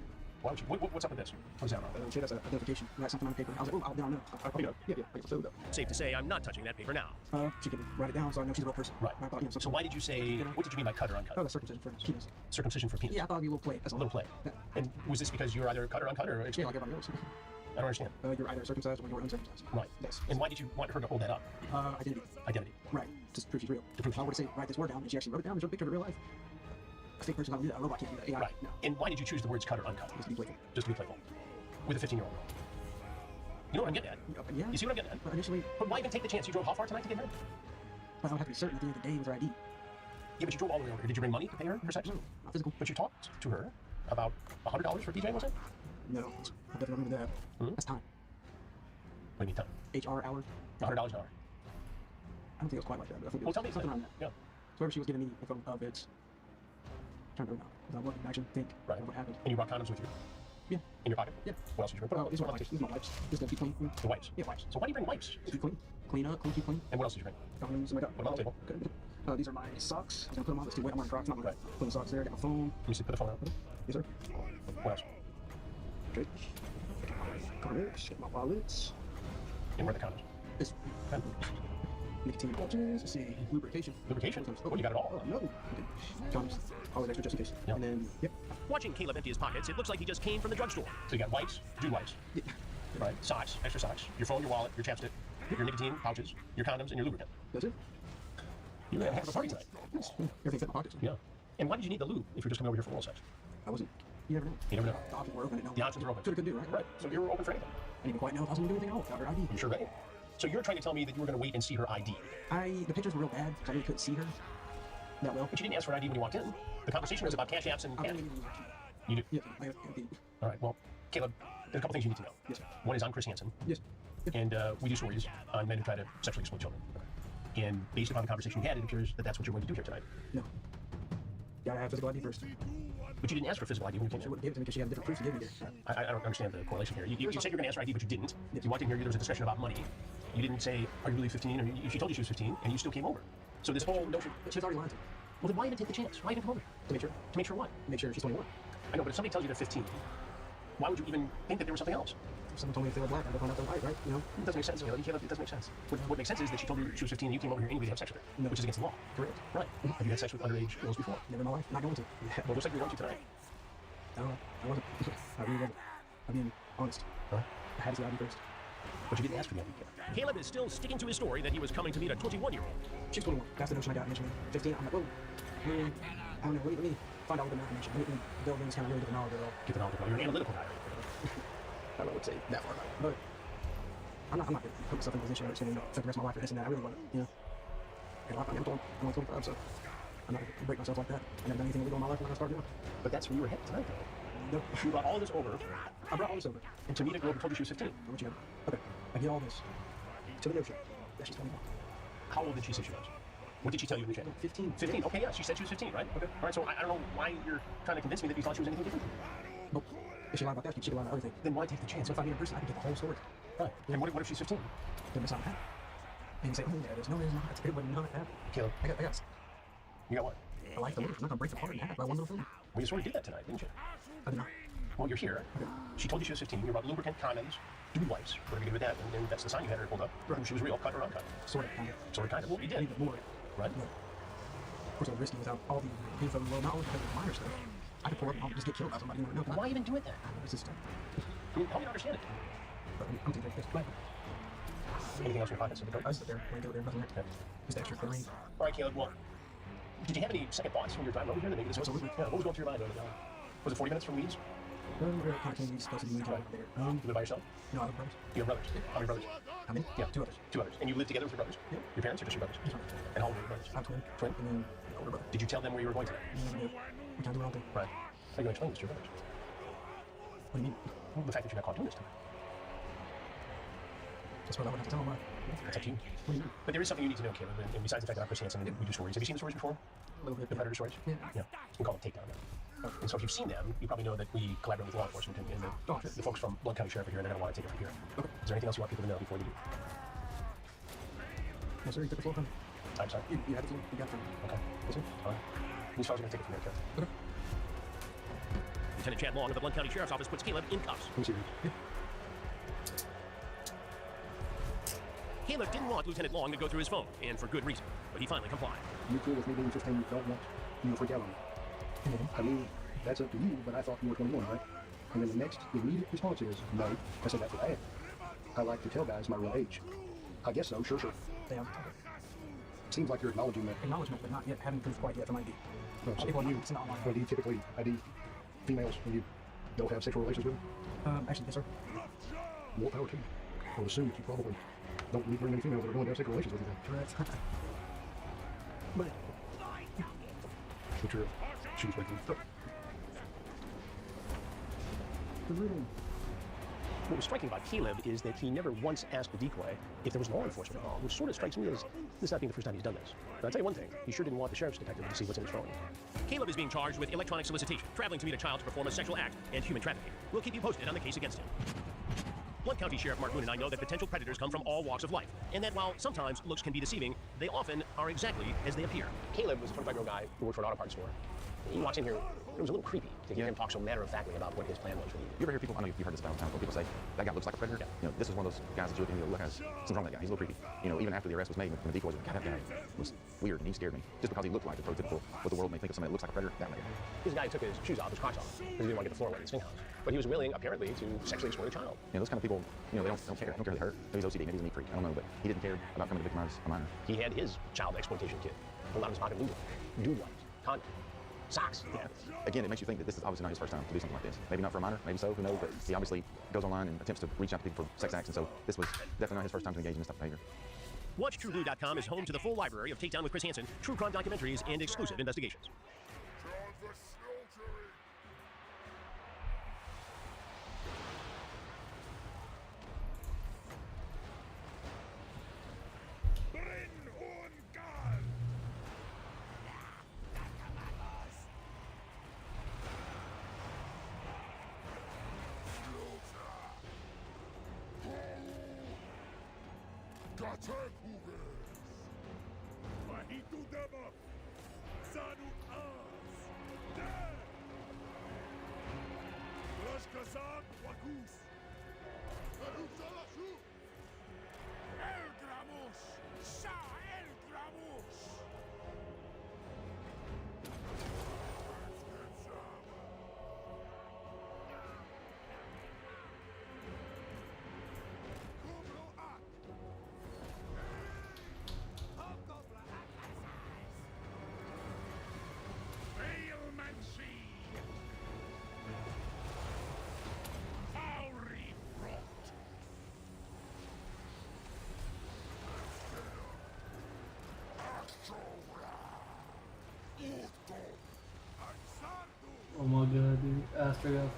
Why would you? What's up with this? What is that about? Shit, that's an identification. That's something on paper. I was like, oh, then I'll know. Yeah, I get food though. Safe to say, I'm not touching that paper now. She can write it down so I know she's a real person. Right. I thought, So why did you say, what did you mean by cut or uncut? Oh, that's circumcision for penis. Circumcision for penis? Yeah, I thought it'd be a little play. That's A little play. Yeah. And was this because you're either cut or uncut, or Yeah, like everybody else. I don't understand. You're either circumcised or you're uncircumcised. Right. Yes. And why did you want her to hold that up? Identity. Identity. Right. Just to prove she's real. To prove if I were to say, write this word down, and she actually wrote it down, there's a picture of her real life. A fake person, I don't do that. A robot can't do that. AI, Right. no. And why did you choose the words cut or uncut? Just to be playful. Just to be playful. With a 15-year-old girl. You know what I'm getting at? Yeah. You see what I'm getting at? But initially, But why even take the chance? You drove how far tonight to get her? but I would have to be certain at the end of the day with her ID. Yeah, but you drove all the way over here. Did you bring money to pay her for sex? No, not physical. But you talked to her about $100 for PJ, was it? No, I definitely remember that. That's time. What do you mean time? HR hour. $100 an hour. I don't think it was quite like that, but I think it Well, was tell me something then. around that. Yeah. So wherever she was giving me info of it, I'm trying to remember now. I wasn't actually think Right. of what happened. And you brought condoms with you? Yeah. In your pocket? Yeah. What else did you bring? Oh, these are my wipes. These are my wipes. Just to keep clean. The wipes? Yeah, wipes. So why do you bring wipes? Keep clean. Clean up, keep clean. And what else did you bring? Condoms, oh my God. What about the table? Okay. These are my socks. I was gonna put them on. It's too wet. I'm wearing Crocs. I'm not gonna put the socks there. Got my phone. Let me see. Put the phone on. Yes, sir. What else? Okay. Cards. Get my wallets. And where are the condoms? This. Okay. Nicotine pouches. Let's see. Lubrication. Lubrication? Oh, you got it all. Oh, no. Okay. Condoms. Always extra just in case. Yeah. And then, yep. Watching Caleb empty his pockets, it looks like he just came from the drugstore. So you got wipes, Dude wipes. Yeah. Right. Socks, extra socks. Your phone, your wallet, your chapstick, your nicotine pouches, your condoms, and your lubricant. That's it. You're gonna have a party tonight. Yes. Everything fit in my pockets. Yeah. And why did you need the lube if you're just coming over here for oral sex? I wasn't. You never know. You never know. The options were open. I didn't know. The options are open. Could do, right? Right. So you were open for anything. I didn't even quite know if I was going to do anything else without her ID. You sure ready? So you're trying to tell me that you were going to wait and see her ID. The pictures were real bad because I really couldn't see her that well. But you didn't ask for ID when you walked in. The conversation was about cash apps and I cash. really didn't watch You do? it. Yeah, All right. Well, Caleb, there's a couple things you need to know. Yes, sir. One is I'm Chris Hansen. Yes. And we do stories on men who try to sexually exploit children. And based upon the conversation you had, it appears that that's what you're going to do here tonight. No. Gotta have physical ID first. But you didn't ask for physical ID when you came She in. wouldn't give it to me because she had different proofs to give me here. I don't understand the correlation here. You said you were going to ask for ID, but you didn't. You walked in here, there was a discussion about money. You didn't say, are you really 15? Or she told you she was 15, and you still came over. So this whole notion... She was already lying to me. Well, then why even take the chance? Why even come over? To make sure. To make sure what? Make sure she's 21. I know, but if somebody tells you they're 15, why would you even think that there was something else? If someone told me if they were black, I'd find out they're white, right? You know? It doesn't make sense. You know, it doesn't make sense. What makes sense is that she told you she was 15 and you came over here anyway to have sex with her, which is against the law. Correct. Right. Have you had sex with underage girls before? Never in my life. Not going to. Well, looks like you're going to tonight. I wasn't. I really wasn't. I'm being honest. Huh? I had to see ID first. But you didn't ask for the ID. Caleb is still sticking to his story that he was coming to meet a 21-year-old. She's 21. That's the notion I got initially. 15, I'm like, whoa. I don't know. Let me find out a little bit more information. Let me build in this kind of really get the knowledge of it all. Get the knowledge of it all. You're an analytical guy. I don't know what to say that far about it. But I'm not going to put myself in a position where it's going to affect the rest of my life or this and that. I really want it, you know. And I'm only 25, so I'm not going to break myself like that. I've never done anything illegal in my life. I'm not going to start doing it. But that's where you were headed tonight, though. No. You brought all this over. I brought all this over. And to meet a girl who told you she was 15. I want you to okay. I get all this to the notion that she's 21. How old did she say she was? What did she tell you in the chat? 15. 15? Okay, yeah, she said she was 15, right? Okay. All right, so I don't know why you're trying to convince me that you thought she was anything different. Nope. If she lied about that, she could lie about everything. Then why take the chance? So if I meet a person, I can get the whole story. Right. And what if she's 15? Then it's not happening. And you say, oh, yeah, there's no reason not. It would not happen. Caleb. I got You got what? I like the live. I'm not going to break the heart in half by one little thing. Well, you sort of did that tonight, didn't you? I did not. Well, you're here. Okay. She told you she was 15. You brought lubricant, condoms, dude wipes. What are you going to do with that? And that's the sign you had her hold up. Right. She was real, cut or uncut. Sort of, kind of. Sort of, kind of. Well, you did. Even more. Right? Yeah. Of course, it was risky without all the info in the world, not only because of the minor stuff. I could pull up and I'll just get killed by somebody. No, why even do it then? It's just I mean, help me understand it. But I'm taking it. Right. Anything else in your pockets? I sit there, when I go there, nothing there. Just extra for me. All right, Caleb, well, did you have any second thoughts when you were driving over here that maybe this was... Yeah, what was going through your mind? Was it 40 minutes from Weeds? We're kind of community supposed to be right there. You live by yourself? No, I have brothers. You have brothers? How many brothers? How many? Yeah. 2 others. 2 others. And you live together with your brothers? Yeah. Your parents or just your brothers? Just brothers. And how old are your brothers? I'm twin. Twin? And then an older brother. Did you tell them where you were going today? No. We can't do our own thing. Right. How are you going to explain this to your brothers? What do you mean? Well, the fact that you got caught doing this tonight. That's what I would have to tell them. That's up to you. What do you mean? But there is something you need to know, Caleb, and besides the fact that I'm Chris Hansen, we do stories. Have you seen the stories before? A little bit. The Predator stories? Yeah. We call them Takedown now. And so if you've seen them, you probably know that we collaborate with law enforcement and the folks from Blount County Sheriff are here, and they're going to want to take it from here. Okay. Is there anything else you want people to know before we do? No, sir, you took the full time. I'm sorry? You had it to. You got it. Okay. Yes, sir. All right. These fellas are going to take it from here, Caleb. Okay. Lieutenant Chad Long of the Blount County Sheriff's Office puts Caleb in cuffs. Caleb didn't want Lieutenant Long to go through his phone, and for good reason, but he finally complied. You cool with me being 15? You don't want you to freak out on me. I mean, that's up to you, but I thought you were 21, right? And then the next immediate response is, no. I said, that's what I am. I like to tell guys my real age. I guess so, sure. Damn. Seems like you're acknowledging that. Acknowledgement, but not yet. Haven't proof quite yet from ID. No, so People you, it's not online. do you typically ID females when you don't have sexual relations with them? Actually, yes, sir. More power to you. I would assume that you probably don't meet very many females that are going to have sexual relations with you then. Correct. But Put your shoes back on. What was striking about Caleb is that he never once asked the decoy if there was law enforcement involved, which sort of strikes me as this not being the first time he's done this. But I'll tell you one thing, he sure didn't want the sheriff's detective to see what's in his phone. Caleb is being charged with electronic solicitation, traveling to meet a child to perform a sexual act, and human trafficking. We'll keep you posted on the case against him. Blount County Sheriff Mark Moon and I know that potential predators come from all walks of life, and that while sometimes looks can be deceiving, they often are exactly as they appear. Caleb was a 25-year-old guy who worked for an auto parts store. He walks in here, it was a little creepy to hear him talk so matter-of-factly about what his plan was for the year. You ever hear people, I know you've heard this about time, people say, that guy looks like a predator? Yeah. You know, this is one of those guys that you look at and you go, look, something's wrong with that guy, he's a little creepy. You know, even after the arrest was made, when the decoys were, God, that guy was weird and he scared me. Just because he looked like the prototypical, what the world may think of somebody that looks like a predator, that guy. This guy took his shoes off, his Crocs off, because he didn't want to get the floor wet in his house. But he was willing, apparently, to sexually exploit a child. You know, those kind of people, you know, they don't care. They don't care if they hurt. Maybe he's OCD, maybe he's a neat freak. I don't know, but he didn't care about coming to victimize a minor. He had his child exploitation kit pulled out of his pocket, dude wipes, condoms, socks. Yeah. Again, it makes you think that this is obviously not his first time to do something like this. Maybe not for a minor, maybe so, who knows, but he obviously goes online and attempts to reach out to people for sex acts, and so this was definitely not his first time to engage in this type of behavior. WatchTrueBlue.com is home to the full library of Takedown with Chris Hansen, true crime documentaries, and exclusive investigations. Bring on Oh my god, dude. Astragoth.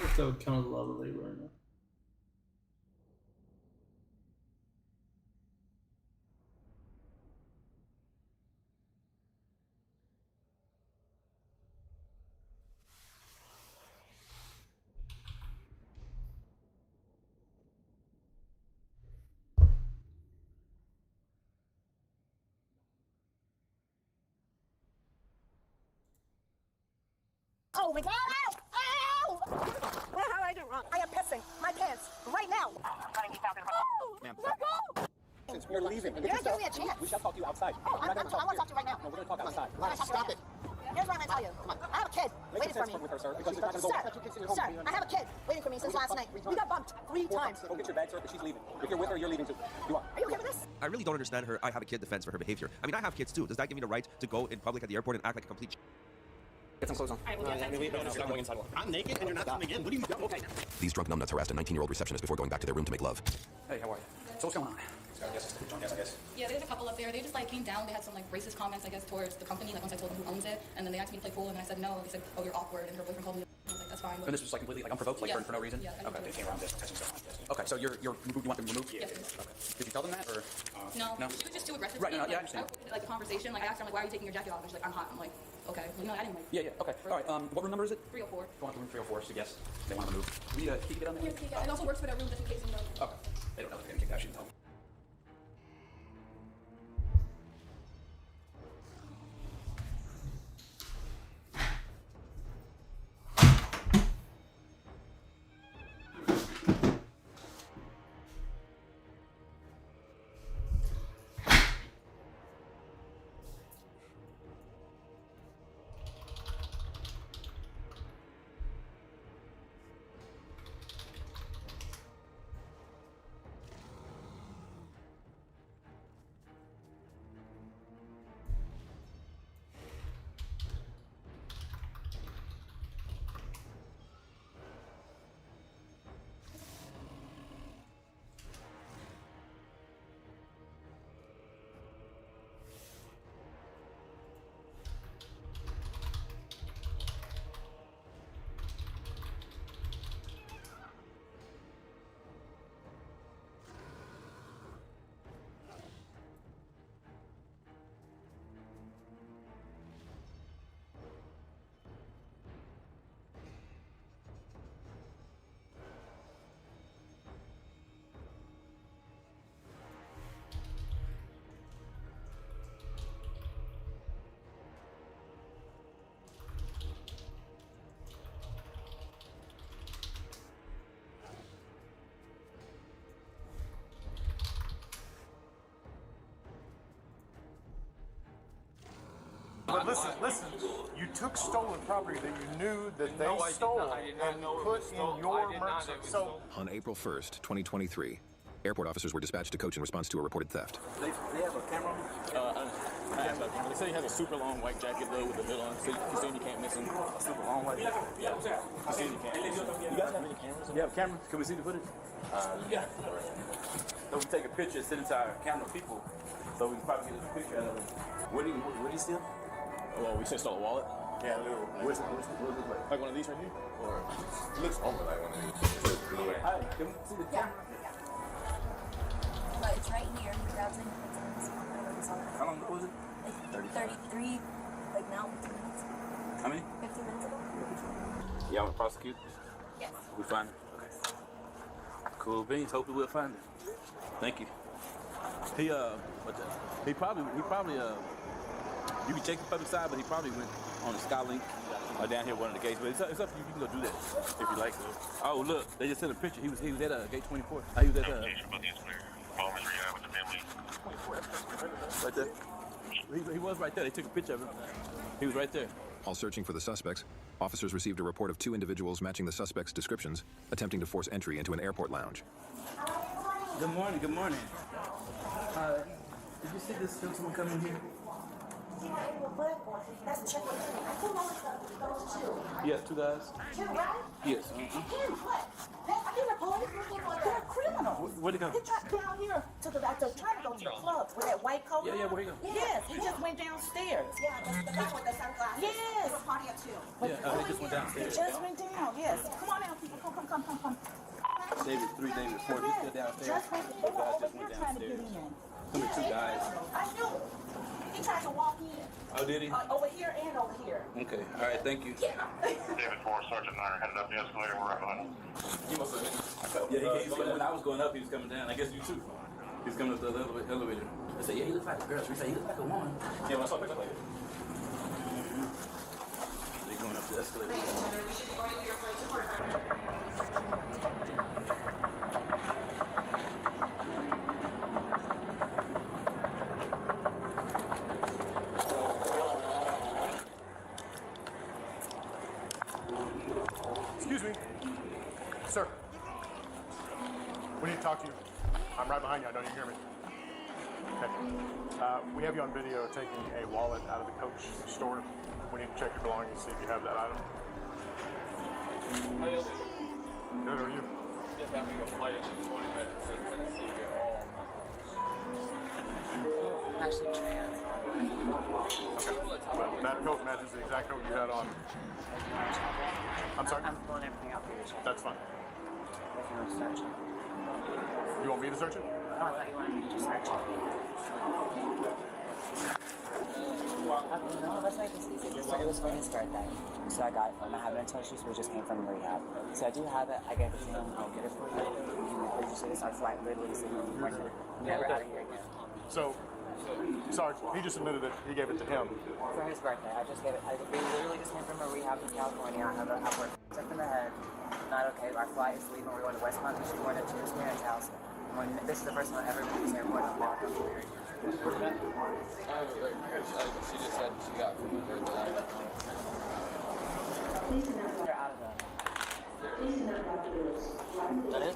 If that would count as a lot of labor or not. Oh my god! Ow! Ow! What have I done wrong? I am pissing my pants right now. Ma'am. Since we're leaving. You're not giving me a chance. We shall talk to you outside. Oh, I want to talk to you right now. No, we're going to talk outside. Stop it. Here's what I'm going to tell you. I have a kid waiting for me. With her, sir, because it's not going to go. Sir, I have a kid waiting for me since last night. We got bumped 3 times. Go get your bag, sir, because she's leaving. If you're with her, you're leaving too. You are. Are you okay with this? I really don't understand her I have a kid defense for her behavior. I mean, I have kids too. Does that give me the right to go in public at the airport and act like a complete Get some clothes on. I'm going inside. I'm naked and you're not coming in. What do you do? Okay. These drunk numbnuts harassed a 19-year-old receptionist before going back to their room to make love. Hey, how are you? So what's going on? I guess. Yeah, there's a couple up there. They just like came down. They had some like racist comments, I guess, towards the company. Like once I told them who owns it, and then they asked me to play pool, and I said no. They said, "Oh, you're awkward," and her boyfriend called me. I was like, "That's fine." And this was like completely like unprovoked, like for no reason. Yeah. Okay. They came around this. Okay, so you're you want them removed? Yes. Okay. Did you tell them that or? No. No. She was just too aggressive. Right. To me. No. Yeah, I Like, understand. like a conversation. Like I asked her, I'm like, "Why are you taking your jacket off?" And she's like, "I'm hot." I'm like, "Okay." Well, no, I didn't like. Yeah. Okay. All right. What room number is it? 304. Go on to room 304. So yes, they want to move. We key to get on there. Yeah, it also works for that room just in case you know. Okay. They don't know they're gonna kick that shit out. But listen. You took stolen property that you knew that they stole and put in your merchant. So On April 1st, 2023, airport officers were dispatched to Coach in response to a reported theft. They have a camera? I asked about camera. They say he has a super long white jacket though with the hood on, so you see him, you can't miss him. A super long white jacket? Yeah. You see him, you can't miss him. You guys have any cameras? You have a camera? Can we see the footage? Yeah. So we take a picture, send it to our camera people, so we can probably get a picture out of it. What do you steal? Well, we said stole a wallet. Yeah, where's it like? Like one of these right here? Or It looks almost like one of these. hi, can we see the camera? But it's right here. He grabs it. How long ago was it? 33, like now, 15 minutes. How many? 15 minutes ago. Yeah, I'm gonna prosecute. Yes. We find it. Okay. Cool beans. Hopefully we'll find it. Thank you. He probably you can check the public side, but he probably went on the Skylink down here one of the gates. But it's up to you. You can go do that if you like. Oh look, they just sent a picture. He was at gate 24. He was at right there. He was right there. They took a picture of him. He was right there. While searching for the suspects, officers received a report of 2 individuals matching the suspects' descriptions, attempting to force entry into an airport lounge. Good morning. Good morning. Did you see this? Someone come in here? Yes, 2 guys. 2, right? Yes. They're criminals. Where'd he go? He tried down here to the trying to go to the club with that white coat. Yeah, where he go? Yes, he just went downstairs. Yeah, that's what the sunglasses. Yes. Party at 2. Yeah, he just went downstairs. He just went down. Yes. Come on now, people. Come. David 3, David 4. He's still downstairs. Just went The guys just went trying to get downstairs. in. Some of the 2 guys. I knew. He tried to walk in. Oh, did he? Over here and over here. Okay. All right. Thank you. David 4, Sergeant 9 headed up the escalator. We're right behind him. He must have. Yeah, he was when I was going up, he was coming down. I guess you too. He was coming up the elevator. I said, yeah, he looks like a girl. She said, he looks like a woman. Yeah, when I saw the picture later. They're going up the escalator. Excuse me. Sir. We need to talk to you. I'm right behind you. I know you hear me. Okay. We have you on video taking a wallet out of the coach store. We need to check your belongings, see if you have that item. Good, how are you? Just having a flight in 20 minutes to Tennessee get all. Actually, trans. But that coat matches the exact coat you had on. I'm sorry? I'm pulling everything out for you to check. That's fine. If you want to search it. You want me to search it? Oh, I thought you wanted me to just search it. No, let's make this easy. It was for his birthday. So I got it from him. I have it in touch, so we just came from rehab. So I do have it. I gave it to him. I'll get it for you. You just say our flight literally sitting in the corner. Never out of here again. So, Sarge, he just admitted that he gave it to him. For his birthday. I just gave it. We literally just came from a rehab in California. I have a sick in the head. Not okay. Our flight is leaving. We're going to West Palm Beach. We're going to his parents' house. This is the first time I've ever been to this airport. I'm walking up here. She just said she got from her birthday. They're out of the. That is?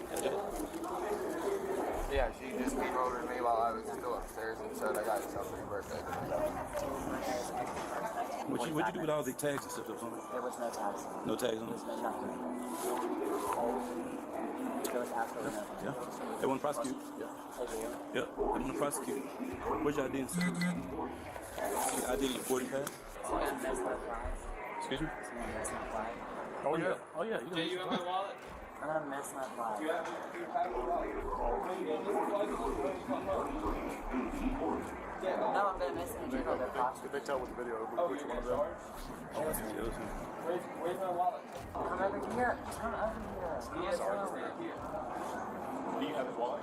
Yeah, she just came over to me while I was still upstairs and said I got yourself for your birthday. What'd you do with all the tags and stuff that was on it? There was no tags. No tags on it? There was nothing. There was absolutely nothing. Yeah. They want to prosecute. Yeah. Yeah. They want to prosecute. Where's your ID? Your ID, your 40 pass? Excuse me? Oh, yeah. Oh, yeah. Jay, you have my wallet? I'm gonna miss my flight. Do you have a wallet? No, I'm gonna miss it in general. They're cops. Did they tell with the video which one of them? Where's my wallet? Come over here. Come over here. Do you have his wallet?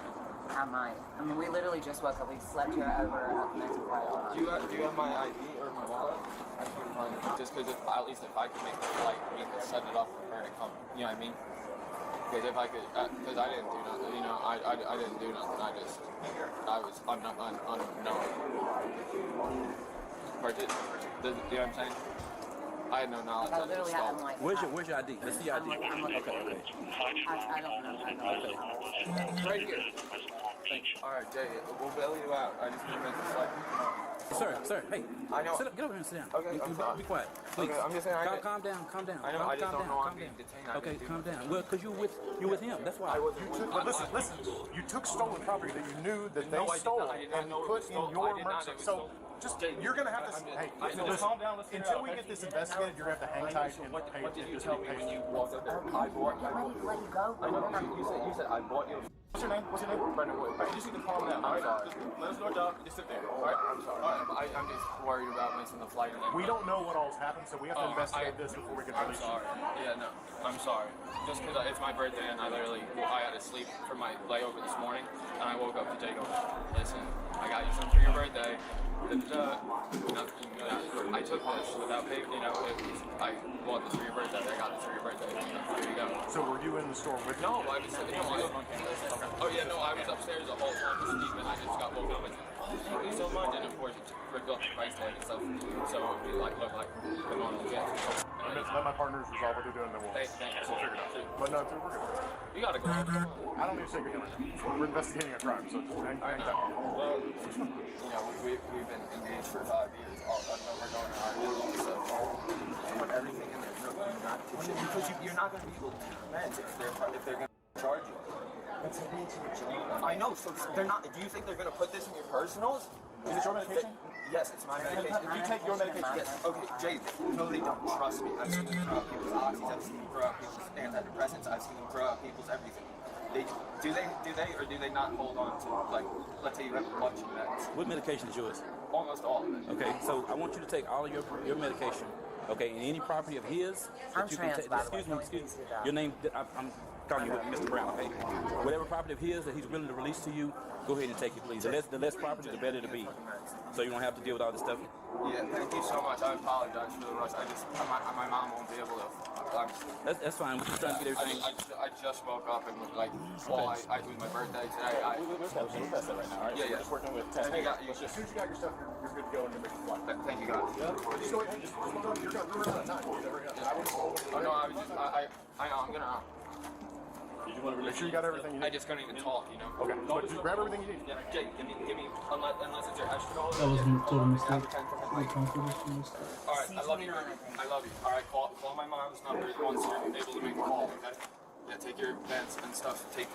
I might. I mean, we literally just woke up. We slept here over a mental flight. Do you have my ID or my wallet? I can find it. Just because at least if I could make the flight, we could set it off for her to come. You know what I mean? Because if I could, because I didn't do nothing. You know, I didn't do nothing. I'm not unknown. Or did, you know what I'm saying? I had no knowledge. I literally had like. Where's your ID? Let's see your ID. I'm looking. Okay. I don't know. Okay. Right here. Thanks. Alright, Jay, we'll bail you out. I just need to make the flight. Sir, hey. I know. Sit up, get over here and sit down. Okay, I'm sorry. Be quiet, please. Okay, I'm just saying. Calm down. I know. I just don't know I'm being detained. Okay, calm down. Well, because you're with him. That's why. But listen. You took stolen property that you knew that they stole and put in your merchant. So just you're gonna have to. Hey, listen. Calm down. Let's Until we get this investigated, you're gonna have to hang tight and pay. What did you tell me when you walked up there? I bought you. Let you go. I know. You said I bought you. What's your name? Brendan Wood. You just need to calm down. I'm sorry. Let us know, Doc. Just sit there. All right. I'm sorry. I'm just worried about missing the flight. We don't know what all's happened, so we have to investigate this before we can release you. I'm sorry. Yeah, no. I'm sorry. Just because it's my birthday and I had to sleep for my layover this morning, and I woke up to Jay going, listen, I got you something for your birthday. I took this without paying, I bought this for your birthday, I got this for your birthday, here you go. So were you in the store with No, I was, oh yeah, no, I was upstairs the whole time sleeping, I just got woken up and thank you so much, and of course it's ripped up the price tag and stuff, so it would look like the normal gift. Let my partners resolve what they're doing, then we'll figure it out. But no, we're good. You gotta go. I don't need to take your dinner. We're investigating a crime, so just hang tight. Well, we've been engaged for 5 years. We're going to our business, so put everything in there. Because you're not going to be able to rent if they're going to charge you. That's a me to the jail. I know, so they're not. Do you think they're going to put this in your personals? Is it your medication? Yes, it's my medication. Did you take your medication? Yes. Okay, Jay, no, they don't. Trust me. I've seen them throw out people's oxys. I've seen them throw out people's antidepressants. I've seen them throw out people's everything. Do they or do they not hold on to, like, let's say you have a bunch of meds? What medication is yours? Almost all of it. Okay, so I want you to take all of your medication. Okay, and any property of his that you can take. Excuse me. Your name. I'm calling you Mr. Brown. Okay. Whatever property of his that he's willing to release to you, go ahead and take it, please. The less property, the better to be. So you don't have to deal with all this stuff. Yeah, thank you so much. I apologize for the rush. My mom won't be able to. That's fine. We're just trying to get everything. I just woke up and like, well, it was my birthday today. We're past that right now, all right? Yeah. Just working with testing. As soon as you got your stuff, you're good to go and make the flight. Thank you, guys. Just go ahead and just you're running out of time. Oh no, I know. I'm gonna. You just want to make sure you got everything you need. I just couldn't even talk, Okay, so just grab everything you need. Yeah, Jake, give me, unless it's your Astragoth. That was a total mistake. Alright, I love you. Alright, call my mom's number once you're able to make a call, okay? Yeah, take your meds and stuff. Take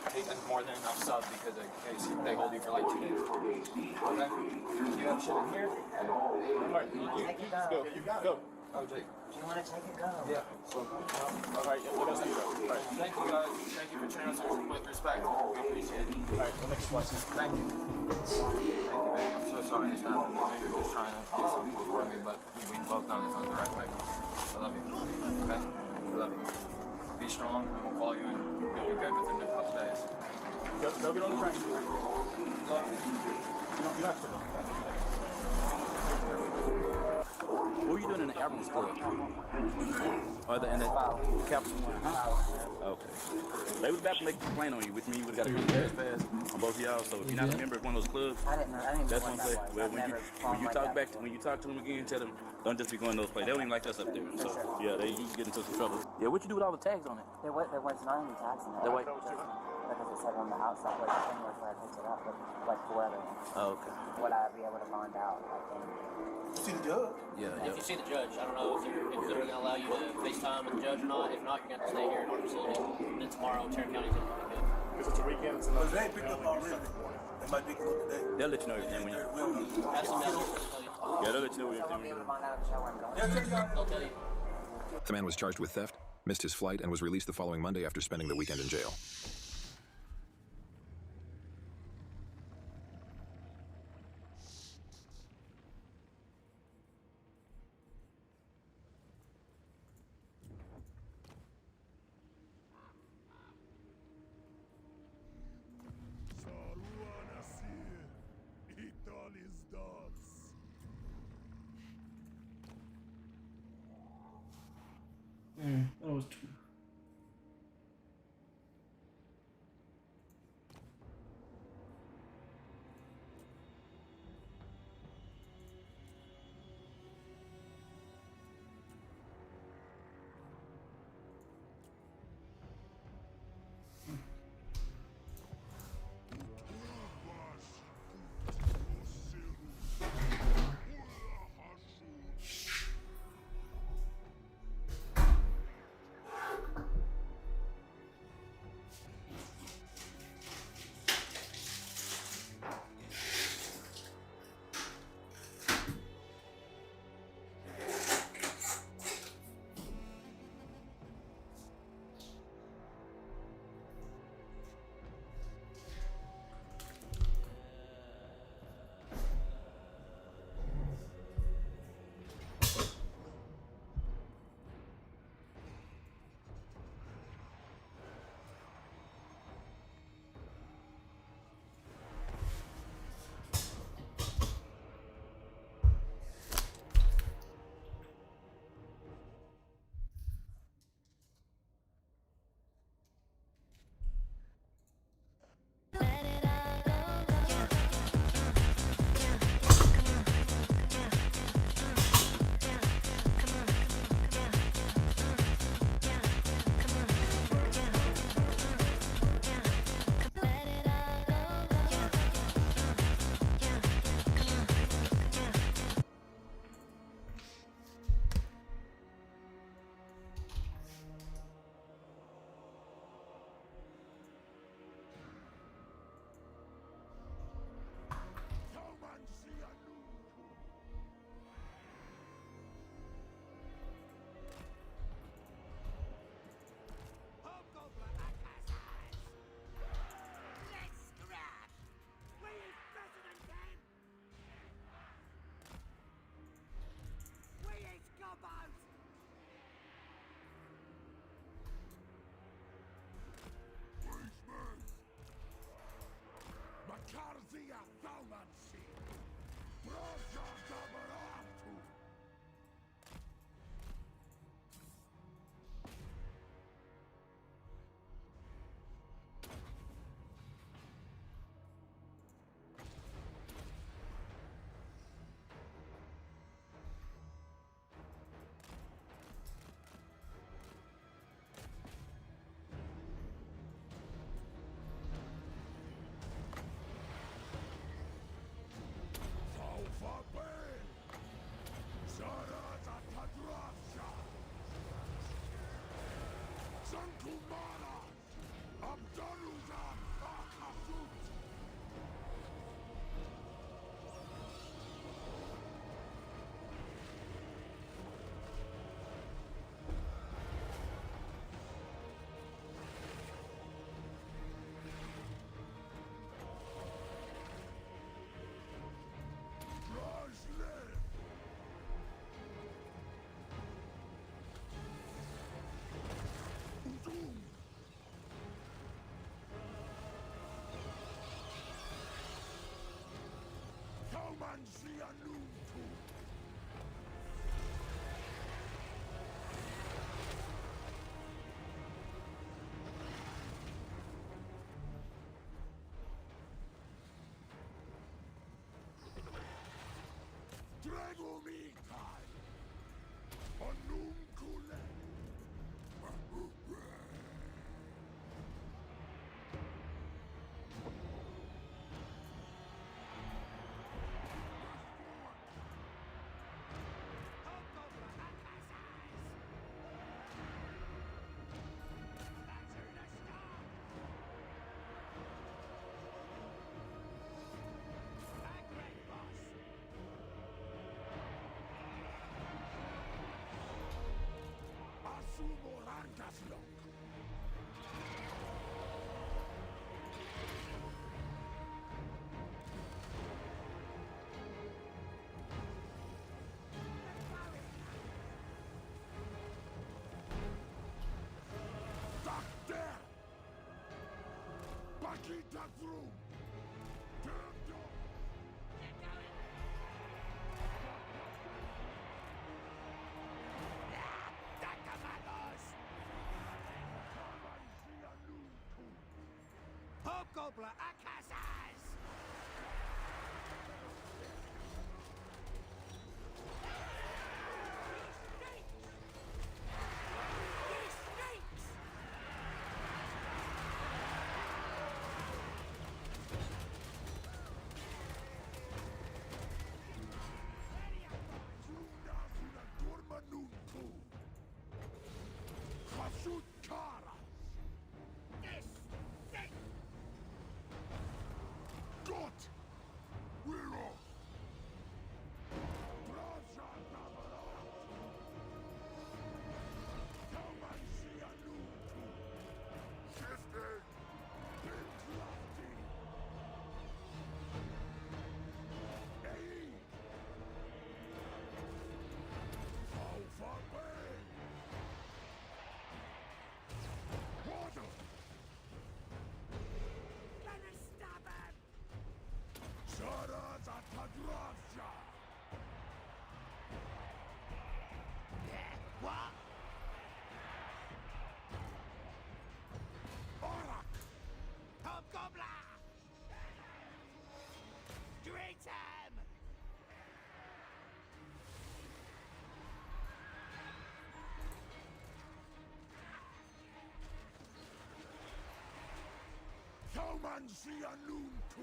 more than enough sub because in case they hold you for like 2 days. Okay? You have shit in here? Alright, let's go. Go. Oh, Jake. Do you want to take it? Go. Yeah. Alright, what else do you got? Alright, thank you guys. Thank you for treating us with respect. We appreciate it. Alright, we'll make a slice. Thank you. Thank you, baby. I'm so sorry this happened. Maybe you're just trying to get something for me, but we both done this on the right way. I love you. Okay? I love you. Be strong, and we'll call you, and you'll be good within a couple days. Go get on the train. Love you. You have to. What were you doing in the Airman's Club? Or in the Capsule one, huh? Okay. They was about to make a complaint on you, which means you would have got a good fast on both of y'all. So if you're not a member of one of those clubs, that's one place. Well, when you talk to them again, tell them don't just be going to those places. They don't even like us up there. So yeah, you get into some trouble. Yeah, what you do with all the tags on it? There was not any tags in there. Because it said on the outside, like the thing was where I picked it up, but like 4 other ones. Oh, okay. Would I be able to find out? I think. You see the judge? Yeah. If you see the judge, I don't know if they're going to allow you to FaceTime with the judge or not. If not, you're going to stay here in our facility. And then tomorrow, Tarrant County's going to be good. Because it's a weekend, it's another. They ain't picked up already. They might be good today. They'll let you know everything when you. Have some messages to tell you. Yeah, they'll let you know everything. They'll tell you. The man was charged with theft, missed his flight, and was released the following Monday after spending the weekend in jail. That was too. Hobgoblin Akasas! See a noon too.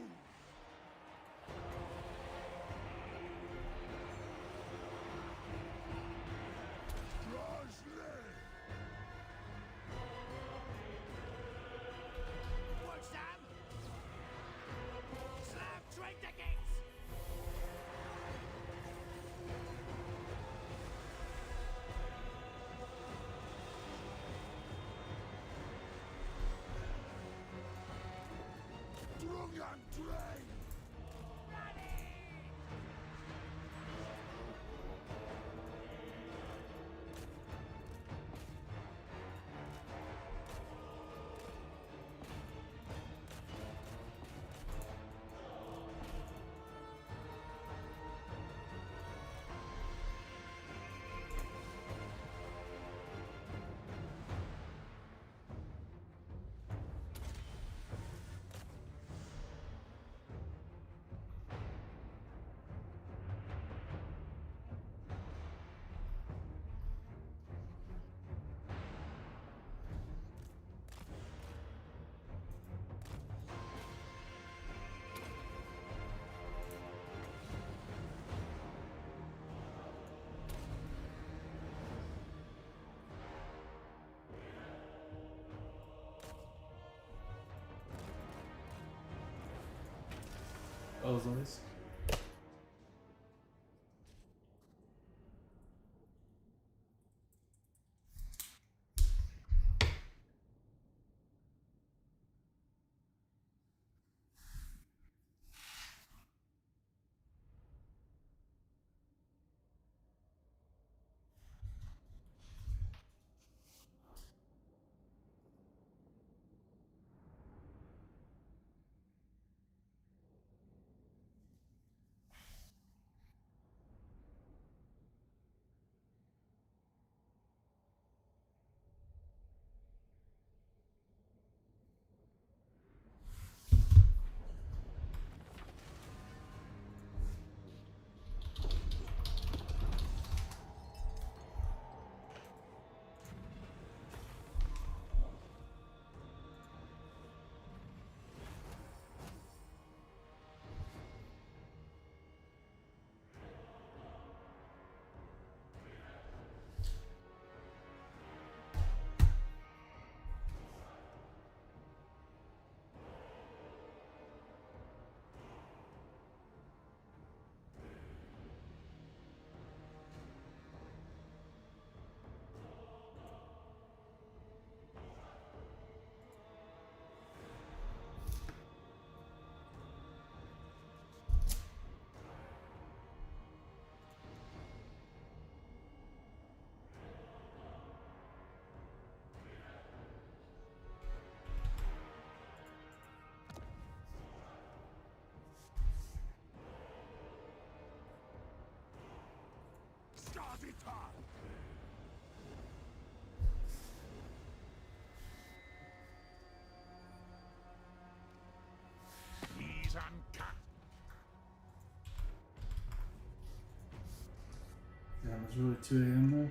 Work, Sam! Slam train tickets! Drungan train! That was nice. He's uncut. Yeah, it was really 2 a.m. though.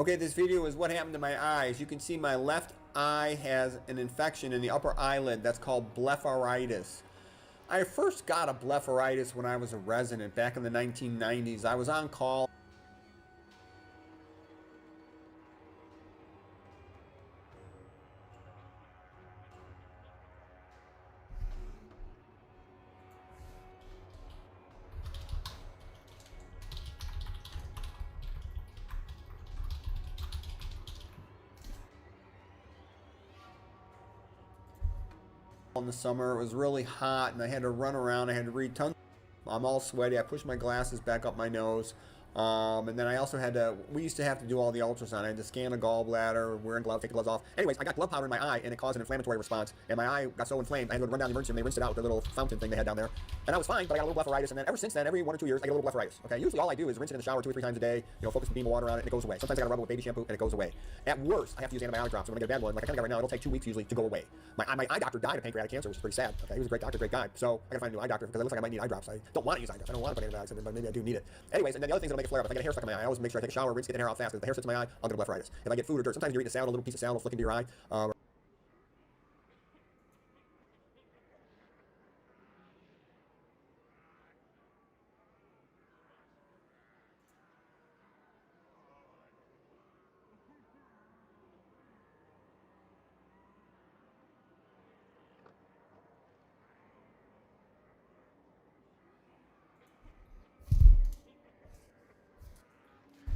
Okay, this video is what happened to my eyes. You can see my left eye has an infection in the upper eyelid that's called blepharitis. I first got a blepharitis when I was a resident back in the 1990s. I was on call. In the summer, it was really hot and I had to run around. I had to read tons. I'm all sweaty. I pushed my glasses back up my nose. And then I also had to, we used to have to do all the ultrasound. I had to scan a gallbladder, wearing gloves, take the gloves off. Anyways, I got blood powder in my eye and it caused an inflammatory response. And my eye got so inflamed, I had to run down the emergency room. They rinsed it out with the little fountain thing they had down there. And I was fine, but I got a little blepharitis. And then ever since then, every 1 or 2 years, I get a little blepharitis. Okay, usually all I do is rinse it in the shower 2 or 3 times a day, focus a beam of water on it and it goes away. Sometimes I gotta rub it with baby shampoo and it goes away. At worst, I have to use antibiotic drops. So when I get a bad one, like I kind of got right now, it'll take 2 weeks usually to go away. My eye doctor died of pancreatic cancer, which is pretty sad. Okay, he was a great doctor, great guy. So I gotta find a new eye doctor because it looks like I might need eye drops. I don't want to use eye drops. I don't want to put antibiotics in it, but maybe I do need it. Anyways, and then the other things that'll make it flare up. If I get a hair stuck in my eye, I always make sure I take a shower, rinse, get the hair out fast. If the hair sits in my eye, I'll get a blepharitis. If I get food or dirt, sometimes you're eating a salad, a little piece of salad will flick into your eye.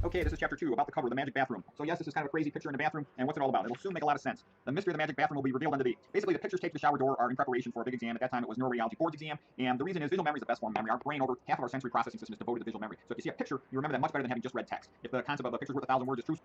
Okay, this is chapter 2 about the cover of the magic bathroom. So yes, this is kind of a crazy picture in the bathroom, and what's it all about? It'll soon make a lot of sense. The mystery of the magic bathroom will be revealed under the... Basically, the pictures taped to the shower door are in preparation for a big exam. At that time, it was neuroradiology board's exam, and the reason is visual memory is the best form of memory. Our brain, over half of our sensory processing system is devoted to visual memory. So if you see a picture, you remember that much better than having just read text. If the concept of a picture's worth 1,000 words is true...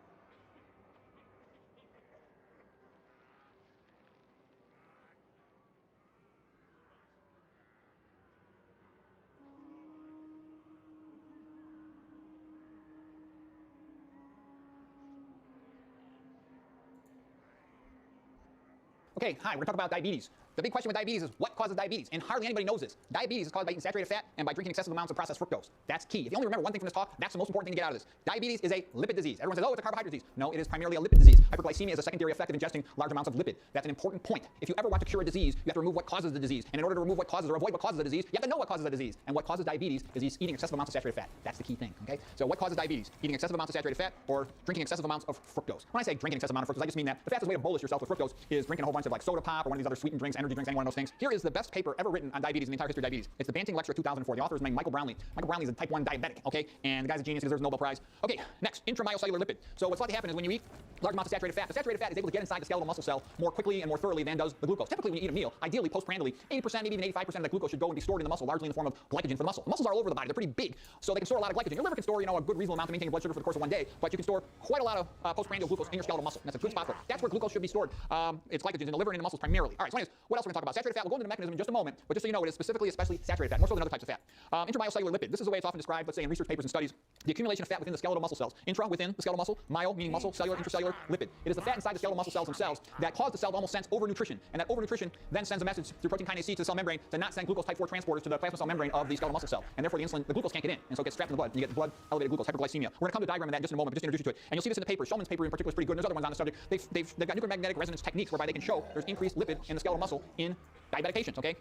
Okay, hi, we're going to talk about diabetes. The big question with diabetes is what causes diabetes? And hardly anybody knows this. Diabetes is caused by eating saturated fat and by drinking excessive amounts of processed fructose. That's key. If you only remember one thing from this talk, that's the most important thing to get out of this. Diabetes is a lipid disease. Everyone says, oh, it's a carbohydrate disease. No, it is primarily a lipid disease. Hyperglycemia is a secondary effect of ingesting large amounts of lipid. That's an important point. If you ever want to cure a disease, you have to remove what causes the disease. And in order to remove what causes or avoid what causes the disease, you have to know what causes the disease. And what causes diabetes is eating excessive amounts of saturated fat. That's the key thing, okay? So what causes diabetes? Eating excessive amounts of saturated fat or drinking excessive amounts of fructose. When I say drinking excessive amount of fructose, I just mean that the fastest way to bolus yourself with fructose is drinking a whole bunch of like soda pop or one of these other sweetened drinks, energy drinks, any one of those things. Here is the best paper ever written on diabetes in the entire history of diabetes. It's the Banting Lecture of 2004. The author is named Michael Brownlee. Michael Brownlee is a type 1 diabetic, okay? And the guy's a genius. He deserves a Nobel Prize. Okay, next, intramyocellular lipid. So what's likely to happen is when you eat large amounts of saturated fat, the saturated fat is able to get inside the skeletal muscle cell more quickly and more thoroughly than does the glucose. Typically when you eat a meal, ideally postprandially, 80%, maybe even 85% of the glucose should go and be stored in the muscle, largely in the form of glycogen for the muscle. Muscles are all over the body. They're pretty big, so they can store a lot of glycogen. Your liver can store, a good reasonable amount to maintain your blood sugar for the course of one day, but you can store quite a lot of postprandial glucose in your skeletal muscle. And that's a good spot for it. That's where glucose should be stored. It's glycogen in the liver and in the muscles primarily. All right, so anyways, what else we're going to talk about? Saturated fat. We'll go into the mechanism in just a moment, but just so you know, it is specifically, especially saturated fat, more so than other types of fat. Intramyocellular lipid. This is the way it's often described, let's say in research papers and studies. The accumulation of fat within the skeletal muscle cells. Intra, within the skeletal muscle. Myo, meaning muscle. Cellular, intracellular, lipid. It is the fat inside the skeletal muscle cells themselves that cause the cell to almost sense overnutrition. And that overnutrition then sends a message through protein kinase C to the cell membrane to not send glucose type 4 transporters to the plasma cell membrane of the skeletal muscle cell. And therefore the glucose can't get in. And so it gets trapped in the blood. And you get blood elevated glucose, hyperglycemia. We're going to come to a diagram of that in just in a moment, but just introduce you to it. And you'll see this in the paper. Shulman's paper in particular is pretty good. And there's other ones on the subject. They've got nuclear magnetic resonance techniques whereby they can show there's increased lipid in the skeletal muscle in diabetic patients, okay?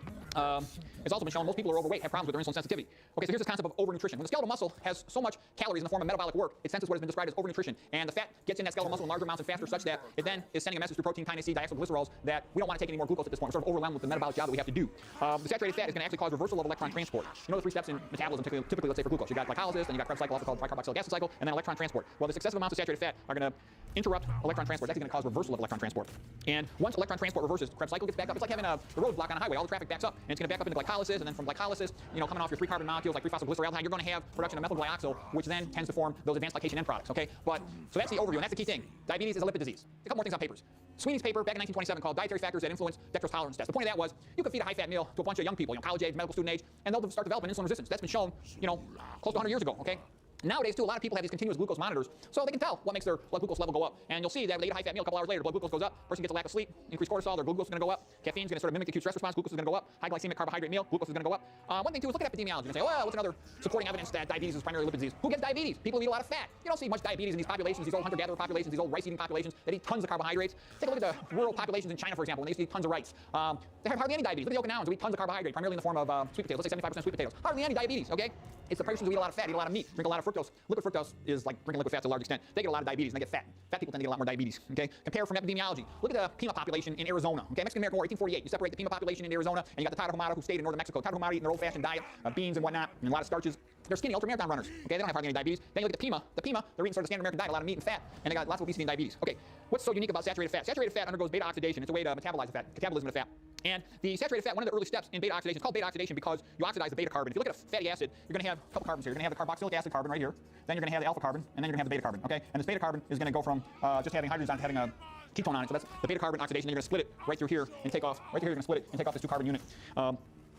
It's also been shown most people who are overweight have problems with their insulin sensitivity. Okay, so here's this concept of overnutrition. When the skeletal muscle has so much calories in the form of metabolic work, it senses what has been described as overnutrition. And the fat gets in that skeletal muscle in larger amounts and faster such that it then is sending a message through protein kinase C diacylglycerols that we don't want to take any more glucose at this point. We're sort of overwhelmed with the metabolic job that we have to do. The saturated fat is going to actually cause reversal of electron transport. You know the three steps in metabolism, typically let's say for glucose. You got glycolysis, then you got Krebs cycle, also called tricarboxylic acid cycle, and then electron transport. Well, this excessive amounts of saturated fat are going to interrupt electron transport. That's going to cause reversal of electron transport. And once electron transport reverses, Krebs cycle gets back up. It's like having a roadblock on a highway. All the traffic backs up, and it's going to back up into glycolysis, and then from glycolysis, coming off your 3 carbon molecules like 3-phosphoglyceraldehyde, you're going to have production of methyl glyoxyl, which then tends to form those advanced glycation end products. Okay, so that's the overview, and that's the key thing. Diabetes is a lipid disease. A couple more things on papers. Sweeney's paper back in 1927 called Dietary Factors That Influence Dextrose Tolerance Test. The point of that was you could feed a high-fat meal to a bunch of young people, college age, medical student age, and they'll start developing insulin resistance. That's been shown, close to 100 years ago. Okay. Nowadays, too, a lot of people have these continuous glucose monitors, so they can tell what makes their blood glucose level go up. And you'll see that if they eat a high-fat meal a couple hours later, blood glucose goes up, person gets a lack of sleep, increased cortisol, their glucose is going to go up, caffeine's going to sort of mimic the acute stress response, glucose is going to go up, high glycemic carbohydrate meal, glucose is going to go up. One thing, too, is look at epidemiology and say, well, what's another supporting evidence that diabetes is primarily lipid disease? Who gets diabetes? People who eat a lot of fat. You don't see much diabetes in these populations, these old hunter-gatherer populations, these old rice-eating populations that eat tons of carbohydrates. Take a look at the rural populations in China, for example, when they used to eat tons of rice. They have hardly any diabetes. Look at the Okinawans who eat tons of carbohydrate, primarily in the form of sweet potatoes. Let's say 75% sweet potatoes. Hardly any diabetes, okay? It's the persons who eat a lot of fat, eat a lot of meat, drink a lot of fructose. Liquid fructose is like drinking liquid fat to a large extent. They get a lot of diabetes and they get fat. Fat people tend to get a lot more diabetes, okay? Compare from epidemiology. Look at the Pima population in Arizona, okay? Mexican American War, 1848. You separate the Pima population in Arizona, and you got the Tarahumara who stayed in northern Mexico. Tarahumara eating their old-fashioned diet of beans and whatnot, and a lot of starches. They're skinny ultramarathon runners, okay? They don't have hardly any diabetes. Then you look at the Pima, they're eating sort of standard American diet, a lot of meat and fat, and they got lots of obesity and diabetes. Okay, what's so unique about saturated fat? Saturated fat undergoes beta oxidation. It's a way to metabolize the fat, catabolism of fat. And the saturated fat, one of the early steps in beta oxidation, is called beta oxidation because you oxidize the beta carbon. If you look at a fatty acid, you're going to have a couple carbons here. You're going to have the carboxylic acid carbon right here. Then you're going to have the alpha carbon, and then you're going to have the beta carbon, okay? And this beta carbon is going to go from just having hydrogens on to having a ketone on it. So that's the beta carbon oxidation. Then you're going to split it right through here and take off. Right through here, you're going to split it and take off this 2-carbon unit.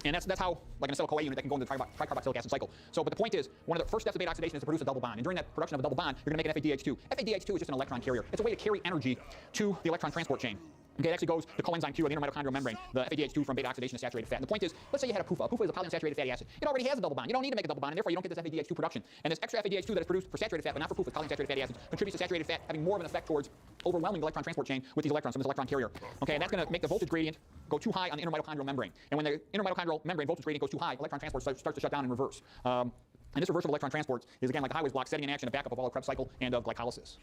And that's how, like an acetyl-CoA unit, that can go into the tricarboxylic acid cycle. So, but the point is, one of the first steps of beta oxidation is to produce a double bond. And during that production of a double bond, you're going to make an FADH2. FADH2 is just an electron carrier. It's a way to carry energy to the electron transport chain. Okay, it actually goes to coenzyme Q, or the intermitochondrial membrane, the FADH2 from beta oxidation to saturated fat. And the point is, let's say you had a PUFA. A PUFA is a polyunsaturated fatty acid. It already has a double bond. You don't need to make a double bond, and therefore you don't get this FADH2 production. And this extra FADH2 that is produced for saturated fat, but not for PUFAs, polyunsaturated fatty acids, contributes to saturated fat having more of an effect towards overwhelming the electron transport chain with these electrons from this electron carrier. Okay, and that's going to make the voltage gradient go too high on the intermitochondrial membrane. And when the intermitochondrial membrane voltage gradient goes too high, electron transport starts to shut down in reverse. And this reverse of electron transport is, again, like a highways block, setting in action a backup of all the Krebs cycle and of glycolysis.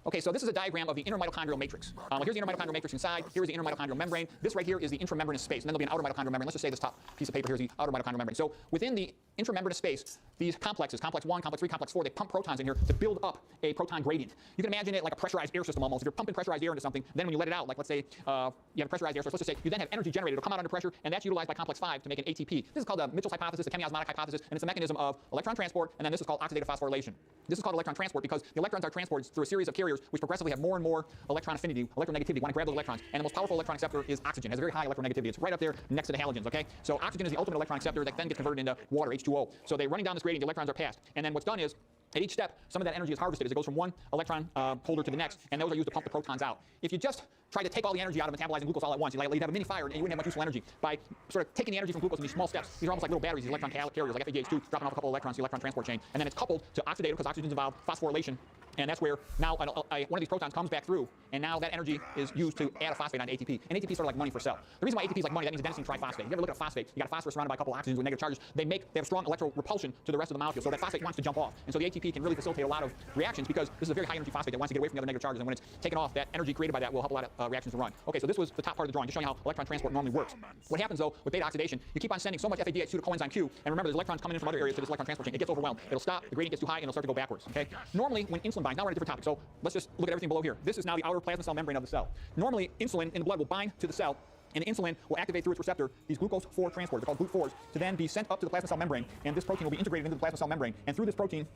Okay, so this is a diagram of the intermitochondrial matrix. Well, here's the intermitochondrial matrix inside. Here's the intermitochondrial membrane. This right here is the intramembranous space. And then there'll be an outer mitochondrial membrane. Let's just say this top piece of paper here is the outer mitochondrial membrane. So within the intramembranous space, these complexes, complex 1, complex 3, complex 4, they pump protons in here to build up a proton gradient. You can imagine it like a pressurized air system almost. If you're pumping pressurized air into something, then when you let it out, like let's say you have a pressurized air source, let's just say you then have energy generated. It'll come out under pressure, and that's utilized by complex 5 to make an ATP. This is called the Mitchell's hypothesis, the chemiosmotic hypothesis, and it's a mechanism of electron transport, and then this is called oxidative phosphorylation. This is called electron transport because the electrons are transported through a series of carriers which progressively have more and more electron affinity, electronegativity, want to grab those electrons. And the most powerful electron acceptor is oxygen. It has a very high electronegativity. It's right up there next to the halogens, okay? So oxygen is the ultimate electron acceptor that then gets converted into water, H2O. So they're running down this gradient, the electrons are passed. And then what's done is At each step, some of that energy is harvested as it goes from one electron holder to the next, and those are used to pump the protons out. If you just try to take all the energy out of metabolizing glucose all at once, you'd have a mini fire and you wouldn't have much useful energy. By sort of taking the energy from glucose in these small steps, these are almost like little batteries, these electron carriers, like FADH2, dropping off a couple of electrons to the electron transport chain, and then it's coupled to oxidative because oxygen's involved, phosphorylation, and that's where now one of these protons comes back through, and now that energy is used to add a phosphate onto ATP. And ATP is sort of like money for cell. The reason why ATP is like money, that means adenosine triphosphate. If you ever look at a phosphate, you got a phosphorus surrounded by a couple of oxygens with negative charges. They have strong electro repulsion to the rest of the molecule, so that phosphate wants to jump off. And so the ATP can really facilitate a lot of reactions because this is a very high energy phosphate that wants to get away from the other negative charges, and when it's taken off, that energy created by that will help a lot of reactions to run. Okay, so this was the top part of the drawing, just showing you how electron transport normally works. What happens though with beta oxidation, you keep on sending so much FADH2 to coenzyme Q, and remember there's electrons coming in from other areas to this electron transport chain. It gets overwhelmed. It'll stop, the gradient gets too high, and it'll start to go backwards. Okay? Normally, when insulin binds, now we're on a different topic, so let's just look at everything below here. This is now the outer plasma cell membrane of the cell. Normally, insulin in the blood will bind to the cell, and the insulin will activate through its receptor these glucose 4 transporters, they're called GLUT4s, to then be sent up to the plasma cell membrane, and this protein will be integrated into the plasma cell membrane, and through this protein,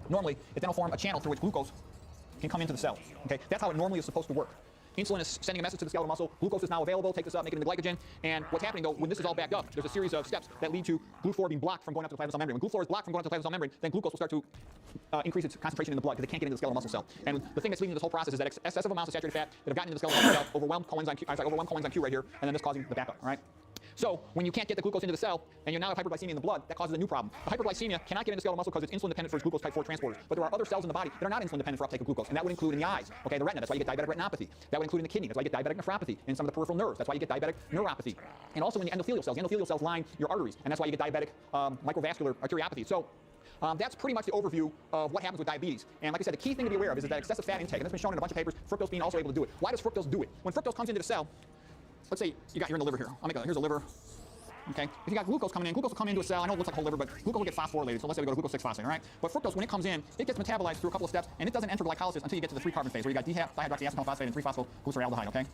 normally, it then will form a channel through which glucose can come into the cell. Okay? That's how it normally is supposed to work. Insulin is sending a message to the skeletal muscle, glucose is now available, take this up, make it into glycogen, and what's happening though, when this is all backed up, there's a series of steps that lead to GLUT4 being blocked from going up to the plasma cell membrane. When GLUT4 is blocked from going up to the plasma cell membrane, then glucose will start to increase its concentration in the blood because it can't get into the skeletal muscle cell. And the thing that's leading to this whole process is that excessive amounts of saturated fat that have gotten into the skeletal muscle cell overwhelm coenzyme Q right here, and then this causing the backup, all right? So when you can't get the glucose into the cell, and you now have hyperglycemia in the blood, that causes a new problem. The hyperglycemia cannot get into skeletal muscle because it's insulin dependent for its glucose type 4 transporters. But there are other cells in the body that are not insulin dependent for uptake of glucose, and that would include in the eyes, okay, the retina, that's why you get diabetic retinopathy. That would include in the kidney, that's why you get diabetic nephropathy. In some of the peripheral nerves, that's why you get diabetic neuropathy. And also in the endothelial cells. The endothelial cells line your arteries, and that's why you get diabetic microvascular arteriopathy. So that's pretty much the overview of what happens with diabetes. And like I said, the key thing to be aware of is that excessive fat intake, and that's been shown in a bunch of papers, fructose being also able to do it. Why does fructose do it? When fructose comes into the cell, let's say you're in the liver here. Here's a liver. Okay, if you got glucose coming in, glucose will come into a cell. I know it looks like whole liver, but glucose will get phosphorylated. So let's say we go to glucose 6-phosphate, all right? But fructose, when it comes in, it gets metabolized through a couple of steps, and it doesn't enter glycolysis until you get to the 3-carbon phase, where you got dihydroxyacetone phosphate and 3-phosphoglyceraldehyde, okay? And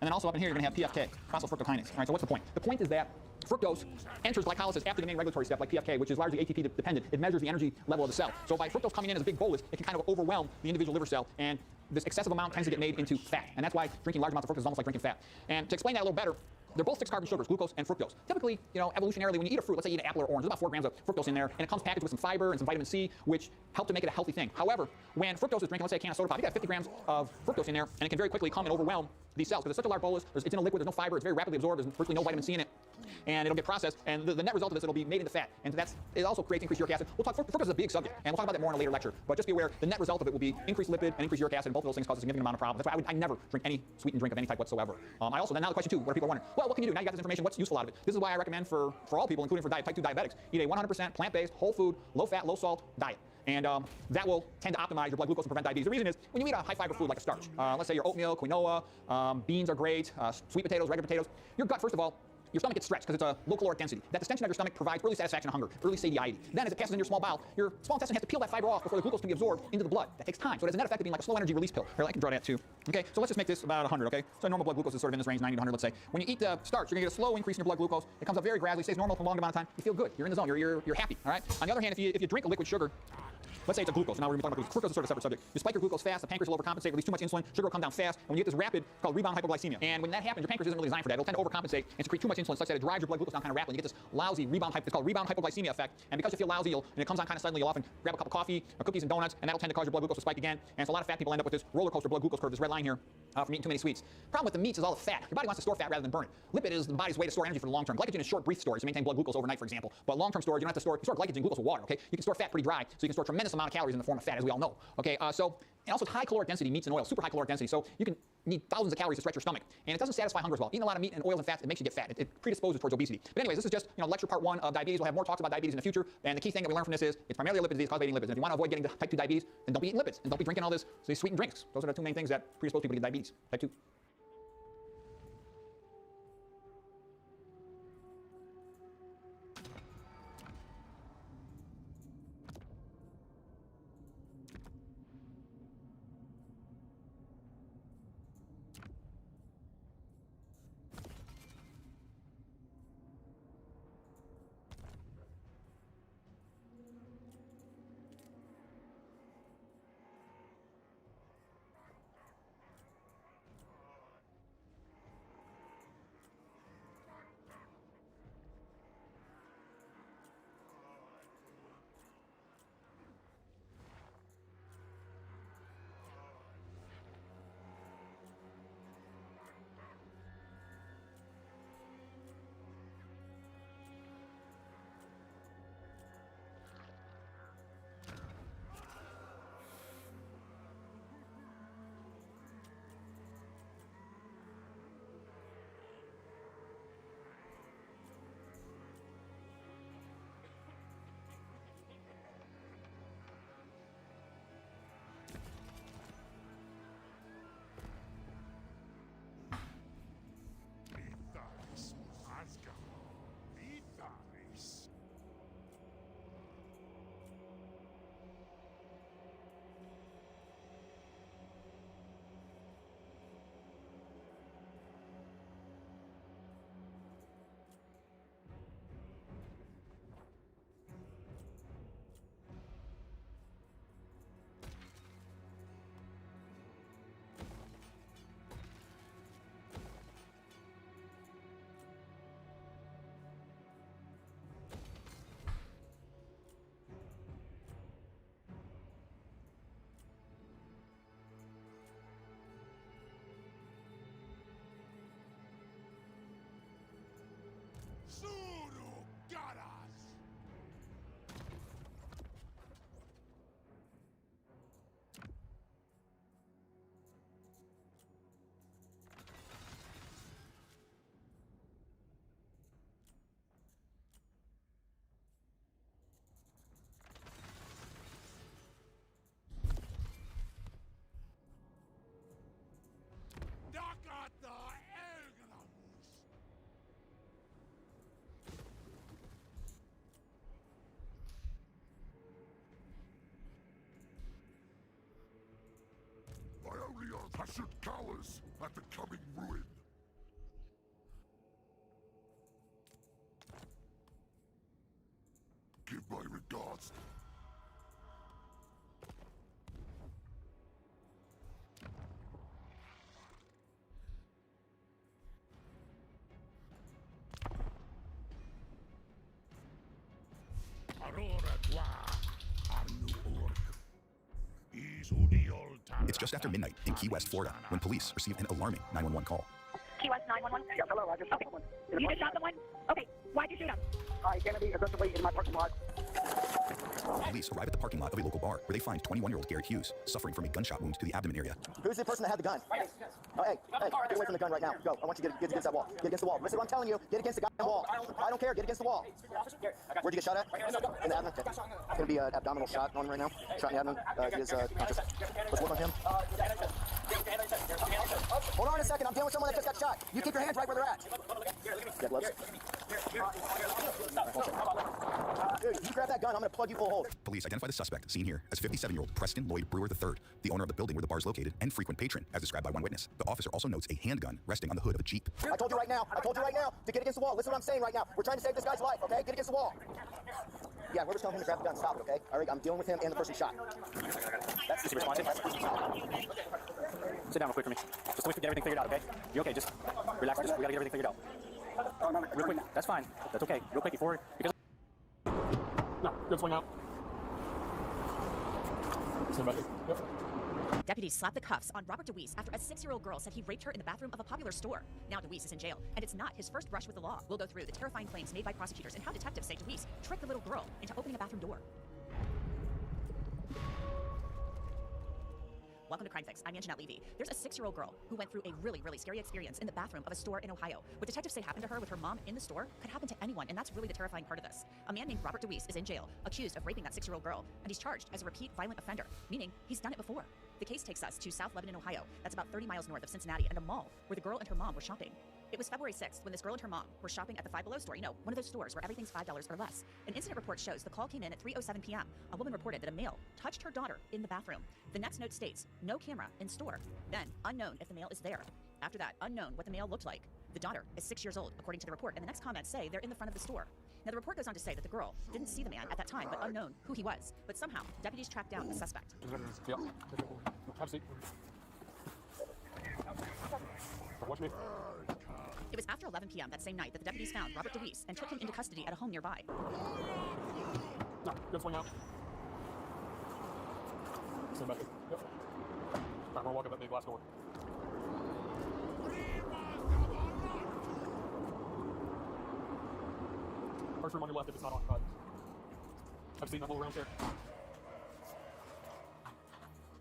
then also up in here, you're going to have PFK, phosphofructokinase. All right, so what's the point? The point is that fructose enters glycolysis after the main regulatory step, like PFK, which is largely ATP dependent. It measures the energy level of the cell. So by fructose coming in as a big bolus, it can kind of overwhelm the individual liver cell, and this excessive amount tends to get made into fat. And that's why drinking large amounts of fructose is almost like drinking fat. And to explain that a little better, they're both 6-carbon sugars, glucose and fructose. Typically, evolutionarily, when you eat a fruit, let's say you eat an apple or orange, there's about 4 grams of fructose in there, and it comes packaged with some fiber and some vitamin C, which help to make it a healthy thing. However, when fructose is drinking, let's say a can of soda pop, you got 50 grams of fructose in there, and it can very quickly come and overwhelm these cells because it's such a large bolus. It's in a liquid, there's no fiber, it's very rapidly absorbed, there's virtually no vitamin C in it, and it'll get processed, and the net result of this, it'll be made into fat, and it also creates increased uric acid. We'll talk, fructose is a big subject, and we'll talk about that more in a later lecture, but just be aware, the net result of it will be increased lipid and increased uric acid, and both of those things cause a significant amount of problems. That's why I never drink any sweetened drink of any type whatsoever. I also, then now the question too, what are people wondering? Well, what can you do? Now you got this information, what's useful out of it? This is why I recommend for all people, including for type 2 diabetics, eat a 100% plant-based, whole food, low fat, low salt diet. And that will tend to optimize your blood glucose and prevent diabetes. The reason is, when you eat a high-fiber food like a starch, let's say your oatmeal, quinoa, beans are great, sweet potatoes, regular potatoes, your gut, first of all, your stomach gets stretched because it's a low caloric density. That distension of your stomach provides early satisfaction of hunger, early satiety. Then as it passes into your small bowel, your small intestine has to peel that fiber off before the glucose can be absorbed into the blood. That takes time. So it has a net effect of being like a slow energy release pill. Here, I can draw that too. Okay, so let's just make this about 100, okay? So normal blood glucose is sort of in this range, 90 to 100, let's say. When you eat the starch, you're gonna get a slow increase in your blood glucose. It comes up very gradually, stays normal for a long amount of time. You feel good. You're in the zone. You're happy, all right? On the other hand, if you drink a liquid sugar, let's say it's a glucose. Now we're going to talk about glucose. Fructose is sort of a separate subject. You spike your glucose fast, the pancreas will overcompensate, release too much insulin, sugar will come down fast, and when you get this rapid, it's called rebound hypoglycemia. And when that happens, your pancreas isn't really designed for that. It'll tend to overcompensate and secrete too much insulin such that it drives your blood glucose down kind of rapidly. You get this lousy rebound it's called rebound hypoglycemia effect. And because you feel lousy, and it comes on kind of suddenly, you'll often grab a cup of coffee or cookies and donuts, and that'll tend to cause your blood glucose to spike again. And so a lot of fat people end up with this roller coaster blood glucose curve, this red line here, from eating too many sweets. Problem with the meats is all the fat. Your body wants to store fat rather than burn it. Lipid is the body's way to store energy for the long term. Glycogen is short, brief storage to maintain blood glucose overnight, for example. But long-term storage, you don't have to store glycogen, glucose with water, okay? You can store fat pretty dry, so you can store a tremendous amount of calories in the form of fat, as we all know. Okay, and also high caloric density meats and oils, super high caloric density. So you can need thousands of calories to stretch your stomach, and it doesn't satisfy hunger as well. Eating a lot of meat and oils and fats, it makes you get fat. It predisposes towards obesity. But anyways, this is just lecture part 1 of diabetes. We'll have more talks about diabetes in the future. And the key thing that we learn from this is it's primarily a lipid disease caused by eating lipids. And if you want to avoid getting type 2 diabetes, then don't be eating lipids and don't be drinking all these sweetened drinks. Those are the 2 main things that predispose people to get diabetes, type 2. Suru Garas! Dakata Elgramus! Ionian Hashut cowers at the coming ruin. Give my regards. It's just after midnight in Key West, Florida, when police received an alarming 911 call. Key West 911? Yes, hello, I just shot Okay. someone. You just shot someone? Okay. Why'd you shoot him? I came to be aggressively in my parking lot. Police arrive at the parking lot of a local bar where they find 21-year-old Garrett Hughes suffering from a gunshot wound to the abdomen area. Who's the person that had the gun? Oh, hey, get away from the gun right now. Go. I want you to get against that wall. Get against the wall. Listen to what I'm telling you. Get against the goddamn wall. I don't care. Get against the wall. Where'd you get shot at? In the abdomen? Okay. It's going to be an abdominal shot on him right now. Shot in the abdomen. He is conscious. Let's work on him. Hold on a second. I'm dealing with someone that just got shot. You keep your hands right where they're at. Get gloves. Dude, you grab that gun. I'm going to plug you full hold. Police identify the suspect, seen here, as 57-year-old Preston Lloyd Brewer III, the owner of the building where the bar is located and frequent patron, as described by one witness. The officer also notes a handgun resting on the hood of a Jeep. I told you right now to get against the wall. Listen to what I'm saying right now. We're trying to save this guy's life, okay? Get against the wall. Yeah, whoever's telling him to grab the gun, stop it, okay? All right, I'm dealing with him and the person shot. That's just responsive. Sit down real quick for me. Just wait to get everything figured out, okay? You okay? Just relax. We gotta get everything figured out. Real quick. That's fine. That's okay. Real quick before. Because... No, good swing out. Deputies slapped the cuffs on Robert DeWeese after a 6-year-old girl said he raped her in the bathroom of a popular store. Now DeWeese is in jail, and it's not his first brush with the law. We'll go through the terrifying claims made by prosecutors and how detectives say DeWeese tricked the little girl into opening a bathroom door. Welcome to Crime Fix. I'm Anjanette Levy. There's a 6-year-old girl who went through a really scary experience in the bathroom of a store in Ohio. What detectives say happened to her with her mom in the store could happen to anyone, and that's really the terrifying part of this. A man named Robert DeWeese is in jail, accused of raping that 6-year-old girl, and he's charged as a repeat violent offender, meaning he's done it before. The case takes us to South Lebanon, Ohio. That's about 30 miles north of Cincinnati, and a mall where the girl and her mom were shopping. It was February 6th when this girl and her mom were shopping at the Five Below store, you know, one of those stores where everything's $5 or less. An incident report shows the call came in at 3:07 p.m. A woman reported that a male touched her daughter in the bathroom. The next note states, no camera in store. Then, unknown if the male is there. After that, unknown what the male looked like. The daughter is 6 years old, according to the report, and the next comments say they're in the front of the store. Now, the report goes on to say that the girl didn't see the man at that time, but unknown who he was. But somehow, deputies tracked down the suspect. Yeah. Have a seat. Watch me. It was after 11 p.m. that same night that the deputies found Robert DeWeese and took him into custody at a home nearby. No, good swing out. Stand back. Yep. I'm gonna walk up that big glass door. First room on your left if it's not occupied. I've seen that little round chair.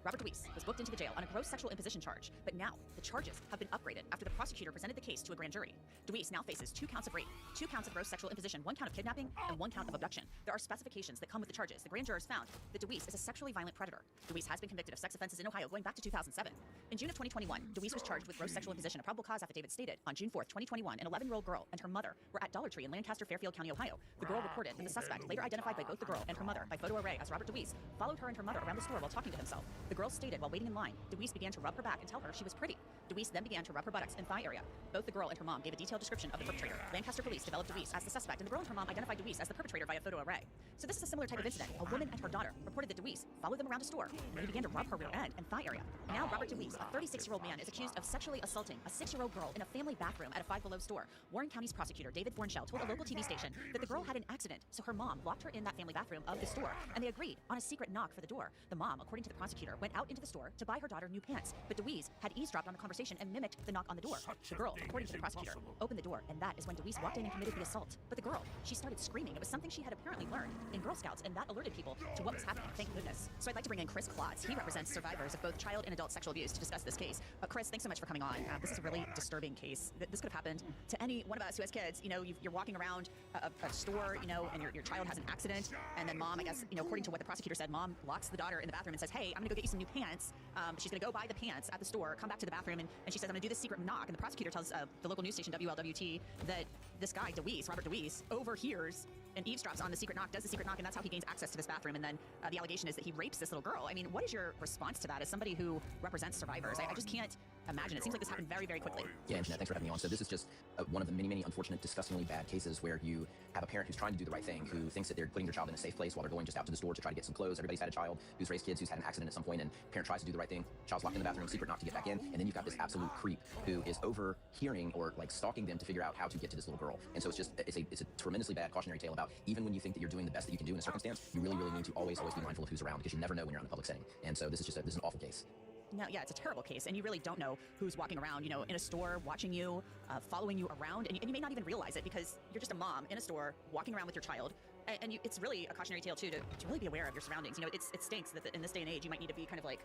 Robert DeWeese was booked into the jail on a gross sexual imposition charge, but now the charges have been upgraded after the prosecutor presented the case to a grand jury. DeWeese now faces 2 counts of rape, 2 counts of gross sexual imposition, 1 count of kidnapping, and 1 count of abduction. There are specifications that come with the charges. The grand jurors found that DeWeese is a sexually violent predator. DeWeese has been convicted of sex offenses in Ohio going back to 2007. In June of 2021, DeWeese was charged with gross sexual imposition. A probable cause affidavit stated on June 4th, 2021, an 11-year-old girl and her mother were at Dollar Tree in Lancaster, Fairfield County, Ohio. The girl reported that the suspect, later identified by both the girl and her mother by photo array as Robert DeWeese, followed her and her mother around the store while talking to himself. The girl stated while waiting in line, DeWeese began to rub her back and tell her she was pretty. DeWeese then began to rub her buttocks and thigh area. Both the girl and her mom gave a detailed description of the perpetrator. Lancaster police developed DeWeese as the suspect, and the girl and her mom identified DeWeese as the perpetrator via photo array. So this is a similar type of incident. A woman and her daughter reported that DeWeese followed them around a store, and he began to rub her rear end and thigh area. Now Robert DeWeese, a 36-year-old man, is accused of sexually assaulting a 6-year-old girl in a family bathroom at a Five Below store. Warren County's prosecutor, David Fornshell, told a local TV station that the girl had an accident, so her mom locked her in that family bathroom of the store, and they agreed on a secret knock for the door. The mom, according to the prosecutor, went out into the store to buy her daughter new pants, but DeWeese had eavesdropped on the conversation station and mimicked the knock on the door. The girl, according to the prosecutor, opened the door, and that is when Deweese walked in and committed the assault. But the girl, she started screaming. It was something she had apparently learned in Girl Scouts, and that alerted people to what was happening. Thank goodness. So I'd like to bring in Chris Klotz. He represents survivors of both child and adult sexual abuse to discuss this case. Chris, thanks so much for coming on. This is a really disturbing case. This could have happened to any one of us who has kids. You know, you're walking around a store, you know, and your child has an accident, and then mom, I guess, you know, according to what the prosecutor said, mom locks the daughter in the bathroom and says, hey, I'm gonna go get you some new pants. She's gonna go buy the pants at the store, come back to the bathroom, and she says, I'm gonna do this secret knock. And the prosecutor tells the local news station, WLWT, that this guy, Deweese, Robert Deweese, overhears and eavesdrops on the secret knock, does the secret knock, and that's how he gains access to this bathroom. And then the allegation is that he rapes this little girl. I mean, what is your response to that as somebody who represents survivors? I just can't imagine. It seems like this happened very, very quickly. Yeah, Anjanette, thanks for having me on. So this is just one of the many, many unfortunate, disgustingly bad cases where you have a parent who's trying to do the right thing, who thinks that they're putting their child in a safe place while they're going just out to the store to try to get some clothes. Everybody's had a child who's raised kids who's had an accident at some point, and parent tries to do the right thing. Child's locked in the bathroom, secret knock to get back in, and then you've got this absolute creep who is overhearing or like stalking them to figure out how to get to this little girl. And so it's a tremendously bad cautionary tale about even when you think that you're doing the best that you can do in a circumstance, you really, really need to always be mindful of who's around, because you never know when you're in a public setting. And so this is an awful case. No, yeah, it's a terrible case, and you really don't know who's walking around, you know, in a store, watching you, following you around, and you may not even realize it because you're just a mom in a store, walking around with your child, and it's really a cautionary tale, too, to really be aware of your surroundings. You know, it stinks that in this day and age, you might need to be kind of like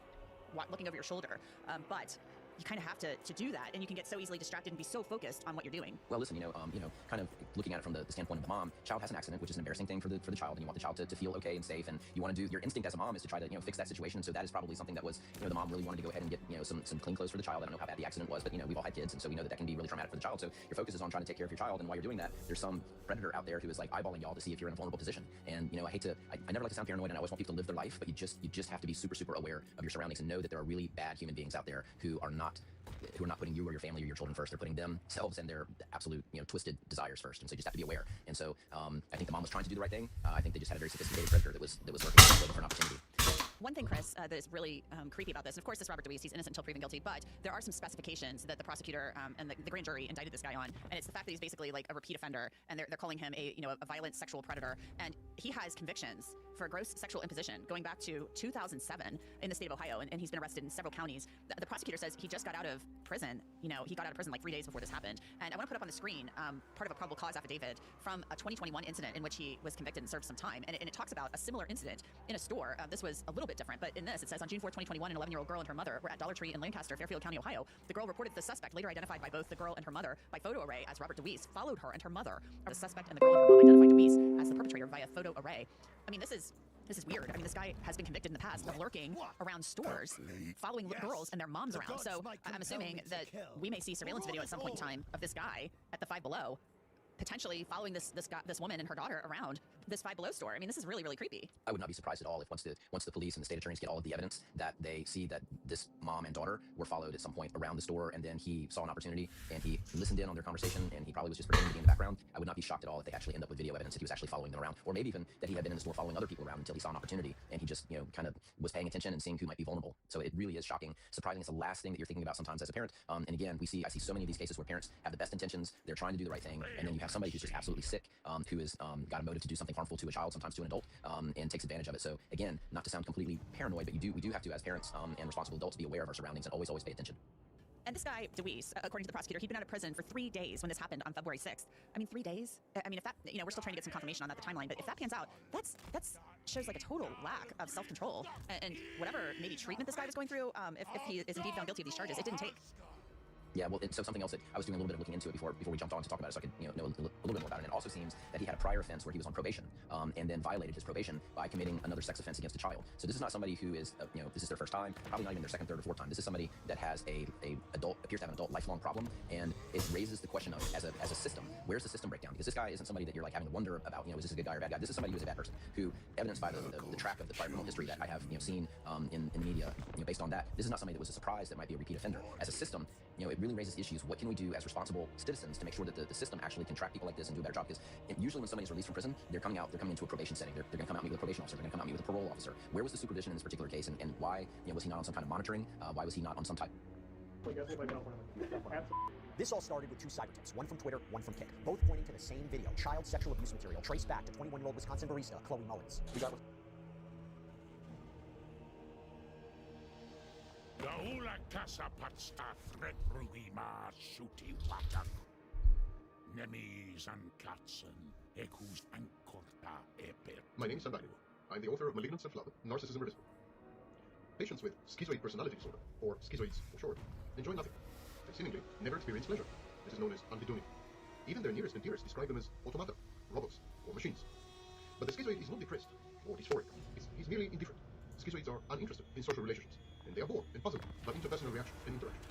looking over your shoulder, but you kind of have to do that, and you can get so easily distracted and be so focused on what you're doing. Well, listen, kind of looking at it from the standpoint of the mom, child has an accident, which is an embarrassing thing for the child, and you want the child to feel okay and safe, and you want to do, your instinct as a mom is to try to, fix that situation. So that is probably something that was, the mom really wanted to go ahead and get, some clean clothes for the child. I don't know how bad the accident was, but, we've all had kids, and so we know that can be really traumatic for the child. So your focus is on trying to take care of your child, and while you're doing that, there's some predator out there who is like eyeballing y'all to see if you're in a vulnerable position. And, I never like to sound paranoid, and I always want people to live their life, but you just have to be super, super aware of your surroundings and know that there are really bad human beings out there who are not putting you or your family or your children first. They're putting themselves and their absolute, twisted desires first. And so you just have to be aware. And so I think the mom was trying to do the right thing. I think they just had a very sophisticated predator that was looking for an opportunity. One thing, Chris, that is really creepy about this, and of course this Robert Deweese, he's innocent until proven guilty, but there are some specifications that the prosecutor and the grand jury indicted this guy on, and it's the fact that he's basically like a repeat offender, and they're calling him a violent sexual predator, and he has convictions for gross sexual imposition going back to 2007 in the state of Ohio, and he's been arrested in several counties. The prosecutor says he just got out of prison. He got out of prison like 3 days before this happened, and I want to put up on the screen part of a probable cause affidavit from a 2021 incident in which he was convicted and served some time, and it talks about a similar incident in a store. This was a little bit different, but in this it says on June 4, 2021, an 11-year-old girl and her mother were at Dollar Tree in Lancaster, Fairfield County, Ohio. The girl reported the suspect, later identified by both the girl and her mother by photo array as Robert Deweese, followed her and her mother. The suspect and the girl and her mom identified Deweese as the perpetrator via photo array. I mean, this is weird. I mean, this guy has been convicted in the past of lurking around stores, following little girls and their moms around. So I'm assuming that we may see surveillance video at some point in time of this guy at the Five Below, potentially following this woman and her daughter around this Five Below store. I mean, this is really, really creepy. I would not be surprised at all if once the police and the state attorneys get all of the evidence, that they see that this mom and daughter were followed at some point around the store, and then he saw an opportunity and he listened in on their conversation, and he probably was just pretending to be in the background. I would not be shocked at all if they actually end up with video evidence that he was actually following them around, or maybe even that he had been in the store following other people around until he saw an opportunity and he just kind of was paying attention and seeing who might be vulnerable. So it really is shocking, surprising. It's the last thing that you're thinking about sometimes as a parent. And again, I see so many of these cases where parents have the best intentions, they're trying to do the right thing, and then you have somebody who's just absolutely sick, who has got a motive to do something harmful to a child, sometimes to an adult, and takes advantage of it. So again, not to sound completely paranoid, but we do have to, as parents and responsible adults, be aware of our surroundings and always pay attention. And this guy, Deweese, according to the prosecutor, he'd been out of prison for 3 days when this happened on February 6th. I mean, 3 days? I mean, if that, we're still trying to get some confirmation on that, the timeline, but if that pans out, that's shows like a total lack of self-control. And whatever maybe treatment this guy was going through, if he is indeed found guilty of these charges, it didn't take. Yeah, well, so something else that I was doing a little bit of looking into it before we jumped on to talk about it, so I could know a little bit more about it. And it also seems that he had a prior offense where he was on probation, and then violated his probation by committing another sex offense against a child. So this is not somebody who is, this is their first time, probably not even their second, third, or fourth time. This is somebody that has appears to have an adult lifelong problem, and it raises the question of, as a system, where's the system breakdown? Because this guy isn't somebody that you're like having to wonder about, is this a good guy or a bad guy? This is somebody who is a bad person, who, evidenced by the track of the prior criminal history that I have seen in the media, based on that, this is not somebody that was a surprise that might be a repeat offender. As a system, it really raises issues. What can we do as responsible citizens to make sure that the system actually can track people like this and do a better job? Because usually when somebody's released from prison, they're coming into a probation setting. They're going to come out and meet with a probation officer. They're going to come out and meet with a parole officer. Where was the supervision in this particular case, and why was he not on some kind of monitoring? Why was he not on some type? This all started with 2 cyber tips, one from Twitter, one from Kik, both pointing to the same video, child sexual abuse material traced back to 21-year-old Wisconsin barista Chloe Mullins. Daula casa patsta thretbrugima shuti watak. Nemis and Katzen, Ekus and Korta Epir. My name is Sam. I'm the author of Malignant Self-Love, Narcissism Revisited. Patients with schizoid personality disorder, or schizoids for short, enjoy nothing. They seemingly never experience pleasure. This is known as anhedonia. Even their nearest and dearest describe them as automata, robots, or machines. But the schizoid is not depressed or dysphoric. He's merely indifferent. Schizoids are uninterested in social relationships, and they are bored and puzzled by interpersonal reaction and interaction.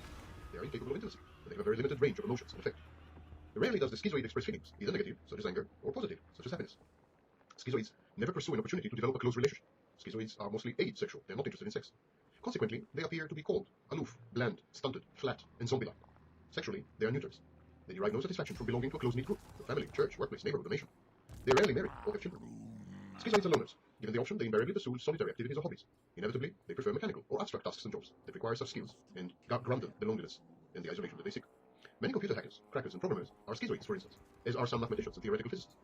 They are incapable of intimacy, and they have a very limited range of emotions and affect. Rarely does the schizoid express feelings, either negative, such as anger, or positive, such as happiness. Schizoids never pursue an opportunity to develop a close relationship. Schizoids are mostly asexual. They are not interested in sex. Consequently, they appear to be cold, aloof, bland, stunted, flat, and zombie-like. Sexually, they are neuters. They derive no satisfaction from belonging to a close-knit group, a family, church, workplace, neighborhood, or nation. They rarely marry or have children. Schizoids are loners. Given the option, they invariably pursue solitary activities or hobbies. Inevitably, they prefer mechanical or abstract tasks and jobs that require such skills, and grant them the loneliness and the isolation that they seek. Many computer hackers, crackers, and programmers are schizoids, for instance, as are some mathematicians and theoretical physicists.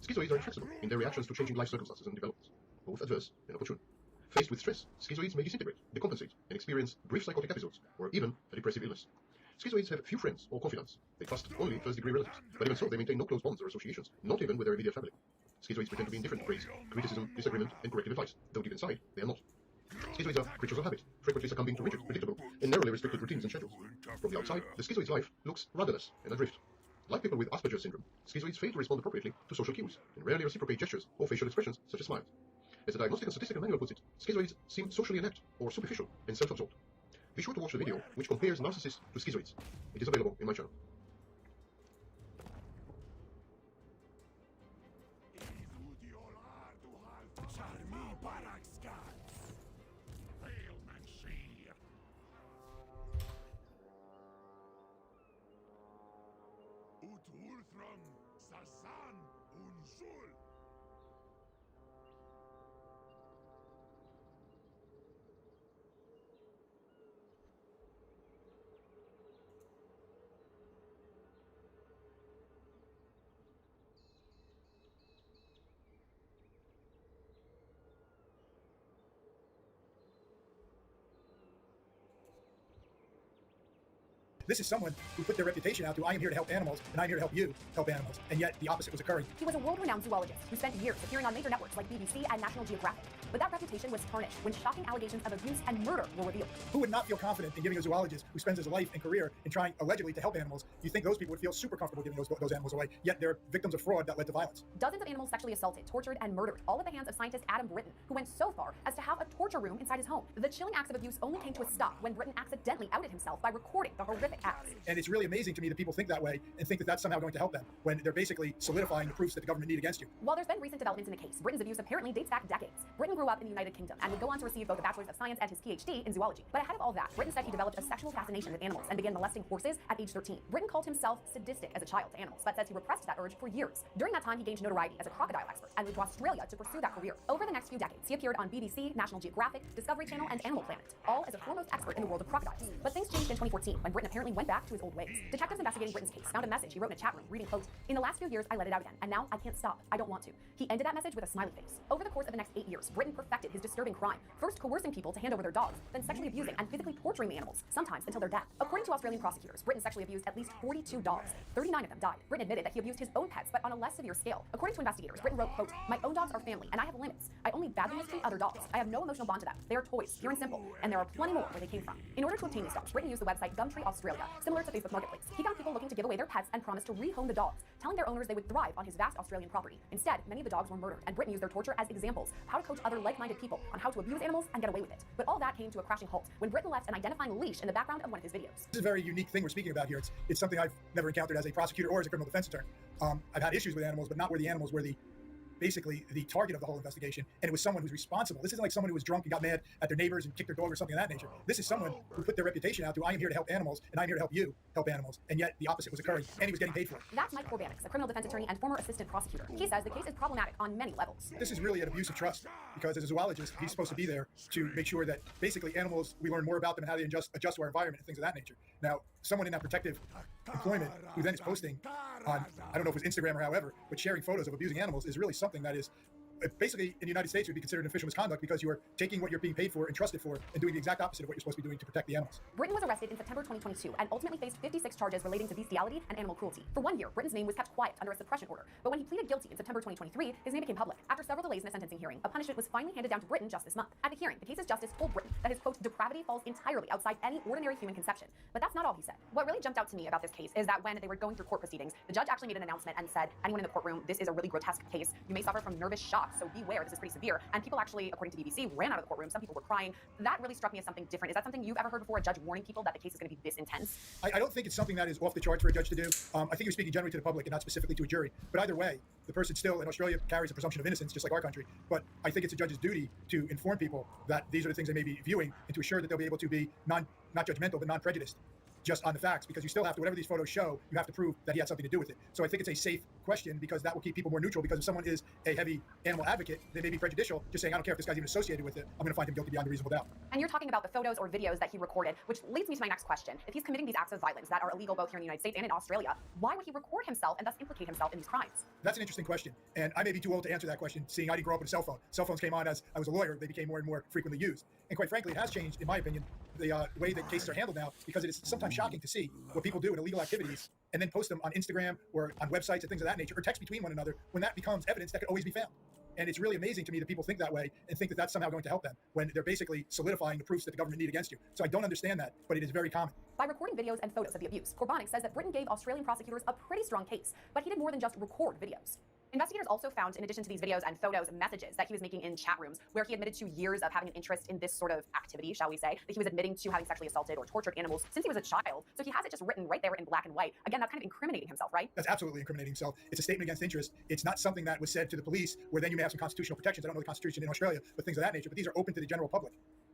Schizoids are inflexible in their reactions to changing life circumstances and developments, both adverse and opportune. Faced with stress, schizoids may disintegrate, decompensate, and experience brief psychotic episodes, or even a depressive illness. Schizoids have few friends or confidants. They trust only first-degree relatives, but even so, they maintain no close bonds or associations, not even with their immediate family. Schizoids pretend to be indifferent to praise, criticism, disagreement, and corrective advice, though deep inside, they are not. Schizoids are creatures of habit, frequently succumbing to rigid, predictable, and narrowly restricted routines and schedules. From the outside, the schizoid's life looks rudderless and adrift. Like people with Asperger's syndrome, schizoids fail to respond appropriately to social cues, and rarely reciprocate gestures or facial expressions such as smiles. As the Diagnostic and Statistical Manual puts it, schizoids seem socially inept or superficial and self-absorbed. Be sure to watch the video which compares narcissists to schizoids. It is available in my channel. Utulthram Sasan Unzul. This is someone who put their reputation out to, I am here to help animals, and I'm here to help you help animals. And yet the opposite was occurring. He was a world-renowned zoologist who spent years appearing on major networks like BBC and National Geographic. But that reputation was tarnished when shocking allegations of abuse and murder were revealed. Who would not feel confident in giving a zoologist who spends his life and career in trying allegedly to help animals? You think those people would feel super comfortable giving those animals away, yet they're victims of fraud that led to violence. Dozens of animals sexually assaulted, tortured, and murdered, all at the hands of scientist Adam Britton, who went so far as to have a torture room inside his home. The chilling acts of abuse only came to a stop when Britton accidentally outed himself by recording the horrific acts. And it's really amazing to me that people think that way and think that that's somehow going to help them when they're basically solidifying the proofs that the government need against you. While there's been recent developments in the case, Britton's abuse apparently dates back decades. Britton grew up in the United Kingdom and would go on to receive both a Bachelor's of Science and his PhD in zoology. But ahead of all that, Britton said he developed a sexual fascination with animals and began molesting horses at age 13. Britton called himself sadistic as a child to animals, but says he repressed that urge for years. During that time, he gained notoriety as a crocodile expert and moved to Australia to pursue that career. Over the next few decades, he appeared on BBC, National Geographic, Discovery Channel, and Animal Planet, all as a foremost expert in the world of crocodiles. But things changed in 2014 when Britton apparently went back to his old ways. Detectives investigating Britton's case found a message he wrote in a chat room, reading, quote, "In the last few years, I let it out again, and now I can't stop. I don't want to." He ended that message with a smiley face. Over the course of the next 8 years, Britton perfected his disturbing crime, first coercing people to hand over their dogs, then sexually abusing and physically torturing the animals, sometimes until their death. According to Australian prosecutors, Britton sexually abused at least 42 dogs. 39 of them died. Britton admitted that he abused his own pets, but on a less severe scale. According to investigators, Britton wrote, quote, "My own dogs are family, and I have limits. I only badly mistreat other dogs. I have no emotional bond to them. They are toys, pure and simple, and there are plenty more where they came from." In order to obtain these dogs, Britton used the website Gumtree Australia, similar to Facebook Marketplace. He found people looking to give away their pets and promised to rehome the dogs, telling their owners they would thrive on his vast Australian property. Instead, many of the dogs were murdered, and Britton used their torture as examples, how to coach other like-minded people on how to abuse animals and get away with it. But all that came to a crashing halt when Britton left an identifying leash in the background of one of his videos. This is a very unique thing we're speaking about here. It's something I've never encountered as a prosecutor or as a criminal defense attorney. I've had issues with animals, but not where the animals were basically the target of the whole investigation, and it was someone who's responsible. This isn't like someone who was drunk and got mad at their neighbors and kicked their dog or something of that nature. This is someone who put their reputation out to, I am here to help animals, and I'm here to help you help animals, and yet the opposite was occurring, and he was getting paid for it. That's Mike Corbanix, a criminal defense attorney and former assistant prosecutor. He says the case is problematic on many levels. This is really an abuse of trust, because as a zoologist, he's supposed to be there to make sure that basically animals, we learn more about them and how they adjust to our environment and things of that nature. Now, someone in that protective employment who then is posting on, I don't know if it was Instagram or however, but sharing photos of abusing animals is really something that is basically in the United States, it would be considered official misconduct because you are taking what you're being paid for and trusted for and doing the exact opposite of what you're supposed to be doing to protect the animals. Britain was arrested in September 2022 and ultimately faced 56 charges relating to bestiality and animal cruelty. For 1 year, Britain's name was kept quiet under a suppression order, but when he pleaded guilty in September 2023, his name became public. After several delays in a sentencing hearing, a punishment was finally handed down to Britain just this month. At the hearing, the case's justice told Britain that his, quote, depravity falls entirely outside any ordinary human conception. But that's not all he said. What really jumped out to me about this case is that when they were going through court proceedings, the judge actually made an announcement and said, anyone in the courtroom, this is a really grotesque case. You may suffer from nervous shock, so beware, this is pretty severe. And people actually, according to BBC, ran out of the courtroom. Some people were crying. That really struck me as something different. Is that something you've ever heard before, a judge warning people that the case is going to be this intense? I don't think it's something that is off the charts for a judge to do. I think he was speaking generally to the public and not specifically to a jury. But either way, the person still in Australia carries a presumption of innocence, just like our country. But I think it's a judge's duty to inform people that these are the things they may be viewing and to assure that they'll be able to be not judgmental, but non-prejudiced just on the facts, because you still have to, whatever these photos show, you have to prove that he had something to do with it. So I think it's a safe question because that will keep people more neutral, because if someone is a heavy animal advocate, they may be prejudicial, just saying, I don't care if this guy's even associated with it, I'm going to find him guilty beyond a reasonable doubt. And you're talking about the photos or videos that he recorded, which leads me to my next question. If he's committing these acts of violence that are illegal both here in the United States and in Australia, why would he record himself and thus implicate himself in these crimes? That's an interesting question, and I may be too old to answer that question, seeing I didn't grow up with a cell phone. Cell phones came on as I was a lawyer. They became more and more frequently used. And quite frankly, it has changed, in my opinion, the way that cases are handled now, because it is sometimes shocking to see what people do in illegal activities and then post them on Instagram or on websites and things of that nature, or text between one another, when that becomes evidence that could always be found. And it's really amazing to me that people think that way and think that that's somehow going to help them when they're basically solidifying the proofs that the government need against you. So I don't understand that, but it is very common. By recording videos and photos of the abuse, Corbonic says that Britain gave Australian prosecutors a pretty strong case, but he did more than just record videos. Investigators also found, in addition to these videos and photos, messages that he was making in chat rooms where he admitted to years of having an interest in this sort of activity, shall we say, that he was admitting to having sexually assaulted or tortured animals since he was a child. So he has it just written right there in black and white. Again, that's kind of incriminating himself, right? That's absolutely incriminating himself. It's a statement against interest. It's not something that was said to the police where then you may have some constitutional protections. I don't know the Constitution in Australia, but things of that nature. But these are open to the general public.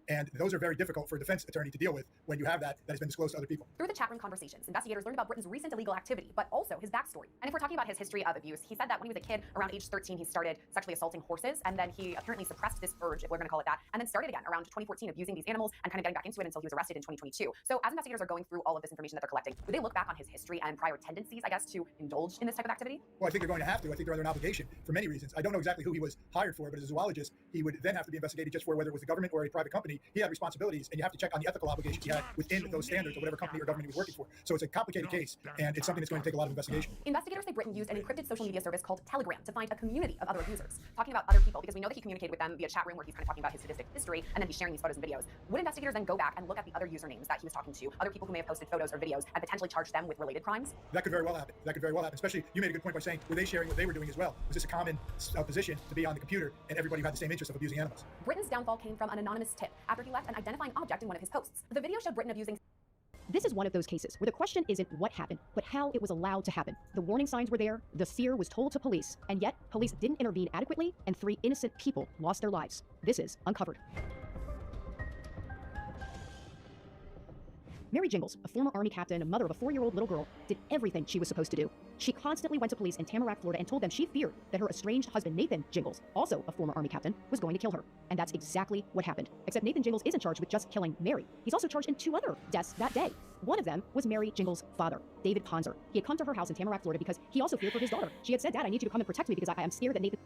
And those are very difficult for a defense attorney to deal with when you have that has been disclosed to other people. Through the chat room conversations, investigators learned about Britain's recent illegal activity, but also his backstory. And if we're talking about his history of abuse, he said that when he was a kid, around age 13, he started sexually assaulting horses, and then he apparently suppressed this urge, if we're going to call it that, and then started again around 2014, abusing these animals and kind of getting back into it until he was arrested in 2022. So as investigators are going through all of this information that they're collecting, do they look back on his history and prior tendencies, I guess, to indulge in this type of activity? Well, I think they're going to have to. I think they're under an obligation for many reasons. I don't know exactly who he was hired for, but as a zoologist, he would then have to be investigated just for whether it was the government or a private company. He had responsibilities, and you have to check on the ethical obligations he had within those standards of whatever company or government he was working for. So it's a complicated case, and it's something that's going to take a lot of investigation. Investigators say Britain used an encrypted social media service called Telegram to find a community of other abusers. Talking about other people, because we know that he communicated with them via chat room where he's kind of talking about his sadistic history, and then he's sharing these photos and videos. Would investigators then go back and look at the other usernames that he was talking to, other people who may have posted photos or videos, and potentially charge them with related crimes? That could very well happen. That could very well happen. Especially, you made a good point by saying, were they sharing what they were doing as well? Was this a common position to be on the computer and everybody who had the same interest of abusing animals? Britain's downfall came from an anonymous tip after he left an identifying object in one of his posts. The video showed Britain abusing. This is one of those cases where the question isn't what happened, but how it was allowed to happen. The warning signs were there, the fear was told to police, and yet police didn't intervene adequately, and 3 innocent people lost their lives. This is Uncovered. Mary Jingles, a former Army captain and mother of a 4-year-old little girl, did everything she was supposed to do. She constantly went to police in Tamarack, Florida, and told them she feared that her estranged husband, Nathan Jingles, also a former Army captain, was going to kill her. And that's exactly what happened. Except Nathan Jingles isn't charged with just killing Mary. He's also charged in 2 other deaths that day. One of them was Mary Jingles' father, David Ponzer. He had come to her house in Tamarack, Florida, because he also feared for his daughter. She had said, "Dad, I need you to come and protect me because I am scared that Nathan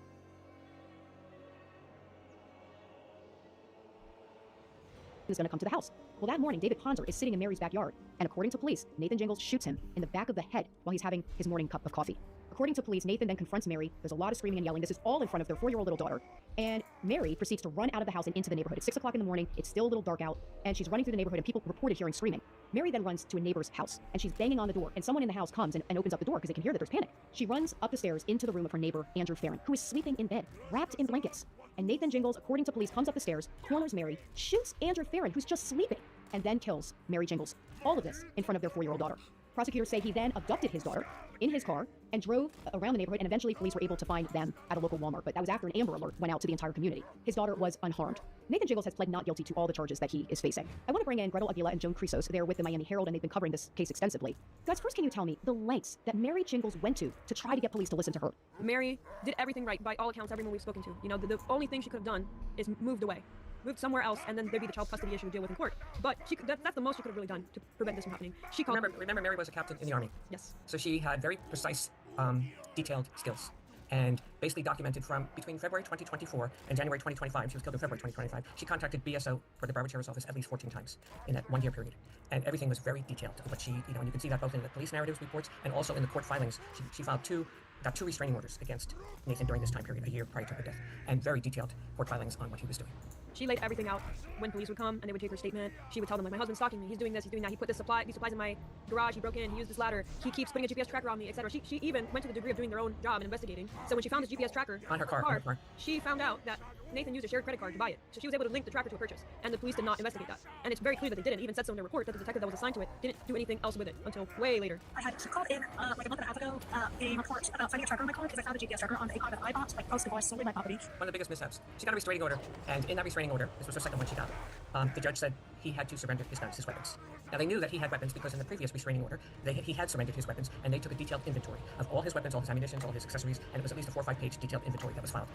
is going to come to the house." Well, that morning, David Ponzer is sitting in Mary's backyard, and according to police, Nathan Jingles shoots him in the back of the head while he's having his morning cup of coffee. According to police, Nathan then confronts Mary. There's a lot of screaming and yelling. This is all in front of their 4-year-old little daughter. And Mary proceeds to run out of the house and into the neighborhood. It's 6 o'clock in the morning. It's still a little dark out, and she's running through the neighborhood, and people reported hearing screaming. Mary then runs to a neighbor's house, and she's banging on the door, and someone in the house comes and opens up the door because they can hear that there's panic. She runs up the stairs into the room of her neighbor, Andrew Farron, who is sleeping in bed, wrapped in blankets. And Nathan Jingles, according to police, comes up the stairs, corners Mary, shoots Andrew Farron, who's just sleeping, and then kills Mary Jingles. All of this in front of their 4-year-old daughter. Prosecutors say he then abducted his daughter in his car and drove around the neighborhood, and eventually police were able to find them at a local Walmart, but that was after an Amber Alert went out to the entire community. His daughter was unharmed. Nathan Jingles has pled not guilty to all the charges that he is facing. I want to bring in Gretel Aguila and Joan Crisos. They're with the Miami Herald, and they've been covering this case extensively. Guys, first, can you tell me the lengths that Mary Jingles went to try to get police to listen to her? Mary did everything right by all accounts, everyone we've spoken to. You know, the only thing she could have done is moved away. Moved somewhere else, and then there'd be the child custody issue to deal with in court. But that's the most she could have really done to prevent this from happening. She called. Remember, Mary was a captain in the Army. Yes. So she had very precise, detailed skills. and basically documented from between February 2024 and January 2025. She was killed in February 2025. She contacted BSO for the Broward Sheriff's Office at least 14 times in that 1 year period. And everything was very detailed. But she, and you can see that both in the police narratives reports and also in the court filings. She filed got two restraining orders against Nathan during this time period, a year prior to her death, and very detailed court filings on what he was doing. She laid everything out. When police would come and they would take her statement, she would tell them, like, my husband's stalking me, he's doing this, he's doing that, he put these supplies in my garage, he broke in, he used this ladder, he keeps putting a GPS tracker on me, etc. She even went to the degree of doing their own job and investigating. So when she found this GPS tracker on her car, she found out that Nathan used a shared credit card to buy it. So she was able to link the tracker to a purchase, and the police did not investigate that. And it's very clear that they didn't. It even said so in their report that the detective that was assigned to it didn't do anything else with it until way later. I had called in like a month and a half ago a report about finding a tracker on my car because I found a GPS tracker on a car that I bought, like post divorce, solely my property. One of the biggest mishaps. She got a restraining order, and in that restraining order, this was her second one she got, the judge said he had to surrender his guns, his weapons. Now, they knew that he had weapons because in the previous restraining order, he had surrendered his weapons, and they took a detailed inventory of all his weapons, all his ammunition, all his accessories, and it was at least a 4 or 5 page detailed inventory that was filed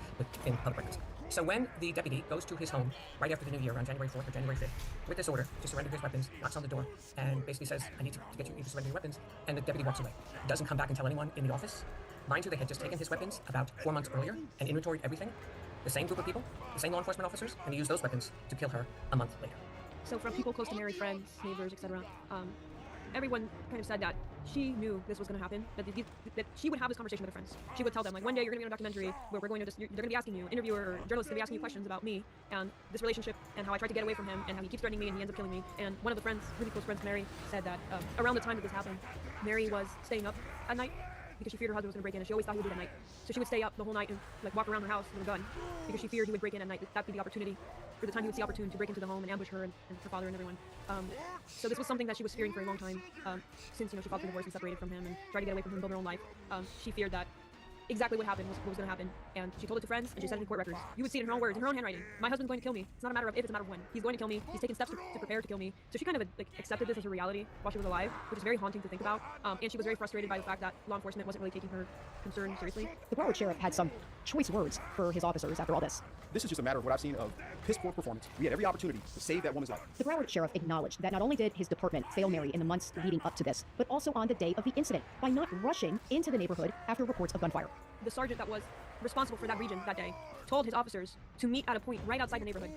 in public records. So when the deputy goes to his home right after the new year, on January 4th or January 5th, with this order to surrender his weapons, knocks on the door, and basically says, I need to get you to surrender your weapons, and the deputy walks away. Doesn't come back and tell anyone in the office. Mind you, they had just taken his weapons about 4 months earlier and inventoried everything. The same group of people, the same law enforcement officers, and he used those weapons to kill her a month later. So from people close to Mary, friends, neighbors, etc., everyone kind of said that she knew this was going to happen, that she would have this conversation with her friends. She would tell them, like, one day you're going to be on a documentary where they're going to be asking you, interviewer or journalists going to be asking you questions about me and this relationship and how I tried to get away from him and how he keeps threatening me and he ends up killing me. And one of the friends, really close friends to Mary, said that around the time that this happened, Mary was staying up at night because she feared her husband was going to break in, and she always thought he would do it at night. So she would stay up the whole night and like walk around her house with a gun because she feared he would break in at night. That'd be the opportunity, for the time he would see opportunity to break into the home and ambush her and her father and everyone. So this was something that she was fearing for a long time, since she filed for divorce and separated from him and tried to get away from him and build her own life. She feared that exactly what happened was what was going to happen, and she told it to friends, and she said it in court records. You would see it in her own words, in her own handwriting. My husband's going to kill me. It's not a matter of if, it's a matter of when. He's going to kill me. He's taking steps to prepare to kill me. So she kind of like accepted this as a reality while she was alive, which is very haunting to think about. And she was very frustrated by the fact that law enforcement wasn't really taking her concern seriously. The Broward sheriff had some choice words for his officers after all this. This is just a matter of what I've seen of piss poor performance. We had every opportunity to save that woman's life. The Broward sheriff acknowledged that not only did his department fail Mary in the months leading up to this, but also on the day of the incident by not rushing into the neighborhood after reports of gunfire. The sergeant that was responsible for that region that day told his officers to meet at a point right outside the neighborhood.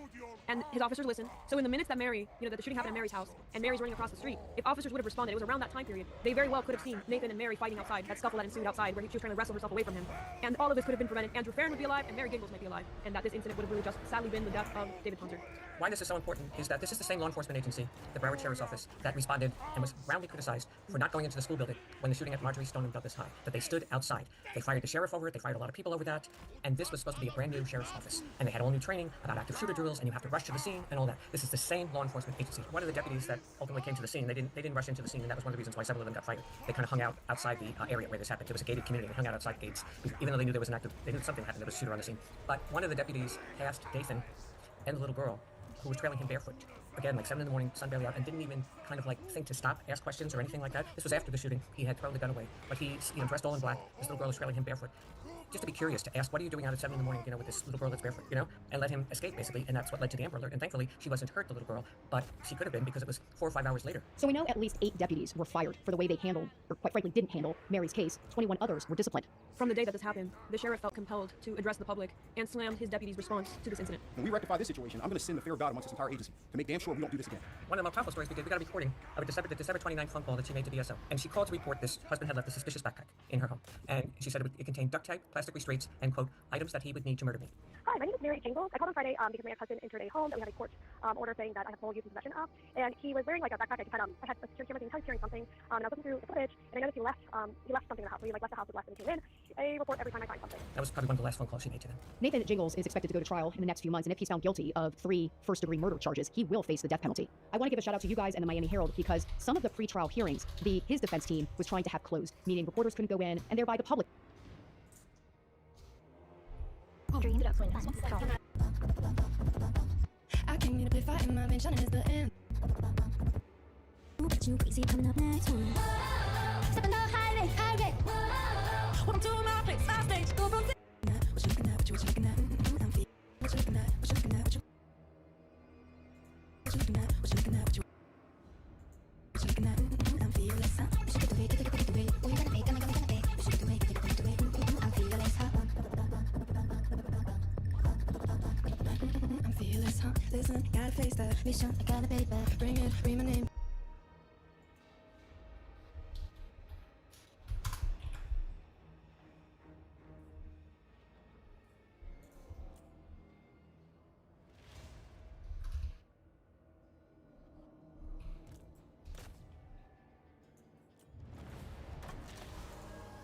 And his officers listened. So in the minutes that that the shooting happened at Mary's house and Mary's running across the street, if officers would have responded, it was around that time period, they very well could have seen Nathan and Mary fighting outside, that scuffle that ensued outside where she was trying to wrestle herself away from him. And all of this could have been prevented. Andrew Farron would be alive and Mary Giggles might be alive. And that this incident would have really just sadly been the death of David Ponzer. Why this is so important is that this is the same law enforcement agency, the Broward Sheriff's Office, that responded and was roundly criticized for not going into the school building when the shooting at Marjorie Stone and Douglas High, that they stood outside. They fired the sheriff over it, they fired a lot of people over that, and this was supposed to be a brand new sheriff's office. And they had all new training about active shooter drills, and you have to rush to the scene and all that. This is the same law enforcement agency. One of the deputies that ultimately came to the scene, they didn't rush into the scene, and that was one of the reasons why several of them got fired. They kind of hung out outside the area where this happened. It was a gated community. They hung out outside gates, even though they knew there was they knew something happened. There was a shooter on the scene. But one of the deputies asked Dathan and the little girl, who was trailing him barefoot, again, like 7 in the morning, sun barely out, and didn't even kind of like think to stop, ask questions or anything like that. This was after the shooting. He had thrown the gun away, but he, dressed all in black. This little girl was trailing him barefoot. Just to be curious, to ask, what are you doing out at 7 in the morning, with this little girl that's barefoot, and let him escape, basically, and that's what led to the Amber Alert. And thankfully, she wasn't hurt, the little girl, but she could have been because it was 4 or 5 hours later. So we know at least 8 deputies were fired for the way they handled, or quite frankly didn't handle, Mary's case. 21 others were disciplined. From the day that this happened, the sheriff felt compelled to address the public and slammed his deputies' response to this incident. When we rectify this situation, I'm going to send the fear of God amongst this entire agency to make damn sure we don't do this again. One of the most powerful stories we got a recording of the December 29th phone call that she made to BSO. And she called to report this husband had left a suspicious backpack in her home. And she said it contained duct tape, plastic restraints, and, quote, items that he would need to murder me. Hi, my name is Mary Jingles. I called on Friday because my ex-husband entered a home that we had a court order saying that I have full use and possession of. And he was wearing like a backpack. I had a security camera thing, he was carrying something. And I was looking through the footage, and I noticed he left something in the house. So he left the house with less than he came in. I report every time I find something. That was probably one of the last phone calls she made to them. Nathan Jingles is expected to go to trial in the next few months, and if he's found guilty of 3 first-degree murder charges, he will face the death penalty. I want to give a shout out to you guys and the Miami Herald because some of the pre-trial hearings, his defense team was trying to have closed, meaning reporters couldn't go in, and thereby the public. I came here to play fight in my vein, shining is the end. But you crazy coming up next one. Stepping down highway, highway. Welcome to my place, my stage, go from what you looking at, what you looking at, I'm feeling. What you looking at, what you looking at, what you looking at, what you looking at, what you looking at, I'm feeling less. What you get away, get away. Oh, you gotta pay, I'm feeling less. listen, gotta face that mission, I gotta pay back. Bring it, read my name.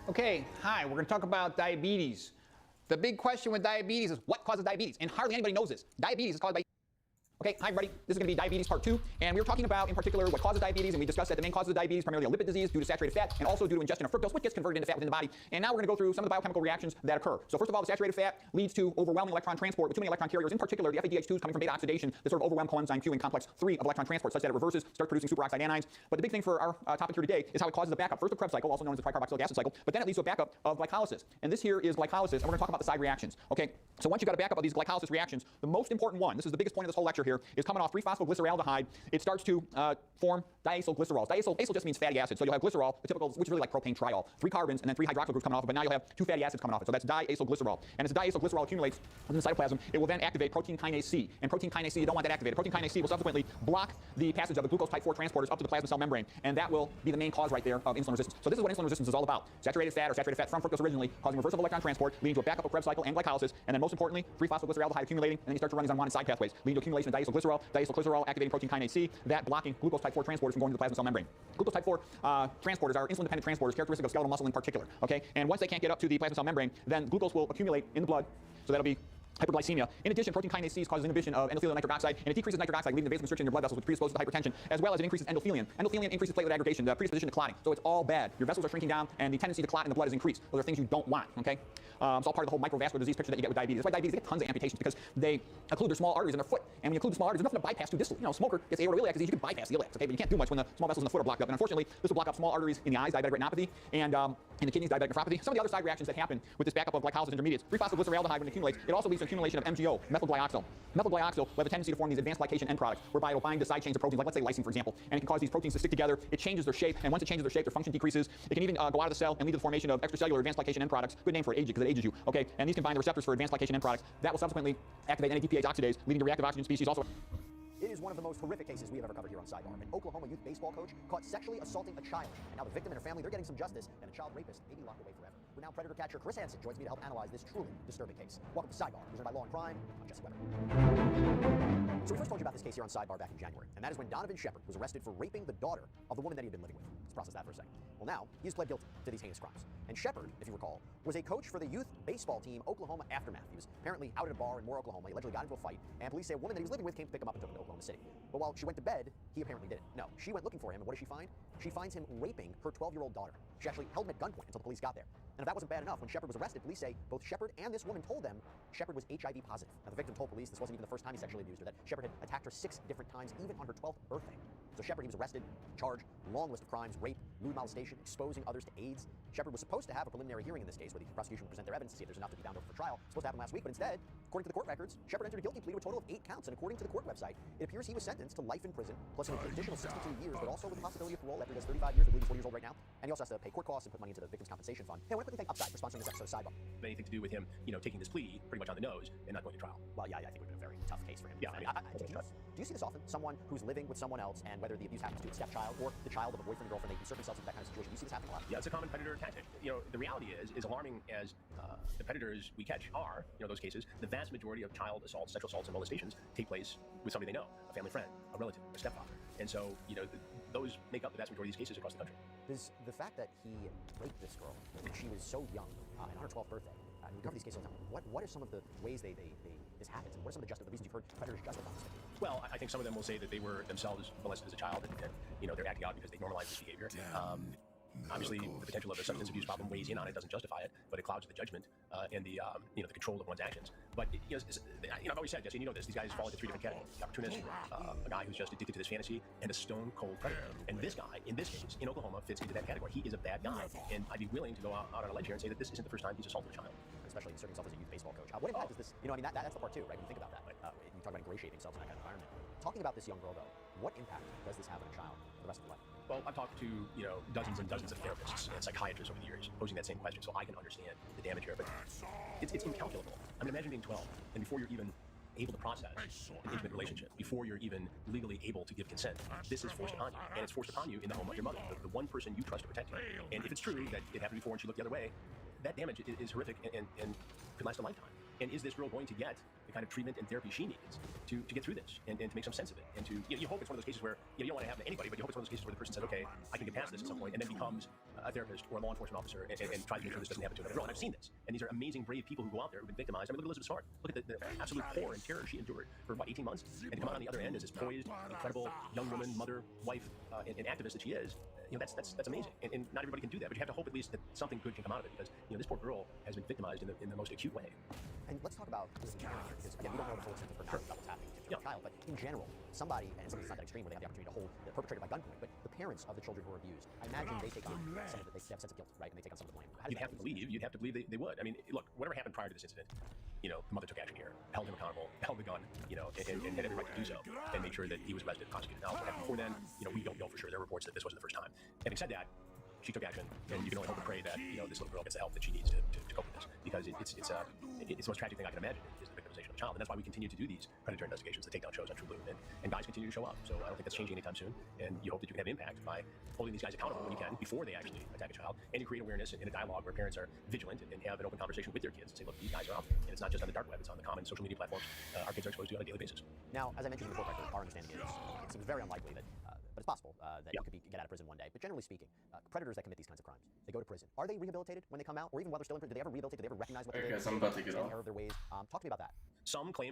Okay, hi, we're going to talk about diabetes. The big question with diabetes is what causes diabetes? And hardly anybody knows this. Diabetes is caused by... Okay, hi everybody. This is going to be diabetes part 2, and we were talking about in particular what causes diabetes, and we discussed that the main causes of diabetes primarily a lipid disease due to saturated fat, and also due to ingestion of fructose, which gets converted into fat within the body. And now we're going to go through some of the biochemical reactions that occur. So first of all, the saturated fat leads to overwhelming electron transport with too many electron carriers. In particular, the FADH2s coming from beta oxidation that sort of overwhelm coenzyme Q in complex 3 of electron transport, such that it reverses, starts producing superoxide anions. But the big thing for our topic here today is how it causes a backup. First, the Krebs cycle, also known as the tricarboxylic acid cycle, but then it leads to a backup of glycolysis. And this here is glycolysis, and we're going to talk about the side reactions. Okay, so once you've got a backup of these glycolysis reactions, the most important one, this is the biggest point of this whole lecture here, is coming off 3-phosphoglyceraldehyde. It starts to form diacylglycerols. Acyl just means fatty acid. So you'll have glycerol, the typical, which is really like propane triol. 3 carbons and then 3 hydroxyl groups coming off it, but now you'll have 2 fatty acids coming off it. So that's diacylglycerol. And as the diacylglycerol accumulates within the cytoplasm, it will then activate protein kinase C. And protein kinase C, you don't want that activated. Protein kinase C will subsequently block the passage of the glucose type 4 transporters up to the plasma cell membrane. And that will be the main cause right there of insulin resistance. So this is what insulin resistance is all about. Saturated fat or saturated fat from fructose originally, causing reversal of electron transport, leading to a backup of Krebs cycle and glycolysis. And then most importantly, 3-phosphoglyceraldehyde accumulating, and then you start to run these unwanted side pathways, leading to accumulation of diacylglycerol activating protein kinase C, that blocking glucose type 4 transporters from going to the plasma cell membrane. Glucose type 4 transporters are insulin-dependent transporters, characteristic of skeletal muscle in particular. Okay, and once they can't get up to the plasma cell membrane, then glucose will accumulate in the blood, so that'll be hyperglycemia. In addition, protein kinase C causes inhibition of endothelial nitric oxide, and it decreases nitric oxide, leading to vasoconstriction in your blood vessels, which predisposes to hypertension, as well as it increases endothelin. Endothelin increases platelet aggregation, the predisposition to clotting. So it's all bad. Your vessels are shrinking down, and the tendency to clot in the blood is increased. Those are things you don't want, okay? It's all part of the whole microvascular disease picture that you get with diabetes. That's why diabetes, they get tons of amputations, because they occlude their small arteries in their foot. And when you occlude the small arteries, there's nothing to bypass too distally. You know, a smoker gets aortic iliac disease, you can bypass the iliacs, okay? But you can't do much when the small vessels in the foot are blocked up. And unfortunately, this will block up small arteries in the eyes, diabetic retinopathy, and in the kidneys, diabetic nephropathy. Some of the other side reactions that happen with this backup of glycolysis intermediates, 3-phosphoglyceraldehyde, when it accumulates, it also leads to accumulation of MgO, methylglyoxal. Methylglyoxal will have a tendency to form these advanced glycation end products, whereby it will bind to side chains of proteins, like let's say lysine, for example, and it can cause these proteins to stick together. It changes their shape, and once it changes their shape, their function decreases. It can even go out of the cell and lead to the formation of extracellular advanced glycation end products. Good name for it, age it, because it ages you. Okay, and these can bind the receptors for advanced glycation end products. That will subsequently activate NADPase oxidase, leading to reactive oxygen species. Also, it is one of the most horrific cases we have ever covered here on Sidebar. An Oklahoma youth baseball coach caught sexually assaulting a child. And now the victim and her family, they're getting some justice, and a child rapist may be locked away forever. Renowned predator catcher Chris Hansen joins me to help analyze this truly disturbing case. Welcome to Sidebar, presented by Law and Crime. I'm Jesse Weber. So we first told you about this case here on Sidebar back in January, and that is when Donovan Shepard was arrested for raping the daughter of the woman that he had been living with. Let's process that for a second. Well, now, he's pled guilty to these heinous crimes. And Shepard, if you recall, was a coach for the youth baseball team Oklahoma Aftermath. He was apparently out at a bar in Moore, Oklahoma. He allegedly got into a fight, and police say a woman that he was living with came to pick him up and took him to Oklahoma City. But while she went to bed, he apparently didn't. No, she went looking for him, and what does she find? She finds him raping her 12-year-old daughter. She actually held him at gunpoint until the police got there. And if that wasn't bad enough, when Shepard was arrested, police say both Shepard and this woman told them Shepard was HIV positive. Now, the victim told police this wasn't even the first time he sexually abused her, that Shepard had attacked her 6 different times, even on her 12th birthday. So Shepard, he was arrested, charged, long list of crimes, rape, lewd molestation, exposing others to AIDS. Shepard was supposed to have a preliminary hearing in this case where the prosecution would present their evidence to see if there's enough to be bound over for trial. Supposed to happen last week, but instead, according to the court records, Shepard entered a guilty plea to a total of 8 counts, and according to the court website, it appears he was sentenced to life in prison, plus an additional 62 years, but also with the possibility of parole after he does 35 years, I believe he's 40 years old right now, and he also has to pay court costs and put money into the victim's compensation fund. Hey, I want to quickly thank Upside for sponsoring this episode of Sidebar. Anything to do with him, taking this plea pretty much on the nose and not going to trial. Well, yeah, I think it would have been a very tough case for him. Yeah, do you see this often? Someone who's living with someone else, and whether the abuse happens to a stepchild or the child of a boyfriend or girlfriend, they insert themselves into that kind of situation. Do you see this happening a lot? Yeah, it's a common predator tactic. The reality is alarming as the predators we catch are, those cases, the vast majority of child assaults, sexual assaults, and molestations take place with somebody they know, a family friend, a relative, a stepfather. And so, those make up the vast majority of these cases across the country. Does the fact that he raped this girl when she was so young, and on her 12th birthday, we cover these cases all the time. What are some of the ways this happens, and what are some of the reasons you've heard predators justify this? Well, I think some of them will say that they were themselves molested as a child, and they're acting out because they normalize this behavior. Obviously, the potential of a substance abuse problem weighs in on it, doesn't justify it, but it clouds the judgment and the the control of one's actions. But I've always said, Jesse, and you know this, these guys fall into 3 different categories: the opportunist, a guy who's just addicted to this fantasy, and a stone cold predator. And this guy, in this case, in Oklahoma, fits into that category. He is a bad guy, and I'd be willing to go out on a ledge here and say that this isn't the first time he's assaulted a child. Especially inserting himself as a youth baseball coach. What impact is this? That's the part too, right? When you think about that, you talk about ingratiating yourself in that kind of environment. Talking about this young girl, though, what impact does this have on a child for the rest of their life? Well, I've talked to dozens and dozens of therapists and psychiatrists over the years posing that same question, so I can understand the damage here. But it's incalculable. I mean, imagine being 12, and before you're even able to process an intimate relationship, before you're even legally able to give consent, this is forced upon you. And it's forced upon you in the home of your mother, the one person you trust to protect you. And if it's true that it happened before and she looked the other way, that damage is horrific and could last a lifetime. And is this girl going to get the kind of treatment and therapy she needs to get through this and to make some sense of it? And to, you hope it's one of those cases where, you don't want to happen to anybody, but you hope it's one of those cases where the person says, okay, I can get past this at some point, and then becomes a therapist or a law enforcement officer and tries to make sure this doesn't happen to another girl. And I've seen this. And these are amazing, brave people who go out there who've been victimized. I mean, look at Elizabeth Smart. Look at the absolute horror and terror she endured for, 18 months? And to come out on the other end as this poised, incredible young woman, mother, wife, and activist that she is, that's amazing. And not everybody can do that, but you have to hope at least that something good can come out of it, because, this poor girl has been victimized in the most acute way. And let's talk about this parent here, because again, we don't know the full extent of her knowledge about what's happening to the child, but in general, somebody, and somebody's not that extreme where they have the opportunity to hold the perpetrator by gunpoint, but the parents of the children who are abused, I imagine they take on some of the, they have a sense of guilt, right? And they take on some of the blame. You'd have to believe they would. I mean, look, whatever happened prior to this incident, the mother took action here, held him accountable, held the gun, and had every right to do so, and made sure that he was arrested and prosecuted. Now, what happened before then, we don't know for sure. There are reports that this wasn't the first time. Having said that, she took action, and you can only hope and pray that this little girl gets the help that she needs to cope with this, because it's the most tragic thing I can imagine is the victimization of a child, and that's why we continue to do these predatory investigations, the takedown shows on True Blue, and guys continue to show up. So I don't think that's changing anytime soon, and you hope that you can have impact by holding these guys accountable when you can before they actually attack a child, and you create awareness and a dialogue where parents are vigilant and have an open conversation with their kids and say, look, these guys are out there, and it's not just on the dark web, it's on the common social media platforms our kids are exposed to on a daily basis. Now, as I mentioned in the book, our understanding is it seems very unlikely that, but it's possible that you could get out of prison one day. But generally speaking, predators that commit these kinds of crimes, they go to prison. Are they rehabilitated when they come out, or even while they're still in prison? Do they ever rehabilitate? Do they ever recognize what they did? Okay, so I'm about to get off. Error of their ways. Talk to me about that. Some claim